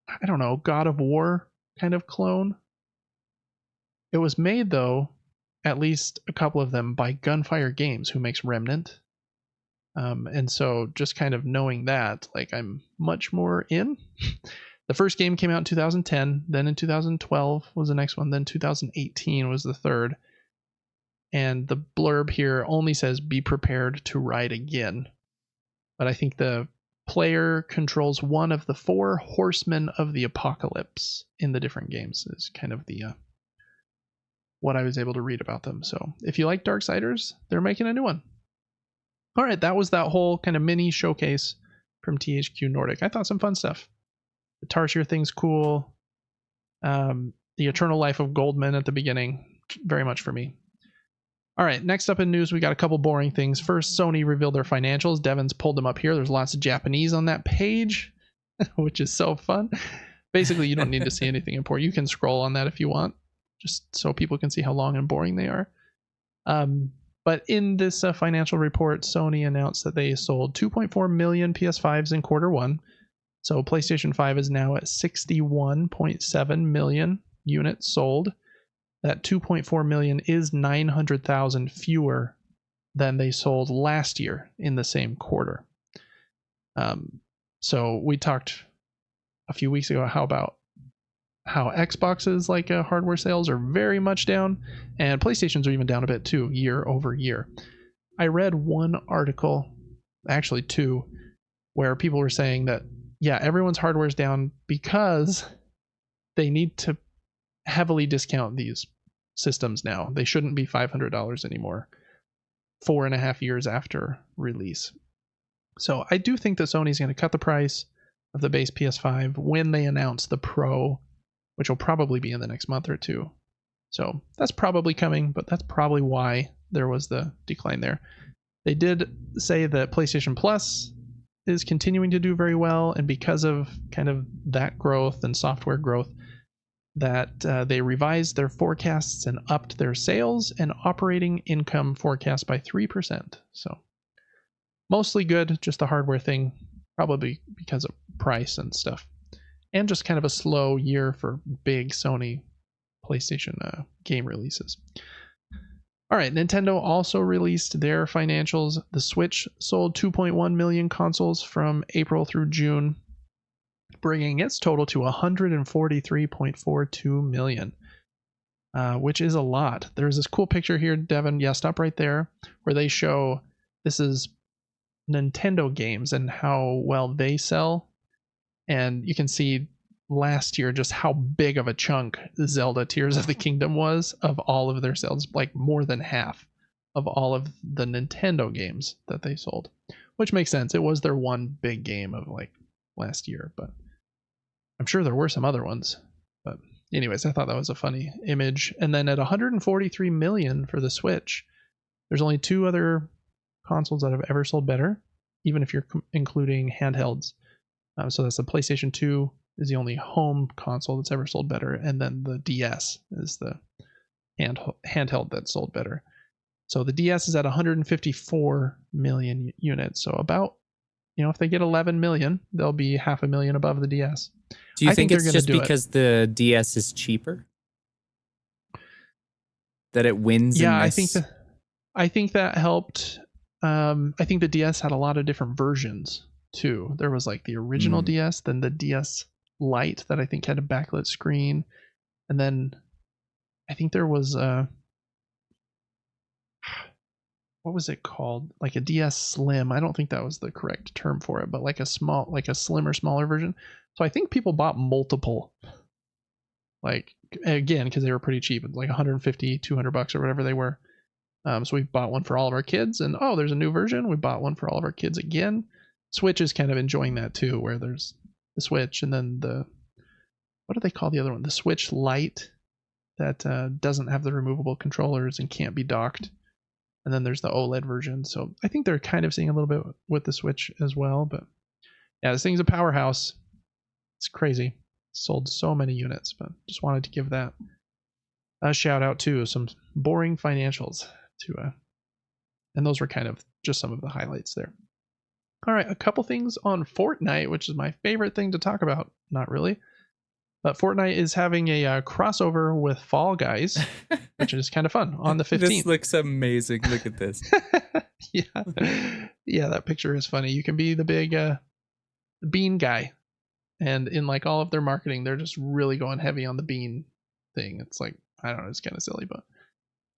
Speaker 1: I don't know, God of War kind of clone. It was made, though, at least a couple of them, by Gunfire Games, who makes Remnant. And so just kind of knowing that, like, I'm much more in. The first game came out in 2010, then in 2012 was the next one, then 2018 was the third. And the blurb here only says, be prepared to ride again. But I think the player controls one of the 4 horsemen of the apocalypse in the different games, is kind of the what I was able to read about them. So if you like Darksiders, they're making a new one. All right, that was that whole kind of mini showcase from THQ Nordic. I thought some fun stuff. The Tarsier thing's cool. The Eternal Life of Goldman at the beginning, very much for me. All right, next up in news, we got a couple boring things. First, Sony revealed their financials. Devin's pulled them up here. There's lots of Japanese on that page, which is so fun. Basically, you don't need to see anything important. You can scroll on that if you want, just so people can see how long and boring they are. But in this financial report, Sony announced that they sold 2.4 million PS5s in quarter one. So PlayStation 5 is now at 61.7 million units sold. That 2.4 million is 900,000 fewer than they sold last year in the same quarter. So we talked a few weeks ago about how Xbox's hardware sales are very much down, and PlayStation's are even down a bit too, year over year. I read one article, actually 2, where people were saying that, yeah, everyone's hardware's down because they need to heavily discount these systems now. They shouldn't be $500 anymore 4.5 years after release. So I do think that Sony's going to cut the price of the base PS5 when they announce the Pro, which will probably be in the next month or 2. So that's probably coming, but that's probably why there was the decline there. They did say that PlayStation Plus is continuing to do very well, and because of kind of that growth and software growth, that they revised their forecasts and upped their sales and operating income forecast by 3%. So mostly good, just a hardware thing, probably because of price and stuff. And just kind of a slow year for big Sony PlayStation game releases. All right, Nintendo also released their financials. The Switch sold 2.1 million consoles from April through June, bringing its total to 143.42 million, which is a lot. There's this cool picture here, Devin. Yeah, stop right there, where they show this is Nintendo games and how well they sell. And you can see last year just how big of a chunk Zelda Tears of the Kingdom was of all of their sales, like more than half of all of the Nintendo games that they sold, which makes sense. It was their one big game of last year, but I'm sure there were some other ones. But anyways, I thought that was a funny image. And then at 143 million for the Switch, there's only 2 other consoles that have ever sold better, even if you're including handhelds. So that's the PlayStation 2 is the only home console that's ever sold better, and then the DS is the handheld that sold better. So the DS is at 154 million units. So about, if they get 11 million, they'll be 500,000 above the DS.
Speaker 2: Do you think it's just because the DS is cheaper that it wins?
Speaker 1: Yeah,
Speaker 2: in this?
Speaker 1: I think that helped. I think the DS had a lot of different versions too. There was the original DS, then the DS Lite that I think had a backlit screen, and then I think there was what was it called? A DS Slim. I don't think that was the correct term for it, but a slimmer, smaller version. So I think people bought multiple, again, because they were pretty cheap, like 150, $200 or whatever they were. So we bought one for all of our kids, and there's a new version. We bought one for all of our kids again. Switch is kind of enjoying that too, where there's the Switch and then what do they call the other one? The Switch Lite that doesn't have the removable controllers and can't be docked. And then there's the OLED version. So I think they're kind of seeing a little bit with the Switch as well. But yeah, this thing's a powerhouse. It's crazy. Sold so many units, but just wanted to give that a shout out to some boring financials and those were kind of just some of the highlights there. All right, a couple things on Fortnite, which is my favorite thing to talk about. Not really. But Fortnite is having a crossover with Fall Guys, which is kind of fun on the 15th.
Speaker 2: This looks amazing. Look at this.
Speaker 1: Yeah, that picture is funny. You can be the big bean guy. And in like all of their marketing, they're just really going heavy on the bean thing. It's like, I don't know, it's kind of silly, but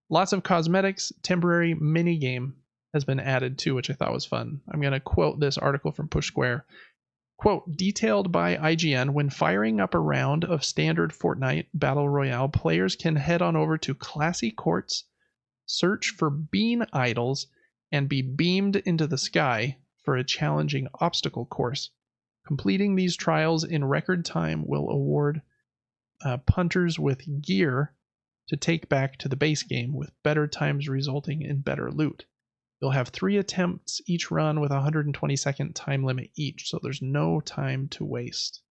Speaker 1: lots of cosmetics, temporary mini game has been added too, which I thought was fun. I'm going to quote this article from Push Square. Quote, detailed by IGN, when firing up a round of standard Fortnite Battle Royale, players can head on over to classy courts, search for bean idols, and be beamed into the sky for a challenging obstacle course. Completing these trials in record time will award punters with gear to take back to the base game, with better times resulting in better loot. You'll have 3 attempts each run with a 120-second time limit each, so there's no time to waste.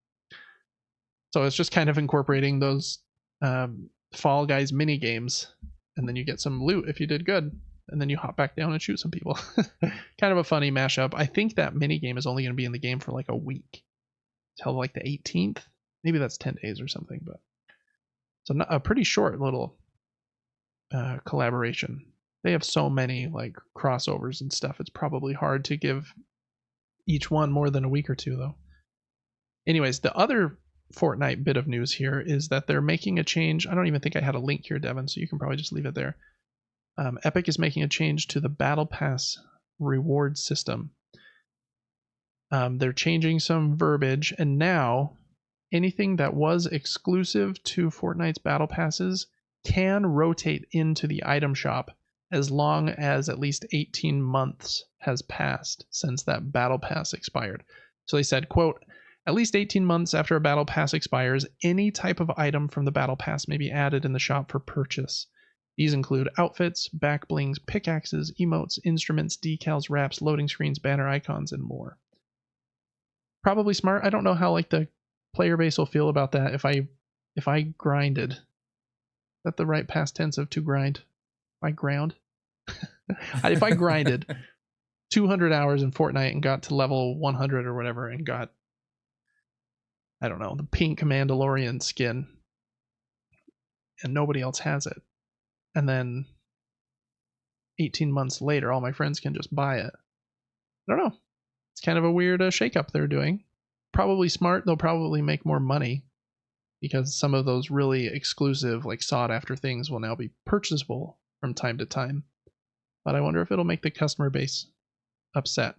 Speaker 1: So it's just kind of incorporating those Fall Guys mini games, and then you get some loot if you did good, and then you hop back down and shoot some people. Kind of a funny mashup. I think that mini game is only going to be in the game for like a week, till like the 18th. Maybe that's 10 days or something, but so not, a pretty short little collaboration. They have so many like crossovers and stuff. It's probably hard to give each one more than a week or two, though. Anyways, the other Fortnite bit of news here is that they're making a change. I don't even think I had a link here, Devin, so you can probably just leave it there. Epic is making a change to the Battle Pass reward system. They're changing some verbiage, and now anything that was exclusive to Fortnite's Battle Passes can rotate into the item shop as long as at least 18 months has passed since that Battle Pass expired. So they said, quote, at least 18 months after a Battle Pass expires, any type of item from the Battle Pass may be added in the shop for purchase. These include outfits, back blings, pickaxes, emotes, instruments, decals, wraps, loading screens, banner icons, and more. Probably smart. I don't know how like the player base will feel about that if I grinded. Is that the right past tense of to grind? I ground. If I grinded 200 hours in Fortnite and got to level 100 or whatever and got, I don't know, the pink Mandalorian skin and nobody else has it, and then 18 months later all my friends can just buy it. I don't know. It's kind of a weird shakeup they're doing. Probably smart. They'll probably make more money because some of those really exclusive, like sought after things will now be purchasable from time to time. But I wonder if it'll make the customer base upset.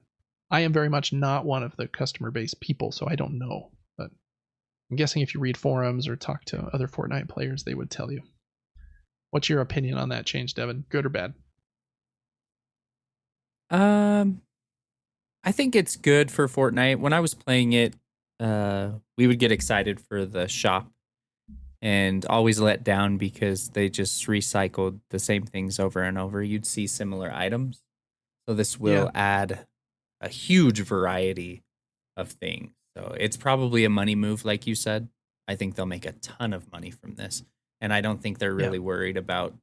Speaker 1: I am very much not one of the customer base people, so I don't know. But I'm guessing if you read forums or talk to other Fortnite players, they would tell you. What's your opinion on that change, Devin? Good or bad?
Speaker 2: I think it's good for Fortnite. When I was playing it, we would get excited for the shop and always let down because they just recycled the same things over and over. You'd see similar items. So this will add a huge variety of things. So it's probably a money move, like you said. I think they'll make a ton of money from this. And I don't think they're really worried about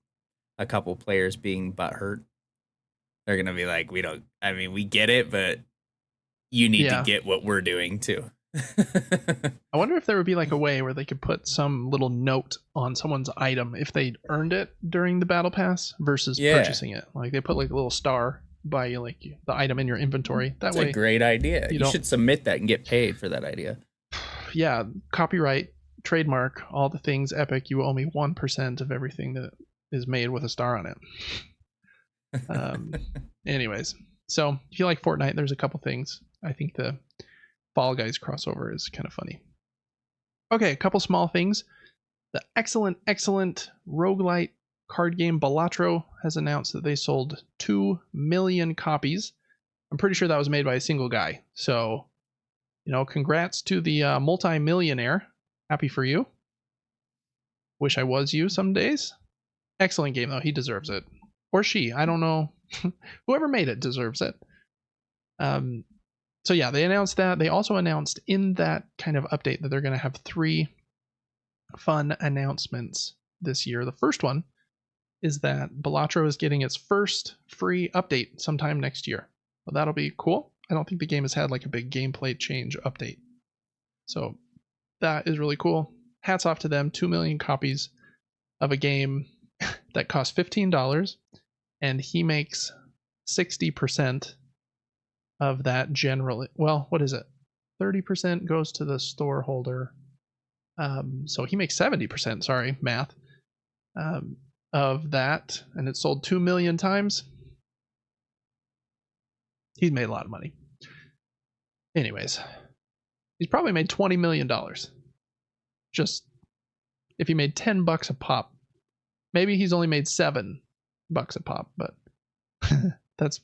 Speaker 2: a couple players being butthurt. They're going to be like, we get it, but you need to get what we're doing too.
Speaker 1: I wonder if there would be like a way where they could put some little note on someone's item if they earned it during the battle pass versus purchasing it. Like they put like a little star by like the item in your inventory. That's
Speaker 2: a great idea. You should submit that and get paid for that idea.
Speaker 1: Yeah, copyright, trademark, all the things Epic. You owe me 1% of everything that is made with a star on it. Anyways, so if you like Fortnite, there's a couple things. I think the Fall Guys crossover is kind of funny. Okay, a couple small things. The excellent roguelite card game Balatro has announced that they sold 2 million copies. I'm pretty sure that was made by a single guy. So, congrats to the multi-millionaire. Happy for you. Wish I was you some days. Excellent game, though. He deserves it. Or she. I don't know. Whoever made it deserves it. So yeah, they announced that. They also announced in that kind of update that they're going to have 3 fun announcements this year. The first one is that Balatro is getting its first free update sometime next year. So that'll be cool. I don't think the game has had like a big gameplay change update. So that is really cool. Hats off to them. 2 million copies of a game that costs $15, and he makes 60% of that generally. Well, what is it? 30% goes to the store holder. So he makes 70%, sorry, math, of that, and it sold 2 million times. He's made a lot of money. Anyways, he's probably made $20 million. Just if he made $10 a pop. Maybe he's only made $7 a pop, but that's,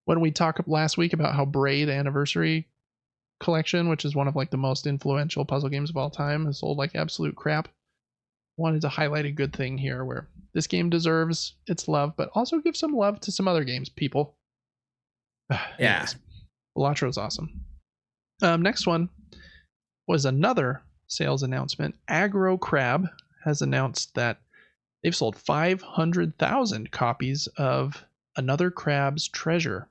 Speaker 1: when we talked last week about how Braid Anniversary Collection, which is one of like the most influential puzzle games of all time, has sold like absolute crap. Wanted to highlight a good thing here where this game deserves its love, but also give some love to some other games, people.
Speaker 2: Yeah.
Speaker 1: Balatro's awesome. Next one was another sales announcement. Aggro Crab has announced that they've sold 500,000 copies of Another Crab's Treasure,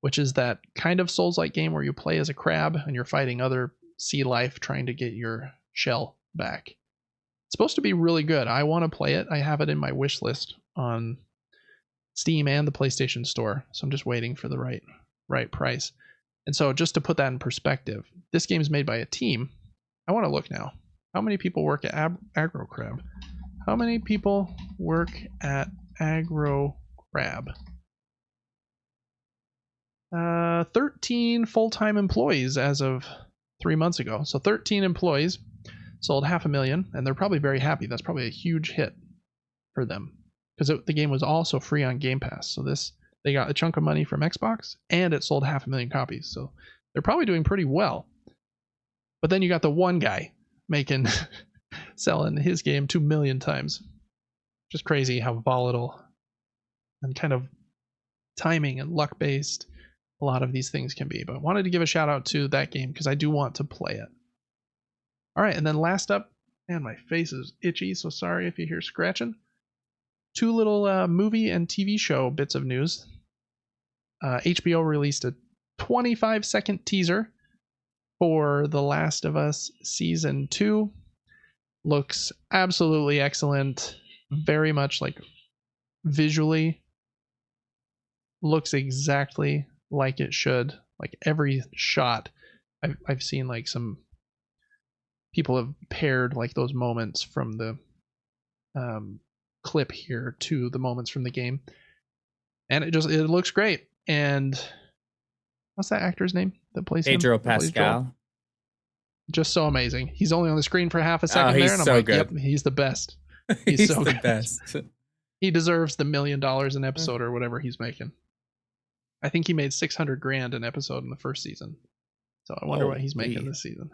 Speaker 1: which is that kind of Souls-like game where you play as a crab and you're fighting other sea life trying to get your shell back. It's supposed to be really good. I want to play it. I have it in my wish list on Steam and the PlayStation Store, so I'm just waiting for the right price. And so just to put that in perspective, this game is made by a team. I want to look now. How many people work at Aggro Crab? How many people work at Aggro Crab? 13 full-time employees as of 3 months ago. So 13 employees, sold 500,000, and they're probably very happy. That's probably a huge hit for them because the game was also free on Game Pass. So they got a chunk of money from Xbox, and it sold 500,000 copies. So they're probably doing pretty well. But then you got the one guy selling his game 2 million times. Just crazy how volatile and kind of timing and luck based a lot of these things can be. But I wanted to give a shout out to that game because I do want to play it. All right, and then last up, man, my face is itchy, so sorry if you hear scratching. 2 little movie and TV show bits of news. HBO released a 25-second teaser for The Last of Us Season 2. Looks absolutely excellent. Very much like visually looks exactly like it should. Like every shot I've seen, like some people have paired like those moments from the clip here to the moments from the game, and it looks great. And what's that actor's name that plays
Speaker 2: Pedro Pascal?
Speaker 1: Just so amazing. He's only on the screen for half a second there, and I'm
Speaker 2: so
Speaker 1: like,
Speaker 2: good.
Speaker 1: Yep, he's the best.
Speaker 2: He's
Speaker 1: so
Speaker 2: the
Speaker 1: good.
Speaker 2: best.
Speaker 1: He deserves the $1 million an episode or whatever he's making. I think he made $600,000 an episode in the first season. So I wonder what he's making this season.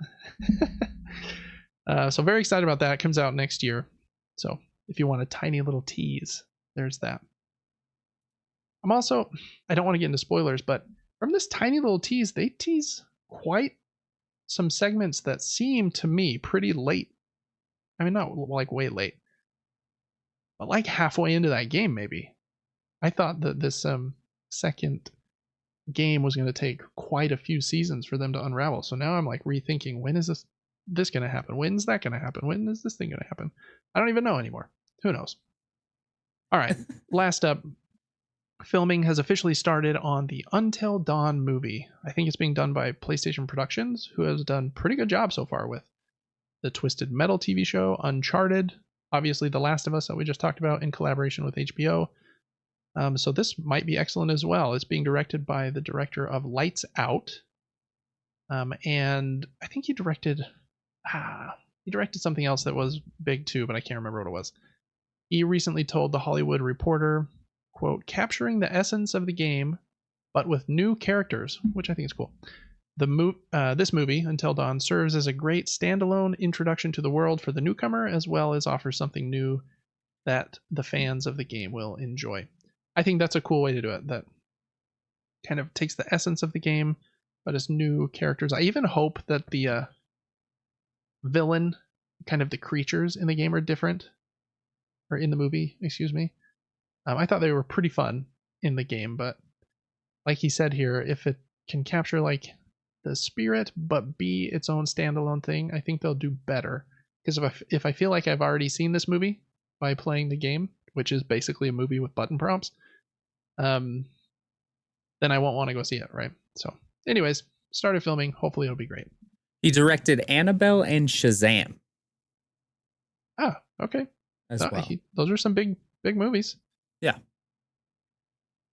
Speaker 1: So very excited about that. It comes out next year. So if you want a tiny little tease, there's that. I don't want to get into spoilers, but from this tiny little tease, they tease quite some segments that seem to me pretty late. I mean, not like way late, but like halfway into that game, maybe. I thought that this second game was going to take quite a few seasons for them to unravel. So now I'm like rethinking, when is this going to happen? When's that going to happen? When is this thing going to happen? I don't even know anymore. Who knows? All right. Last up, filming has officially started on the Until Dawn movie. I think it's being done by PlayStation Productions, who has done a pretty good job so far with the Twisted Metal TV show, Uncharted, obviously The Last of Us that we just talked about in collaboration with HBO. So this might be excellent as well. It's being directed by the director of Lights Out. And I think he directed something else that was big too, but I can't remember what it was. He recently told The Hollywood Reporter, quote, capturing the essence of the game, but with new characters, which I think is cool. This movie, Until Dawn, serves as a great standalone introduction to the world for the newcomer, as well as offers something new that the fans of the game will enjoy. I think that's a cool way to do it. That kind of takes the essence of the game, but as new characters. I even hope that the villain kind of the creatures in the game are different, or in the movie, excuse me. I thought they were pretty fun in the game, but like he said here, if it can capture like the spirit but be its own standalone thing, I think they'll do better. Because if I feel like I've already seen this movie by playing the game, which is basically a movie with button prompts, then I won't want to go see it, right? So, anyways, started filming. Hopefully, it'll be great.
Speaker 2: He directed Annabelle and Shazam.
Speaker 1: Ah, okay.
Speaker 2: As well.
Speaker 1: Those are some big movies.
Speaker 2: Yeah.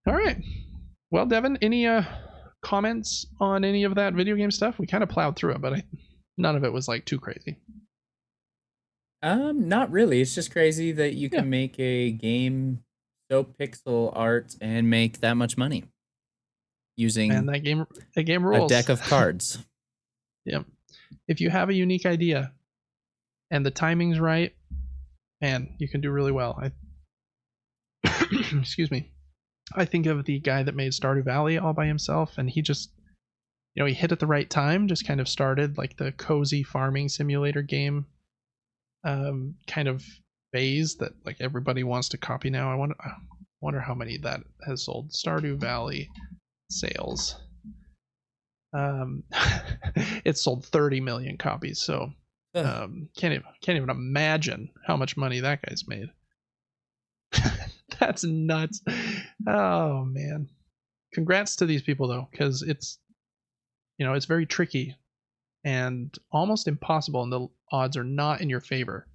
Speaker 1: All right. Well, Devin, any comments on any of that video game stuff? We kind of plowed through it, but none of it was like too crazy.
Speaker 2: Not really. It's just crazy that you can make a game so pixel art and make that much money using
Speaker 1: that game rules.
Speaker 2: A deck of cards.
Speaker 1: Yep. If you have a unique idea and the timing's right, man, you can do really well. Excuse me. I think of the guy that made Stardew Valley all by himself, and he just, he hit at the right time, just kind of started like the cozy farming simulator game kind of phase that like everybody wants to copy now. I wonder how many that has sold. Stardew Valley sales. It sold 30 million copies, so can't even imagine how much money that guy's made. That's nuts. Oh man, congrats to these people though, because it's it's very tricky and almost impossible, and the odds are not in your favor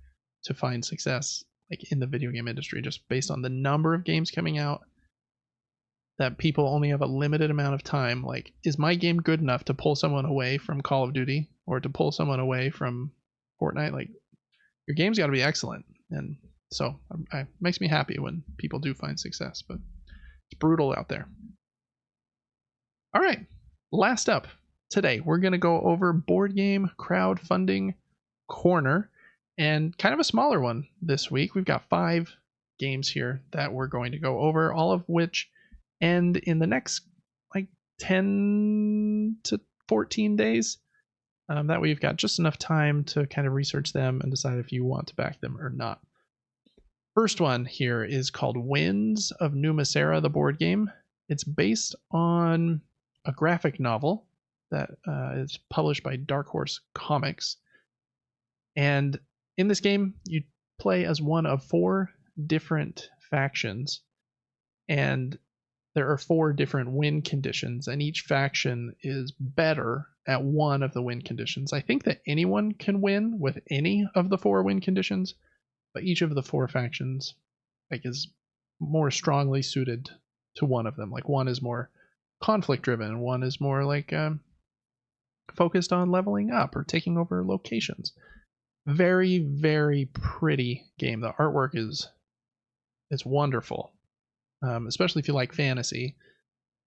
Speaker 1: to find success like in the video game industry, just based on the number of games coming out, that people only have a limited amount of time. Like, is my game good enough to pull someone away from Call of Duty or to pull someone away from Fortnite? Like, your game's got to be excellent. And so it makes me happy when people do find success, but it's brutal out there. All right, last up today, we're going to go over board game crowdfunding corner, and kind of a smaller one this week. We've got 5 games here that we're going to go over, all of which end in the next like 10 to 14 days. That way you've got just enough time to kind of research them and decide if you want to back them or not. First one here is called Winds of Numasera, the board game. It's based on a graphic novel that is published by Dark Horse Comics. And in this game, you play as one of 4 different factions. And there are 4 different win conditions, and each faction is better at one of the win conditions. I think that anyone can win with any of the 4 win conditions, but each of the 4 factions like is more strongly suited to one of them. Like, one is more conflict driven, and one is more like focused on leveling up or taking over locations. Very, very pretty game. The artwork it's wonderful. Especially if you like fantasy.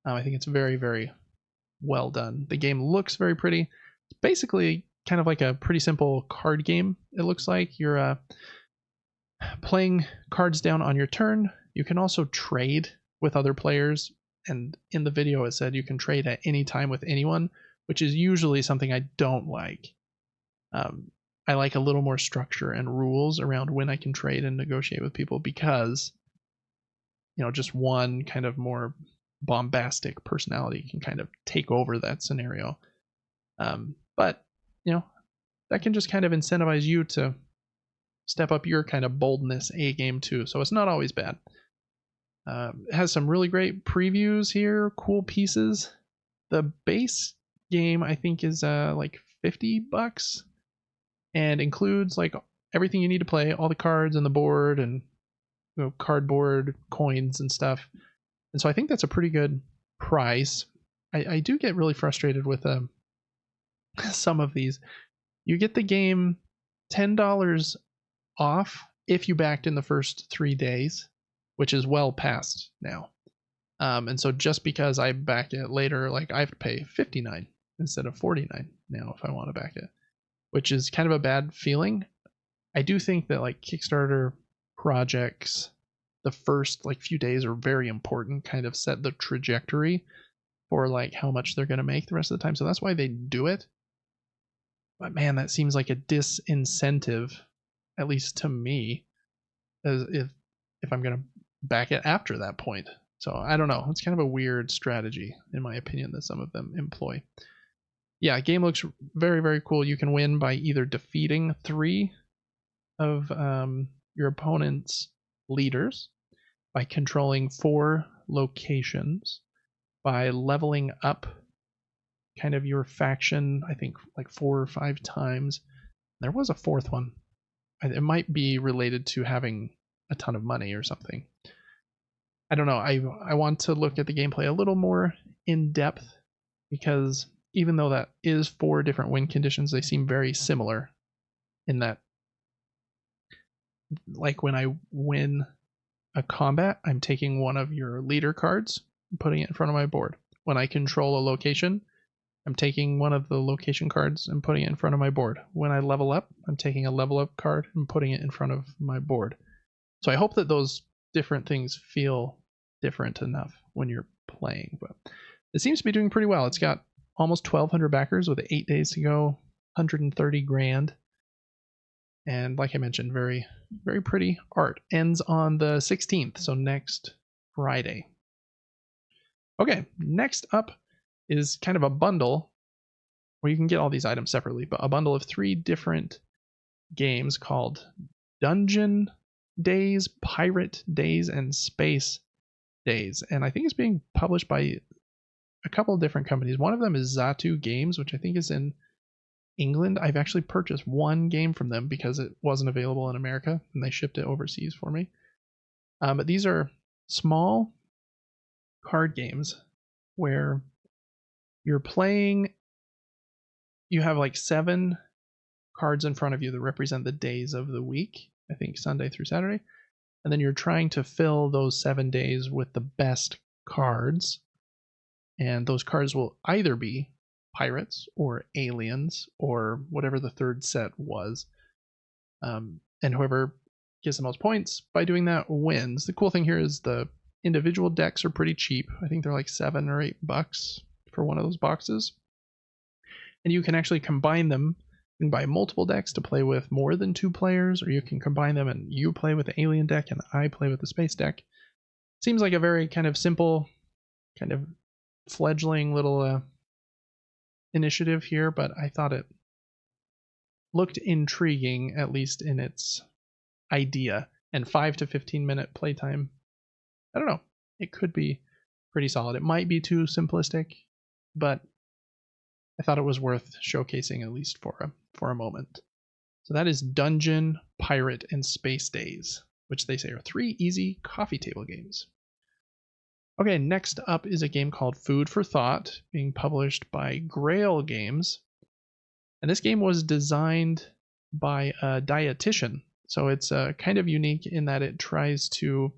Speaker 1: I think it's very, very well done. The game looks very pretty. It's basically kind of like a pretty simple card game. It looks like you're playing cards down on your turn. You can also trade with other players, and in the video it said you can trade at any time with anyone, which is usually something I don't like. I like a little more structure and rules around when I can trade and negotiate with people, because just one kind of more bombastic personality can kind of take over that scenario. But that can just kind of incentivize you to step up your kind of boldness A game too. So it's not always bad. It has some really great previews here, cool pieces. The base game I think is like $50 and includes like everything you need to play, all the cards and the board and cardboard coins and stuff. And so I think that's a pretty good price. I do get really frustrated with some of these. You get the game $10 off if you backed in the first 3 days, which is well past now. And so just because I back it later, like I have to pay $59 instead of $49 now if I want to back it, which is kind of a bad feeling. I do think that like Kickstarter projects, the first like few days are very important, kind of set the trajectory for like how much they're going to make the rest of the time. So that's why they do it. But man, that seems like a disincentive, at least to me, as if I'm gonna back it after that point. So I don't know. It's kind of a weird strategy, in my opinion, that some of them employ. Yeah, game looks very, very cool. You can win by either defeating 3 of your opponent's leaders, by controlling 4 locations, by leveling up kind of your faction, I think like 4 or 5 times. There was a 4th one. It might be related to having a ton of money or something. I don't know. I want to look at the gameplay a little more in depth, because even though that is 4 different win conditions, they seem very similar in that, like when I win a combat, I'm taking one of your leader cards and putting it in front of my board. When I control a location, I'm taking one of the location cards and putting it in front of my board. When I level up, I'm taking a level up card and putting it in front of my board. So I hope that those different things feel different enough when you're playing. But it seems to be doing pretty well. It's got almost 1,200 backers with 8 days to go, 130 grand. And like I mentioned, very, very pretty art. Ends on the 16th, so next Friday. Okay, next up is kind of a bundle where you can get all these items separately, but a bundle of 3 different games called Dungeon Days, Pirate Days, and Space Days. And I think it's being published by a couple of different companies. One of them is Zatu Games, which I think is in England. I've actually purchased one game from them because it wasn't available in America, and they shipped it overseas for me. But these are small card games where you're playing. You have like 7 cards in front of you that represent the days of the week, I think Sunday through Saturday. And then you're trying to fill those 7 days with the best cards. And those cards will either be pirates or aliens or whatever the third set was. And whoever gets the most points by doing that wins. The cool thing here is the individual decks are pretty cheap. I think they're like $7 or $8 for one of those boxes. And you can actually combine them. You can buy multiple decks to play with more than 2 players, or you can combine them and you play with the alien deck and I play with the space deck. Seems like a very kind of simple, kind of fledgling little initiative here, but I thought it looked intriguing, at least in its idea. And 5 to 15 minute playtime, I don't know, it could be pretty solid. It might be too simplistic, but I thought it was worth showcasing at least for a moment. So that is Dungeon, Pirate, and Space Days, which they say are 3 easy coffee table games. Okay, next up is a game called Food for Thought, being published by Grail Games. And this game was designed by a dietitian. So it's kind of unique in that it tries to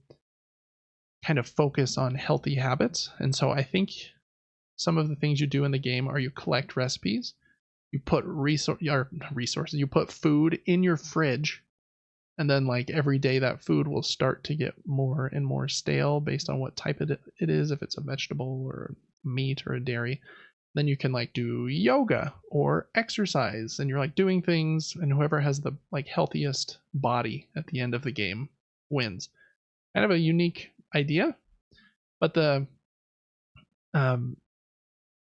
Speaker 1: kind of focus on healthy habits. And so I think some of the things you do in the game are you collect recipes, you put resources, you put food in your fridge, and then like every day that food will start to get more and more stale based on what type it is, if it's a vegetable or meat or a dairy. Then you can like do yoga or exercise, and you're like doing things, and whoever has the like healthiest body at the end of the game wins. Kind of a unique idea, but the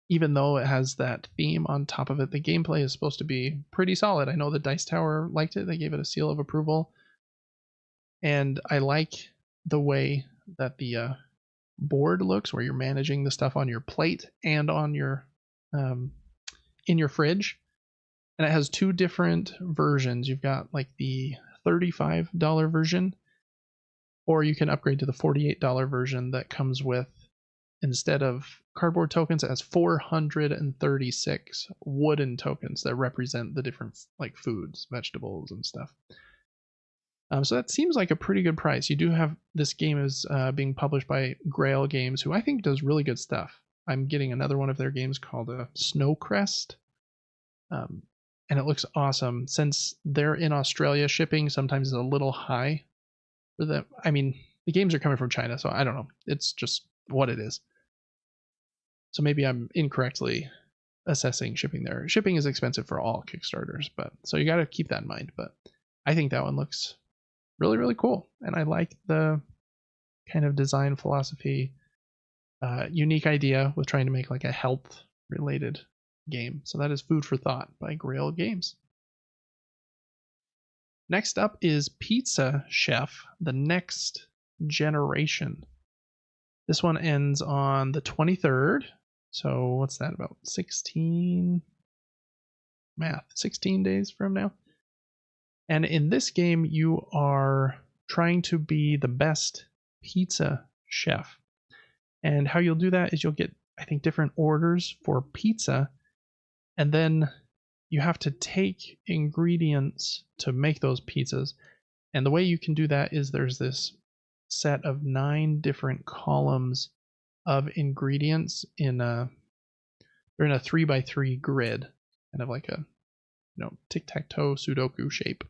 Speaker 1: even though it has that theme on top of it, the gameplay is supposed to be pretty solid. I know the Dice Tower liked it. They gave it a seal of approval. And I like the way that the board looks, where you're managing the stuff on your plate and on your in your fridge. And it has 2 different versions. You've got like the $35 version, or you can upgrade to the $48 version that comes with, instead of cardboard tokens, it has 436 wooden tokens that represent the different like foods, vegetables, and stuff. So that seems like a pretty good price. You do have, this game is being published by Grail Games, who I think does really good stuff. I'm getting another one of their games called Snowcrest, and it looks awesome. Since they're in Australia, shipping sometimes is a little high for them. I mean, the games are coming from China, so I don't know. It's just what it is. So maybe I'm incorrectly assessing shipping there. Shipping is expensive for all Kickstarters, but so you got to keep that in mind. But I think that one looks really, really cool, and I like the kind of design philosophy. Unique idea with trying to make like a health related game. So that is Food for Thought by Grail Games. Next up is Pizza Chef, the next generation. This one ends on the 23rd. So what's that, about 16 days from now? And in this game, you are trying to be the best pizza chef. And how you'll do that is you'll get, I think, different orders for pizza. And then you have to take ingredients to make those pizzas. And the way you can do that is there's this set of 9 different columns of ingredients they're in a 3x3 grid, kind of like a tic-tac-toe Sudoku shape.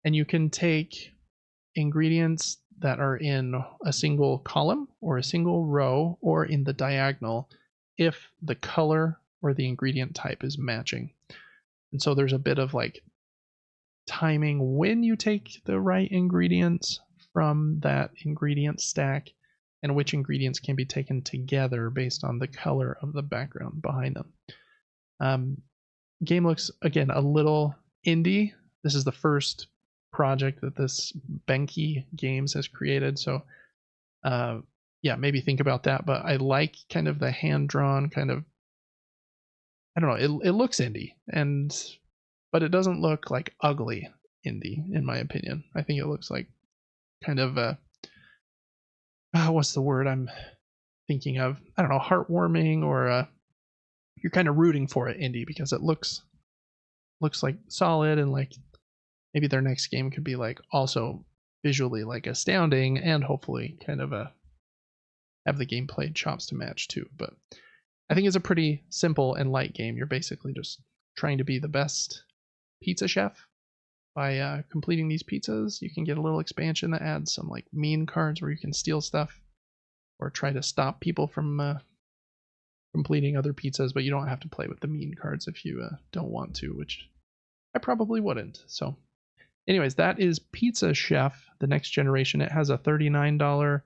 Speaker 1: And you can take ingredients that are in a single column or a single row or in the diagonal if the color or the ingredient type is matching. And so there's a bit of like timing when you take the right ingredients from that ingredient stack and which ingredients can be taken together based on the color of the background behind them. Game looks, again, a little indie. This is the first project that this Benki Games has created, so maybe think about that. But I like kind of the hand-drawn kind of, I don't know, it looks indie, but it doesn't look like ugly indie, in my opinion. I think it looks like kind of what's the word I'm thinking of? I don't know, heartwarming, or you're kind of rooting for it indie because it looks like solid, and like maybe their next game could be like also visually like astounding and hopefully kind of have the gameplay chops to match too. But I think it's a pretty simple and light game. You're basically just trying to be the best pizza chef by completing these pizzas. You can get a little expansion that adds some like mean cards where you can steal stuff or try to stop people from completing other pizzas, but you don't have to play with the mean cards if you don't want to, which I probably wouldn't. So anyways, that is Pizza Chef, the next generation. It has a $39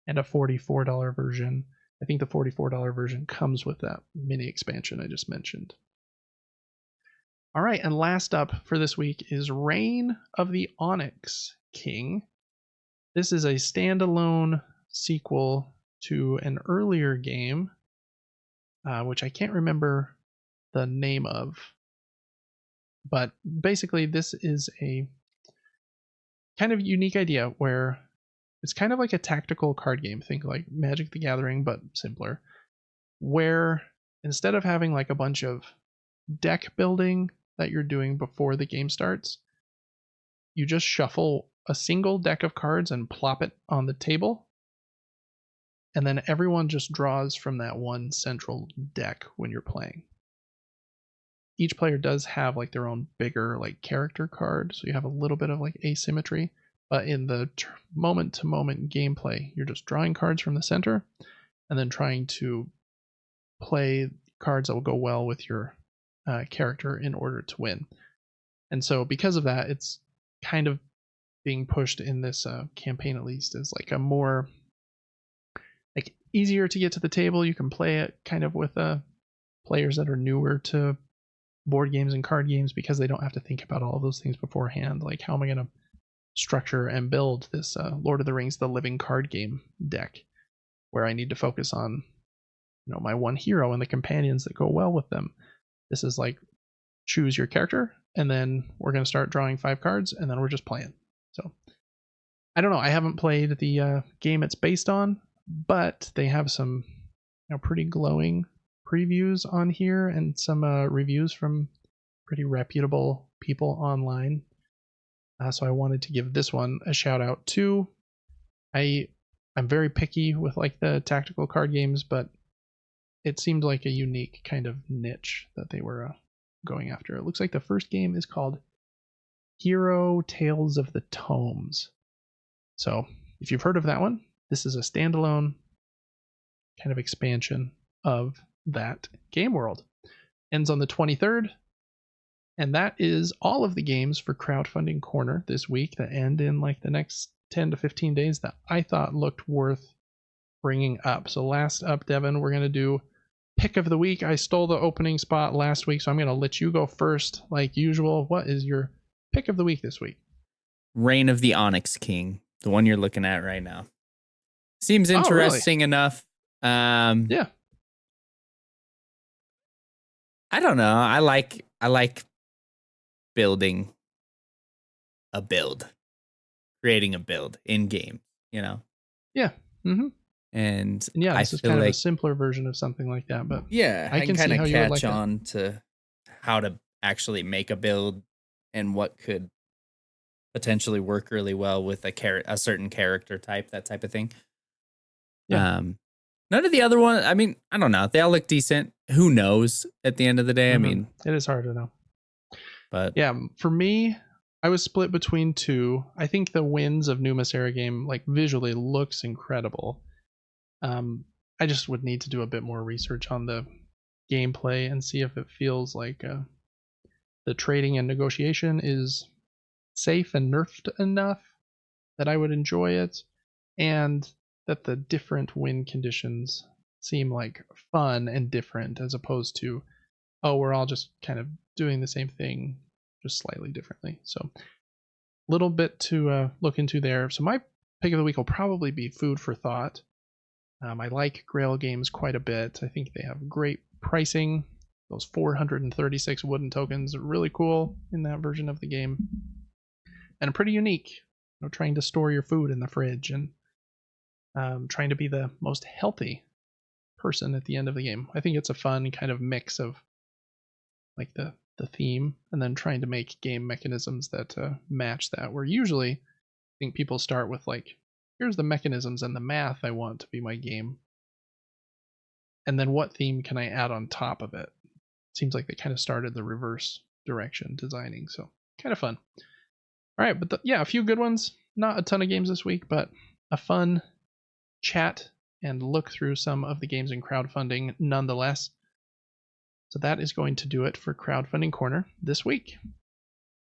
Speaker 1: and a $44 version. I think the $44 version comes with that mini expansion I just mentioned. All right, and last up for this week is Reign of the Onyx King. This is a standalone sequel to an earlier game, which I can't remember the name of. But basically, this is a kind of unique idea where it's kind of like a tactical card game. Think like Magic the Gathering, but simpler. Where instead of having like a bunch of deck building that you're doing before the game starts, you just shuffle a single deck of cards and plop it on the table. And then everyone just draws from that one central deck when you're playing. Each player does have like their own bigger like character card, so you have a little bit of like asymmetry. But in the moment-to-moment gameplay, you're just drawing cards from the center and then trying to play cards that will go well with your character in order to win. And so because of that, it's kind of being pushed in this campaign, at least, as like a more like easier to get to the table. You can play it kind of with players that are newer to board games and card games because they don't have to think about all of those things beforehand. Like, how am I going to structure and build this Lord of the Rings The Living Card Game deck, where I need to focus on, my one hero and the companions that go well with them. This is like, choose your character, and then we're going to start drawing 5 cards, and then we're just playing. So, I don't know. I haven't played the game it's based on, but they have some pretty glowing previews on here and some reviews from pretty reputable people online. So I wanted to give this one a shout out too. I'm very picky with like the tactical card games, but it seemed like a unique kind of niche that they were going after. It looks like the first game is called Hero Tales of the Tomes. So if you've heard of that one, this is a standalone kind of expansion of that game world. ends on the 23rd. And that is all of the games for Crowdfunding Corner this week that end in like the next 10 to 15 days that I thought looked worth bringing up. So last up, Devin, we're going to do pick of the week. I stole the opening spot last week, so I'm going to let you go first like usual. What is your pick of the week this week?
Speaker 2: Reign of the Onyx King, the one you're looking at right now. Seems interesting enough.
Speaker 1: Yeah.
Speaker 2: I don't know. I like building a build, creating a build in game, you know?
Speaker 1: Yeah. Mm-hmm.
Speaker 2: And
Speaker 1: yeah, this is kind of a simpler version of something like that, but
Speaker 2: yeah, I can
Speaker 1: see
Speaker 2: kind
Speaker 1: how
Speaker 2: of
Speaker 1: you would
Speaker 2: catch
Speaker 1: like
Speaker 2: on to how to actually make a build and what could potentially work really well with a certain character type, that type of thing.
Speaker 1: Yeah.
Speaker 2: None of the other ones, I mean, I don't know. They all look decent. Who knows at the end of the day? I mean,
Speaker 1: it is hard to know.
Speaker 2: But
Speaker 1: yeah, for me, I was split between two. I think the Winds of Numasera game, like visually, looks incredible. I just would need to do a bit more research on the gameplay and see if it feels like the trading and negotiation is safe and nerfed enough that I would enjoy it, and that the different win conditions seem like fun and different as opposed to, oh, we're all just kind of doing the same thing, just slightly differently. So little bit to look into there. So my pick of the week will probably be food for thought. I like Grail games quite a bit. I think they have great pricing. Those 436 wooden tokens are really cool in that version of the game, and pretty unique. Trying to store your food in the fridge and trying to be the most healthy person at the end of the game. I think it's a fun kind of mix of like the theme and then trying to make game mechanisms that match that, where usually I think people start with like, here's the mechanisms and the math I want to be my game, and then what theme can I add on top of it. Seems like they kind of started the reverse direction designing, so kind of fun. All right, but yeah, a few good ones. Not a ton of games this week, but a fun chat and look through some of the games in crowdfunding nonetheless. So that is going to do it for Crowdfunding Corner this week.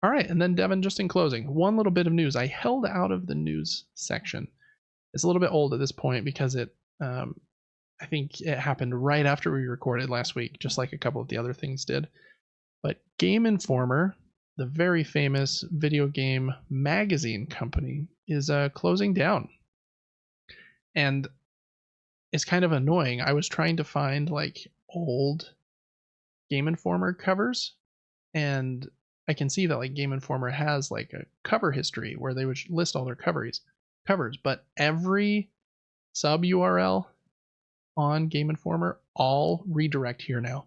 Speaker 1: All right, and then Devin, just in closing, one little bit of news. I held out of the news section. It's a little bit old at this point because it, I think it happened right after we recorded last week, just like a couple of the other things did. But Game Informer, the very famous video game magazine company, is closing down. And it's kind of annoying. I was trying to find like old Game Informer covers, and I can see that like Game Informer has like a cover history where they would list all their covers, but every sub URL on Game Informer all redirect here now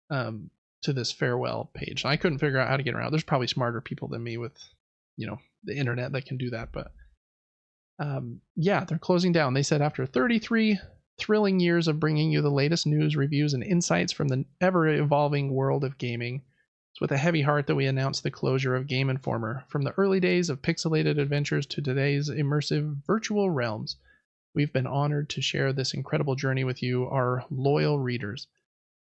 Speaker 1: to this farewell page. I couldn't figure out how to get around. There's probably smarter people than me with, the internet that can do that, but yeah, they're closing down. They said after 33 thrilling years of bringing you the latest news, reviews, and insights from the ever-evolving world of gaming, it's with a heavy heart that we announce the closure of Game Informer. From the early days of pixelated adventures to today's immersive virtual realms, we've been honored to share this incredible journey with you, our loyal readers.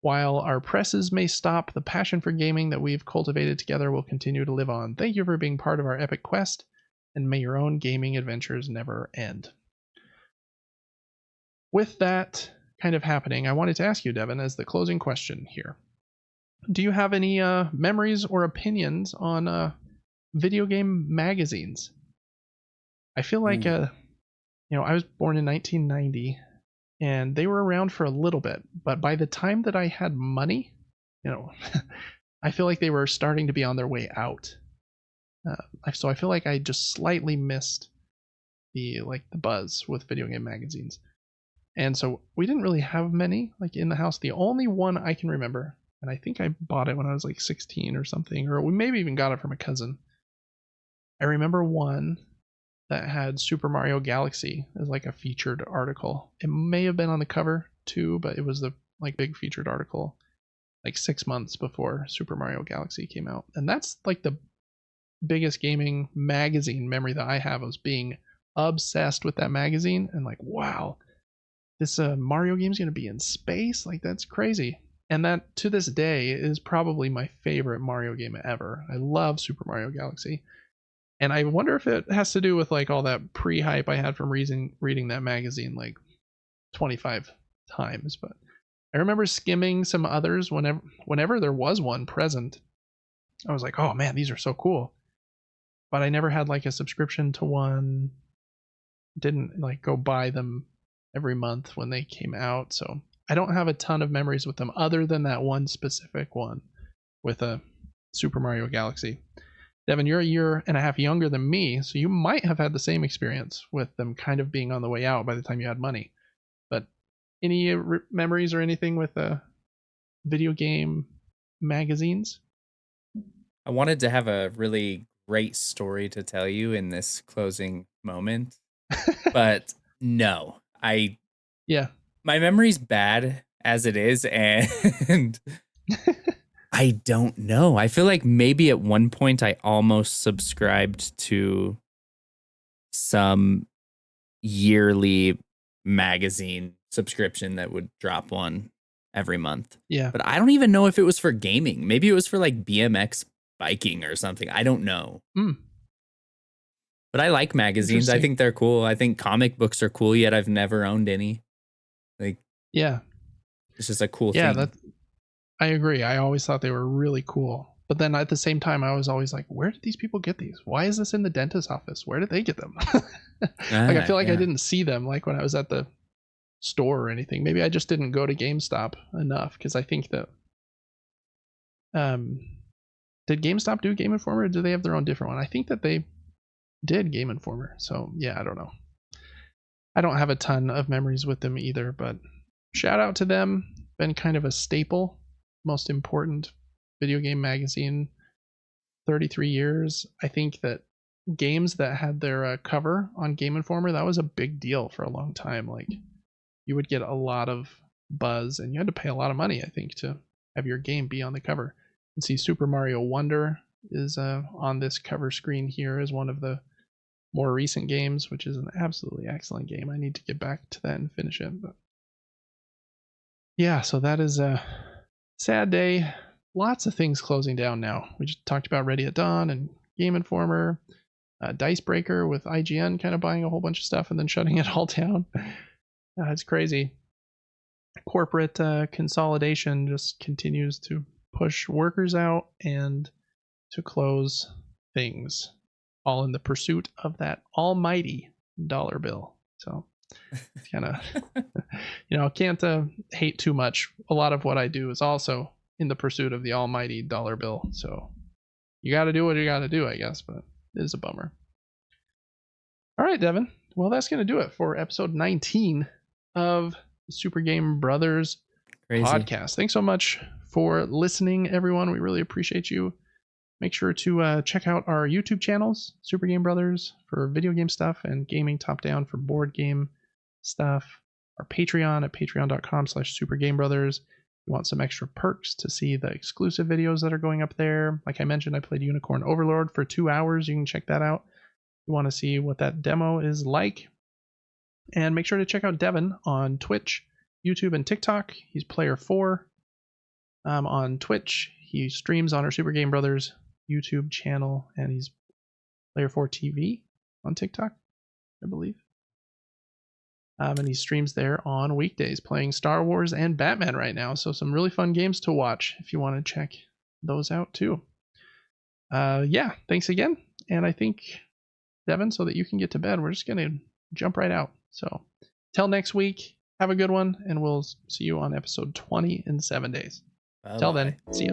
Speaker 1: While our presses may stop, the passion for gaming that we've cultivated together will continue to live on. Thank you for being part of our epic quest, and may your own gaming adventures never end. With that kind of happening, I wanted to ask you, Devin, as the closing question here. Do you have any memories or opinions on video game magazines? I feel like, I was born in 1990, and they were around for a little bit, but by the time that I had money, I feel like they were starting to be on their way out. So I feel like I just slightly missed the buzz with video game magazines. And so we didn't really have many like in the house. The only one I can remember, and I think I bought it when I was like 16 or something, or we maybe even got it from a cousin. I remember one that had Super Mario Galaxy as like a featured article. It may have been on the cover too, but it was the like big featured article like 6 months before Super Mario Galaxy came out. And that's like the biggest gaming magazine memory that I have, was being obsessed with that magazine and like, wow, this Mario game's going to be in space? Like, that's crazy. And that, to this day, is probably my favorite Mario game ever. I love Super Mario Galaxy. And I wonder if it has to do with like all that pre-hype I had from reading that magazine like 25 times. But I remember skimming some others whenever there was one present. I was like, oh man, these are so cool. But I never had like a subscription to one. Didn't like go buy them every month when they came out. So I don't have a ton of memories with them other than that one specific one with a Super Mario Galaxy. Devin, you're a year and a half younger than me, so you might have had the same experience with them kind of being on the way out by the time you had money. But any memories or anything with video game magazines?
Speaker 2: I wanted to have a really great story to tell you in this closing moment, but no.
Speaker 1: Yeah.
Speaker 2: My memory's bad as it is, and I don't know. I feel like maybe at one point I almost subscribed to some yearly magazine subscription that would drop one every month.
Speaker 1: Yeah.
Speaker 2: But I don't even know if it was for gaming. Maybe it was for like BMX biking or something. I don't know. But I like magazines. I think they're cool. I think comic books are cool, yet I've never owned any. Like,
Speaker 1: yeah,
Speaker 2: it's just a cool thing.
Speaker 1: I agree. I always thought they were really cool. But then at the same time, I was always like, where did these people get these? Why is this in the dentist's office? Where did they get them? I feel like I didn't see them like when I was at the store or anything. Maybe I just didn't go to GameStop enough, because I think that did GameStop do Game Informer, or do they have their own different one? I think that they did Game Informer. So yeah, I don't know. I don't have a ton of memories with them either, but shout out to them. Been kind of a staple, most important video game magazine, 33 years. I think that games that had their cover on Game Informer, that was a big deal for a long time. Like, you would get a lot of buzz, and you had to pay a lot of money, I think, to have your game be on the cover. You can see Super Mario Wonder is on this cover screen here as one of the more recent games, which is an absolutely excellent game. I need to get back to that and finish it. But yeah, so that is a sad day. Lots of things closing down now. We just talked about Ready at Dawn and Game Informer, Dicebreaker with IGN kind of buying a whole bunch of stuff and then shutting it all down. It's crazy. Corporate consolidation just continues to push workers out and to close things, all in the pursuit of that almighty dollar bill. So it's kind of, can't hate too much. A lot of what I do is also in the pursuit of the almighty dollar bill. So you got to do what you got to do, I guess, but it is a bummer. All right, Devin. Well, that's going to do it for episode 19 of the Super Game Brothers podcast. Thanks so much for listening, everyone. We really appreciate you. Make sure to check out our YouTube channels, Super Game Brothers, for video game stuff, and Gaming Top Down for board game stuff. Our Patreon at patreon.com/supergamebrothers. You want some extra perks to see the exclusive videos that are going up there. Like I mentioned, I played Unicorn Overlord for 2 hours. You can check that out. You want to see what that demo is like. And make sure to check out Devin on Twitch, YouTube, and TikTok. He's Player 4 on Twitch. He streams on our Super Game Brothers YouTube channel, and he's Player 4 TV on TikTok, I believe. And he streams there on weekdays, playing Star Wars and Batman right now. So some really fun games to watch if you want to check those out too. Yeah, thanks again. And I think, Devin, so that you can get to bed, we're just going to jump right out. So till next week, have a good one, and we'll see you on episode 20 in 7 days. Bye-bye. Till then, see ya.